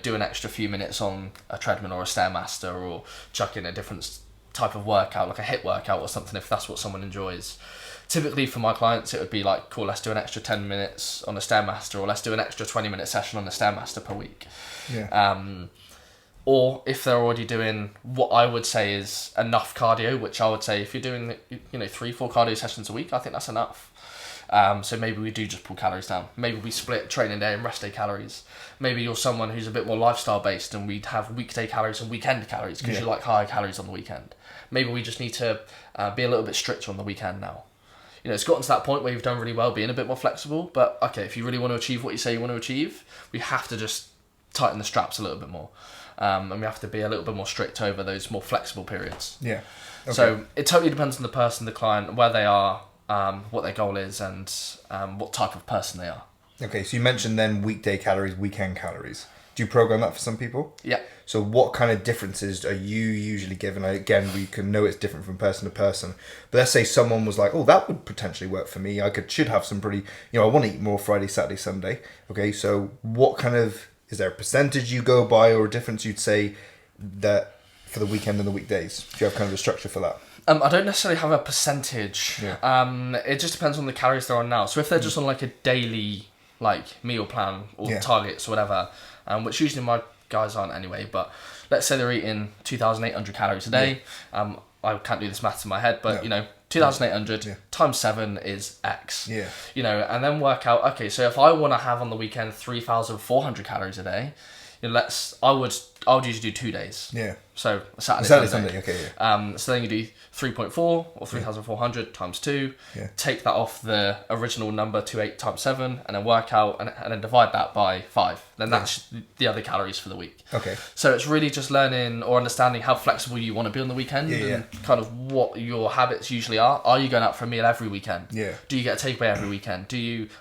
do an extra few minutes on a treadmill or a Stairmaster, or chuck in a different type of workout, like a HIIT workout or something, if that's what someone enjoys? Typically for my clients, it would be like, cool, let's do an extra 10 minutes on a Stairmaster, or let's do an extra 20-minute session on a Stairmaster per week. Yeah. Or if they're already doing what I would say is enough cardio, which I would say if you're doing 3-4 cardio sessions a week, I think that's enough. So maybe we do just pull calories down. Maybe we split training day and rest day calories. Maybe you're someone who's a bit more lifestyle based and we'd have weekday calories and weekend calories because you like higher calories on the weekend. Maybe we just need to be a little bit stricter on the weekend now. It's gotten to that point where you've done really well being a bit more flexible, but okay, if you really want to achieve what you say you want to achieve, we have to just tighten the straps a little bit more. And we have to be a little bit more strict over those more flexible periods. Yeah. Okay. So it totally depends on the person, the client, where they are, what their goal is, and what type of person they are. Okay, so you mentioned then weekday calories, weekend calories. Do you program that for some people? Yeah. So what kind of differences are you usually given? Again, we can know it's different from person to person. But let's say someone was like, oh, that would potentially work for me. Should have some pretty, I want to eat more Friday, Saturday, Sunday. Okay, so what kind of, is there a percentage you go by or a difference you'd say that for the weekend and the weekdays? Do you have kind of a structure for that? I don't necessarily have a percentage. Yeah. It just depends on the calories they're on now. So if they're just on like a daily meal plan or targets or whatever, which usually my guys aren't anyway, but let's say they're eating 2,800 calories a day. I can't do this maths in my head, but 2,800 times 7 is X. Yeah. And then work out, okay, so if I want to have on the weekend 3,400 calories a day, I I would usually do 2 days. Yeah. So Saturday, Sunday. Okay. Yeah. So then you do 3.4 or 3,400 times 2. Yeah. Take that off the original number 28 times 7, and then work out and then divide that by 5. Then that's the other calories for the week. Okay. So it's really just learning or understanding how flexible you want to be on the weekend and kind of what your habits usually are. Are you going out for a meal every weekend? Yeah. Do you get a takeaway every weekend?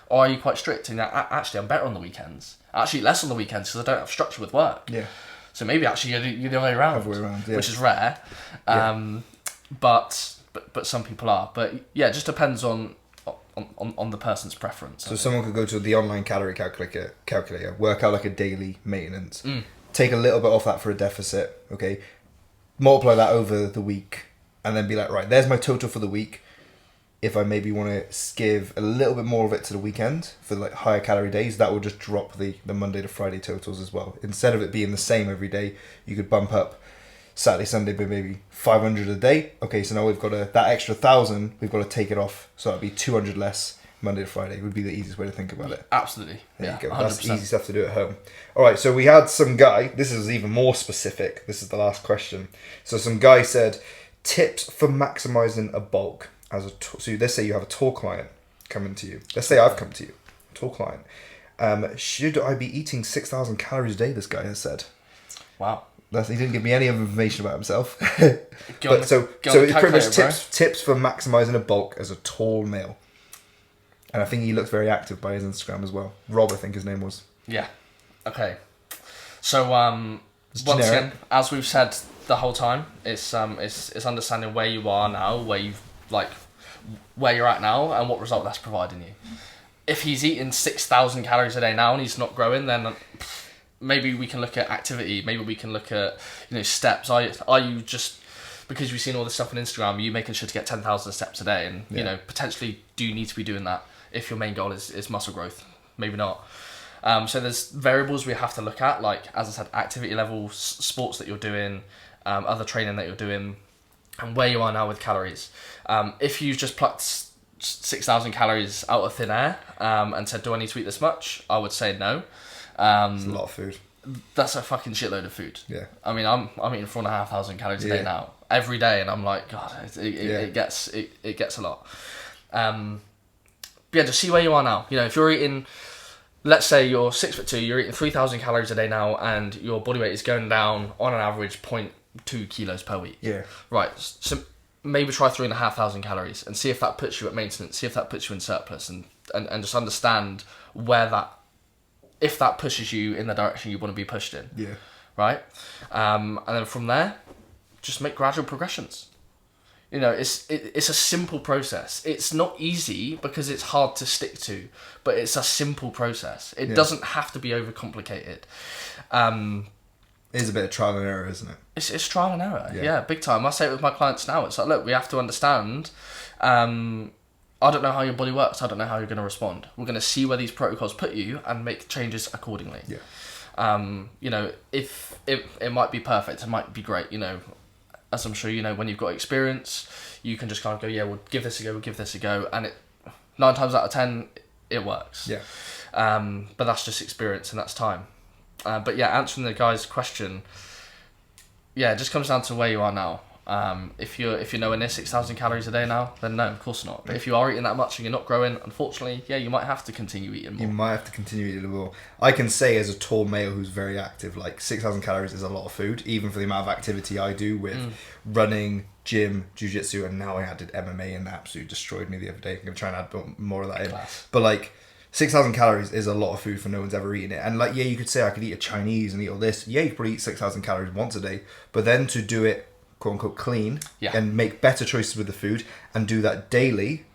Or are you quite strict? And actually, I'm better on the weekends. I actually eat less on the weekends because I don't have structure with work. Yeah. So maybe actually you're the other way around, yeah. which is rare. But some people are. But yeah, it just depends on the person's preference. So someone could go to the online calorie calculator, work out like a daily maintenance, take a little bit off that for a deficit, okay, multiply that over the week, and then be like, right, there's my total for the week. If I maybe want to give a little bit more of it to the weekend for like higher calorie days, that will just drop the Monday to Friday totals as well. Instead of it being the same every day, you could bump up Saturday, Sunday, but maybe 500 a day. Okay, so now we've got that extra 1,000, we've got to take it off. So that'd be 200 less Monday to Friday would be the easiest way to think about it. Absolutely. There you go. 100%. That's easy stuff to do at home. All right, so we had some guy, this is even more specific. This is the last question. So some guy said, tips for maximizing a bulk. So let's say you have a tall client coming to you. Let's say I've come to you, tall client. Should I be eating 6,000 calories a day? This guy has said. Wow. He didn't give me any other information about himself. So it's pretty much tips for maximizing a bulk as a tall male. And I think he looks very active by his Instagram as well. Rob, I think his name was. Yeah. Okay. So once again, as we've said the whole time, it's understanding where you are now, where you're at now, and what result that's providing you. If he's eating 6,000 calories a day now and he's not growing, then maybe we can look at activity. Maybe we can look at steps. Are you just, because we've seen all this stuff on Instagram, are you making sure to get 10,000 steps a day? And potentially do you need to be doing that if your main goal is muscle growth? Maybe not. So there's variables we have to look at, like as I said, activity levels, sports that you're doing, other training that you're doing, and where you are now with calories. If you've just plucked 6,000 calories out of thin air and said, do I need to eat this much? I would say no. It's a lot of food. That's a fucking shitload of food. Yeah. I mean, I'm eating 4,500 calories a day now, every day, and I'm like, God, it gets a lot. But yeah, just see where you are now. If you're eating, let's say you're 6'2", you're eating 3,000 calories a day now, and your body weight is going down on an average 0.2 kilos per week. Yeah. Right. So maybe try 3,500 calories and see if that puts you at maintenance. See if that puts you in surplus, and just understand if that pushes you in the direction you want to be pushed in. Yeah. Right. And then from there, just make gradual progressions. It's a simple process. It's not easy because it's hard to stick to, but it's a simple process. It doesn't have to be overcomplicated. It is a bit of trial and error, isn't it? It's trial and error. Yeah, big time. I say it with my clients now. It's like, look, we have to understand. I don't know how your body works. I don't know how you're going to respond. We're going to see where these protocols put you and make changes accordingly. Yeah. If it might be perfect, it might be great. As I'm sure you know, when you've got experience, you can just kind of go, yeah, we'll give this a go, and 9 times out of 10, it works. Yeah. But that's just experience and that's time. But yeah, answering the guy's question, yeah, it just comes down to where you are now. If you're nowhere near 6,000 calories a day now, then no, of course not. But if you are eating that much and you're not growing, unfortunately, yeah, you might have to continue eating more. You might have to continue eating more. I can say as a tall male who's very active, like 6,000 calories is a lot of food, even for the amount of activity I do with running, gym, jiu-jitsu, and now I added MMA, and that absolutely destroyed me the other day. I'm going to try and add more of that in. But like, 6,000 calories is a lot of food for no one's ever eaten it. And like, yeah, you could say I could eat a Chinese and eat all this. Yeah, you could probably eat 6,000 calories once a day. But then to do it, quote unquote, clean and make better choices with the food and do that daily,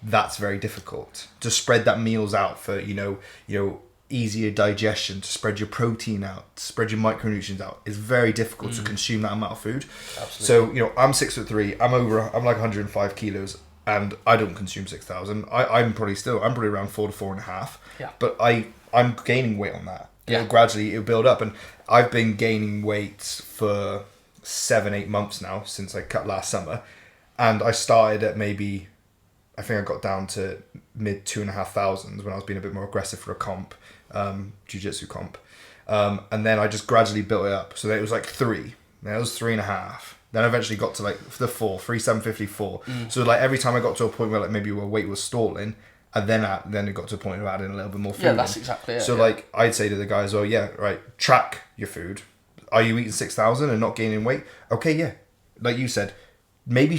that's very difficult. To spread that meals out for, easier digestion, to spread your protein out, to spread your micronutrients out, is very difficult to consume that amount of food. Absolutely. So, I'm 6'3", I'm like 105 kilos. And I don't consume 6,000. I'm probably around 4 to 4.5. Yeah. But I'm gaining weight on that. Gradually it'll build up, and I've been gaining weight for 7-8 months now since I cut last summer, and I started at maybe, I think I got down to mid 2,500 when I was being a bit more aggressive for a comp, jiu-jitsu comp, And then I just gradually built it up. So then it was like 3. Then it was 3.5. Then I eventually got to like the 4, 3,754. So like every time I got to a point where like maybe my weight was stalling, and then it got to a point of adding a little bit more food. Yeah, that's exactly it. So like I'd say to the guys, well, yeah, right, track your food. Are you eating 6,000 and not gaining weight? Okay, yeah. Like you said, maybe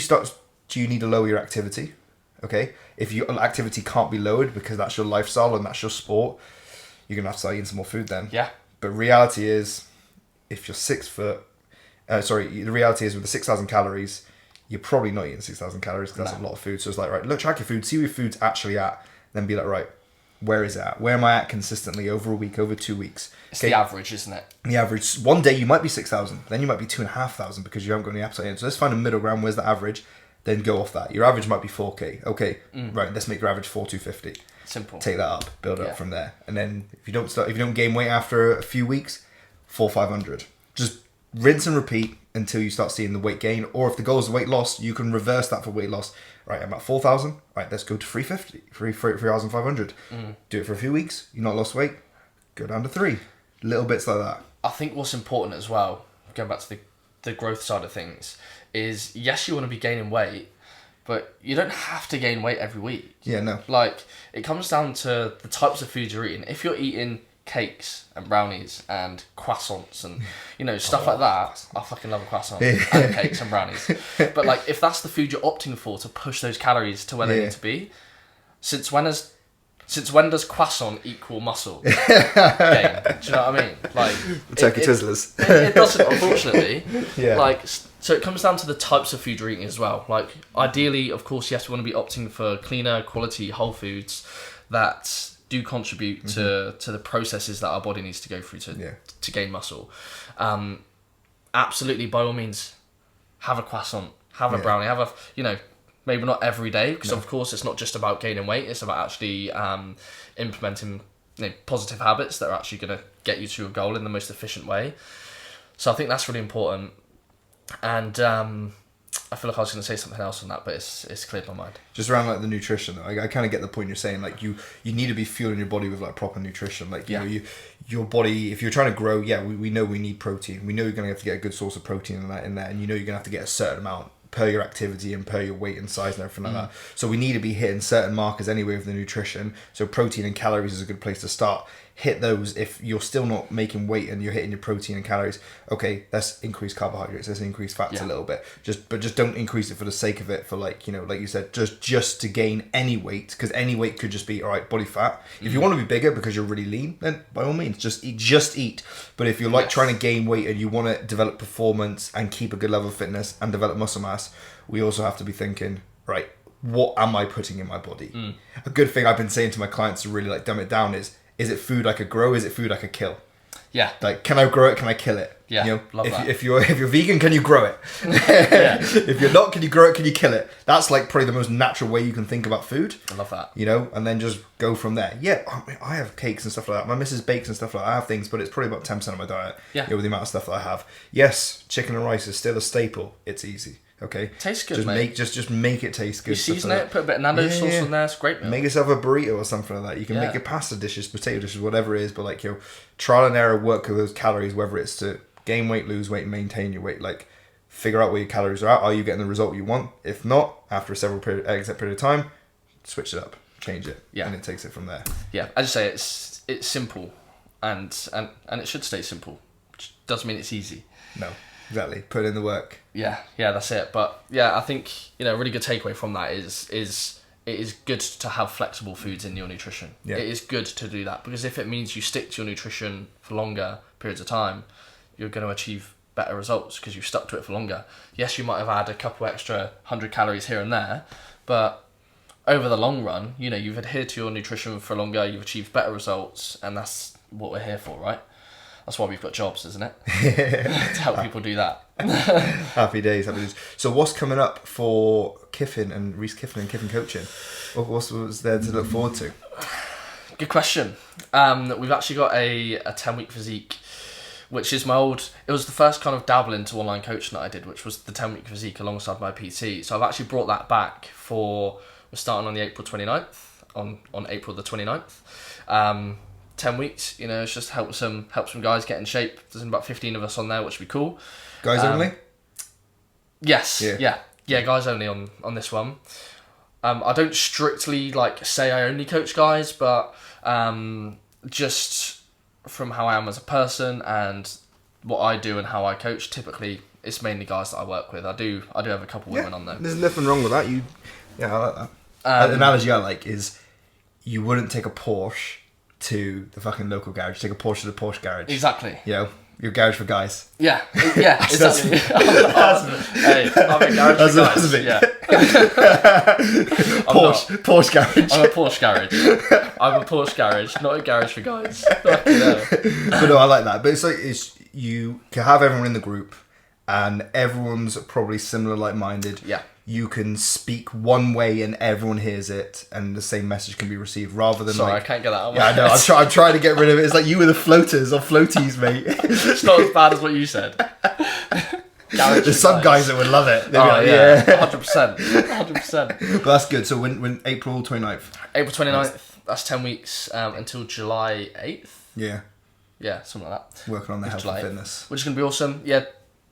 do you need to lower your activity? Okay, if your activity can't be lowered because that's your lifestyle and that's your sport, you're gonna have to start eating some more food then. Yeah. But reality is, if you're 6 foot, the reality is with the 6,000 calories, you're probably not eating 6,000 calories because that's a lot of food. So it's like, right, look, track your food, see where your food's actually at, then be like, right, where is it at? Where am I at consistently over a week, over 2 weeks? It's the average, isn't it? The average. One day you might be 6,000, then you might be 2,500 because you haven't got any appetite in. So let's find a middle ground. Where's the average? Then go off that. Your average might be 4K. Okay, right. Let's make your average 4,250. Simple. Take that up, build up from there, and then if you don't gain weight after a few weeks, 4,500. Just rinse and repeat until you start seeing the weight gain. Or if the goal is weight loss, you can reverse that for weight loss. Right, I'm at 4,000. Right, let's go to 350, 3,500. Do it for a few weeks. You've not lost weight. Go down to 3. Little bits like that. I think what's important as well, going back to the growth side of things, is yes, you want to be gaining weight, but you don't have to gain weight every week. Yeah, no. Like, it comes down to the types of food you're eating. If you're eating cakes and brownies and croissants and, stuff like that, I fucking love a croissant and cakes and brownies. But, like, if that's the food you're opting for to push those calories to where they need to be, since when does croissant equal muscle gain? Do you know what I mean? Like, Turkey Twizzlers. It doesn't, unfortunately. Yeah. Like, so it comes down to the types of food you're eating as well. Like, ideally, of course, yes, we want to be opting for cleaner, quality, whole foods that do contribute to the processes that our body needs to go through to gain muscle. Absolutely, by all means, have a croissant, have a brownie, have a, maybe not every day, because of course it's not just about gaining weight, it's about actually implementing positive habits that are actually going to get you to your goal in the most efficient way. So I think that's really important. And I feel like I was going to say something else on that, but it's cleared my mind. Just around like the nutrition, I kind of get the point you're saying. Like you need to be fueling your body with like proper nutrition. Like you know, your body, if you're trying to grow, we know we need protein. We know you're going to have to get a good source of protein in there, and you know you're going to have to get a certain amount per your activity and per your weight and size and everything like that. So we need to be hitting certain markers anyway with the nutrition. So protein and calories is a good place to start. Hit those. If you're still not making weight and you're hitting your protein and calories, okay, let's increase carbohydrates, let's increase fats a little bit. Just don't increase it for the sake of it, for like you said, just to gain any weight, because any weight could just be all right, body fat. If you want to be bigger because you're really lean, then by all means just eat. But if you're like trying to gain weight and you want to develop performance and keep a good level of fitness and develop muscle mass, we also have to be thinking, right, what am I putting in my body? A good thing I've been saying to my clients to really like dumb it down is it food I could grow? Is it food I could kill? Yeah. Like, can I grow it? Can I kill it? Yeah. Love that. If you're vegan, can you grow it? If you're not, can you grow it? Can you kill it? That's like probably the most natural way you can think about food. I love that. And then just go from there. Yeah, I have cakes and stuff like that. My missus bakes and stuff like that. I have things, but it's probably about 10% of my diet. Yeah. With the amount of stuff that I have. Yes, chicken and rice is still a staple. It's easy. Okay. Tastes good, just mate. Just make it taste good. You season it, put a bit of Nando's sauce on there. It's great, man. Make yourself a burrito or something like that. You can make your pasta dishes, potato dishes, whatever it is. But like trial and error, work with those calories, whether it's to gain weight, lose weight, maintain your weight. Like figure out where your calories are at. Are you getting the result you want? If not, after a period of time, switch it up, change it, and it takes it from there. Yeah, as you say, it's simple, and it should stay simple, which doesn't mean it's easy. No. Exactly. Put in the work. Yeah, that's it. But yeah, I think a really good takeaway from that is it is good to have flexible foods in your nutrition. Yeah. It is good to do that, because if it means you stick to your nutrition for longer periods of time, you're going to achieve better results because you've stuck to it for longer. Yes, you might have had a couple extra 100 calories here and there, but over the long run, you've adhered to your nutrition for longer, you've achieved better results, and that's what we're here for, right? That's why we've got jobs, isn't it? To help people do that. Happy days. So what's coming up for Kyffin and Reece Kyffin and Kyffin Coaching? What's there to look forward to? Good question. We've actually got a 10-week physique, which is it was the first kind of dabble into online coaching that I did, which was the 10-week physique alongside my PT. So I've actually brought that back we're starting on the April 29th, on April the 29th. 10 weeks. You know, it's just help some guys get in shape. There's about 15 of us on there, which would be cool. Guys only? Yes. Yeah, guys only on this one. I don't strictly like say I only coach guys, but just from how I am as a person and what I do and how I coach, typically it's mainly guys that I work with. I do have a couple women on there. There's nothing wrong with that. I like that. The analogy I like is you wouldn't take a Porsche to the fucking local garage. You take a Porsche to the Porsche garage. Exactly. You know, your garage for guys. Yeah, exactly. Hey, I'm a garage for guys. Yeah. Porsche garage. I'm a Porsche garage. I'm a Porsche garage, not a garage for guys. But no, I like that. But it's like you can have everyone in the group, and everyone's probably similar, like-minded. Yeah. You can speak one way and everyone hears it, and the same message can be received, rather than Sorry, I can't get that out. Yeah, I know. I'm trying to get rid of it. It's like you were the floaters or floaties, mate. It's not as bad as what you said. There's some guys that would love it. They'd be like, yeah, 100%. But that's good. So when April 29th? April 29th. That's 10 weeks until July 8th. Yeah, something like that. Working on the health and fitness, which is going to be awesome. Yeah.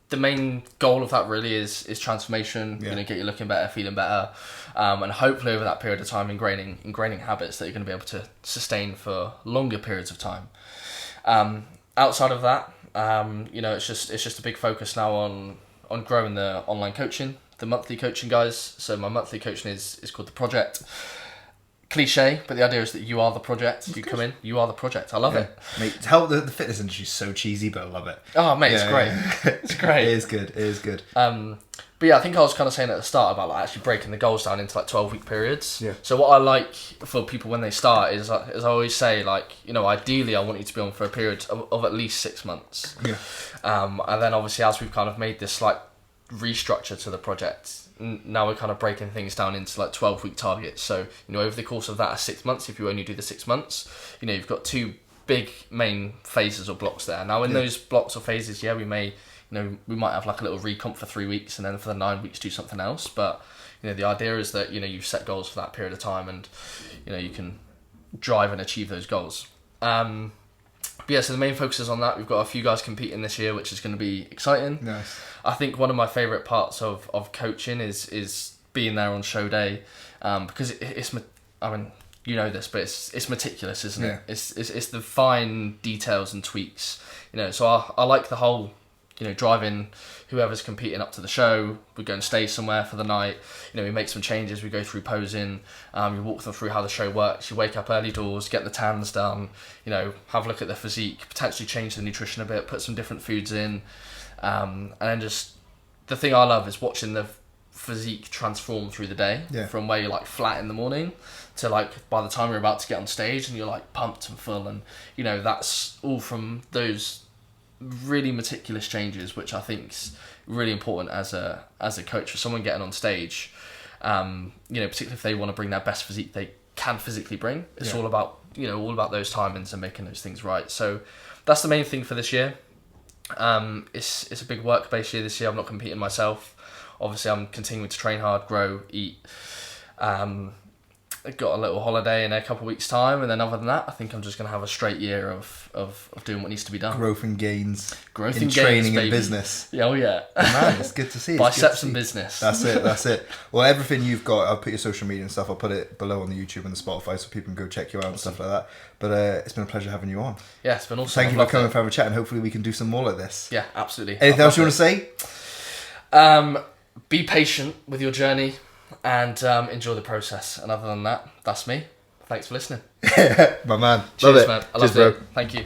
The main goal of that really is transformation. You know, get you looking better, feeling better, and hopefully over that period of time ingraining habits that you're going to be able to sustain for longer periods of time. Outside of that, you know, it's just a big focus now on growing the online coaching, the monthly coaching, guys. So my monthly coaching is called The Project. Cliche, but the idea is that you are the project. You come in, you are the project. I love it. Mate, the fitness industry is so cheesy, but I love it. Oh, mate, it's great. It's great. It is good. But yeah, I think I was kind of saying at the start about like actually breaking the goals down into like 12-week periods. Yeah. So what I like for people when they start is I always say, like, you know, ideally I want you to be on for a period of at least 6 months. Yeah. And then obviously as we've kind of made this slight restructure to the project, now we're kind of breaking things down into like 12-week targets. So, you know, over the course of that 6 months, if you only do the 6 months, you know, you've got 2 big main phases or blocks there. Now in those blocks or phases, we might have like a little recomp for 3 weeks, and then for the 9 weeks do something else. But, you know, the idea is that, you know, you've set goals for that period of time, and, you know, you can drive and achieve those goals. But yeah, so the main focus is on that. We've got a few guys competing this year, which is going to be exciting. Nice. I think one of my favourite parts of coaching is being there on show day, because it's I mean, you know this, but it's meticulous, isn't it? It's the fine details and tweaks, you know. So I like the whole, you know, driving whoever's competing up to the show. We go and stay somewhere for the night. You know, we make some changes. We go through posing. You walk them through how the show works. You wake up early doors, get the tans done. You know, have a look at the physique. Potentially change the nutrition a bit. Put some different foods in. And then just the thing I love is watching the physique transform through the day. Yeah. From where you're like flat in the morning to like by the time you're about to get on stage and you're like pumped and full, and you know that's all from those really meticulous changes, which I think is really important as a coach for someone getting on stage. You know, particularly if they want to bring their best physique they can physically bring. It's all about, you know, all about those timings and making those things right. So that's the main thing for this year. It's a big work-based year this year. I'm not competing myself. Obviously, I'm continuing to train hard, grow, eat. I've got a little holiday in a couple of weeks' time, and then other than that, I think I'm just going to have a straight year of doing what needs to be done. Growth and gains. Growth in and training gains, and business. Yeah, oh yeah. Man, it's good to see. Biceps and business. That's it. Well, everything you've got, I'll put your social media and stuff. I'll put it below on the YouTube and the Spotify so people can go check you out and stuff like that. But it's been a pleasure having you on. Yeah, it's been awesome. Thank you for coming for having a chat, and hopefully we can do some more like this. Yeah, absolutely. Anything else you want to say? Be patient with your journey and enjoy the process. And other than that, that's me. Thanks for listening. My man. Cheers, Love it. man. I love it. Thank you.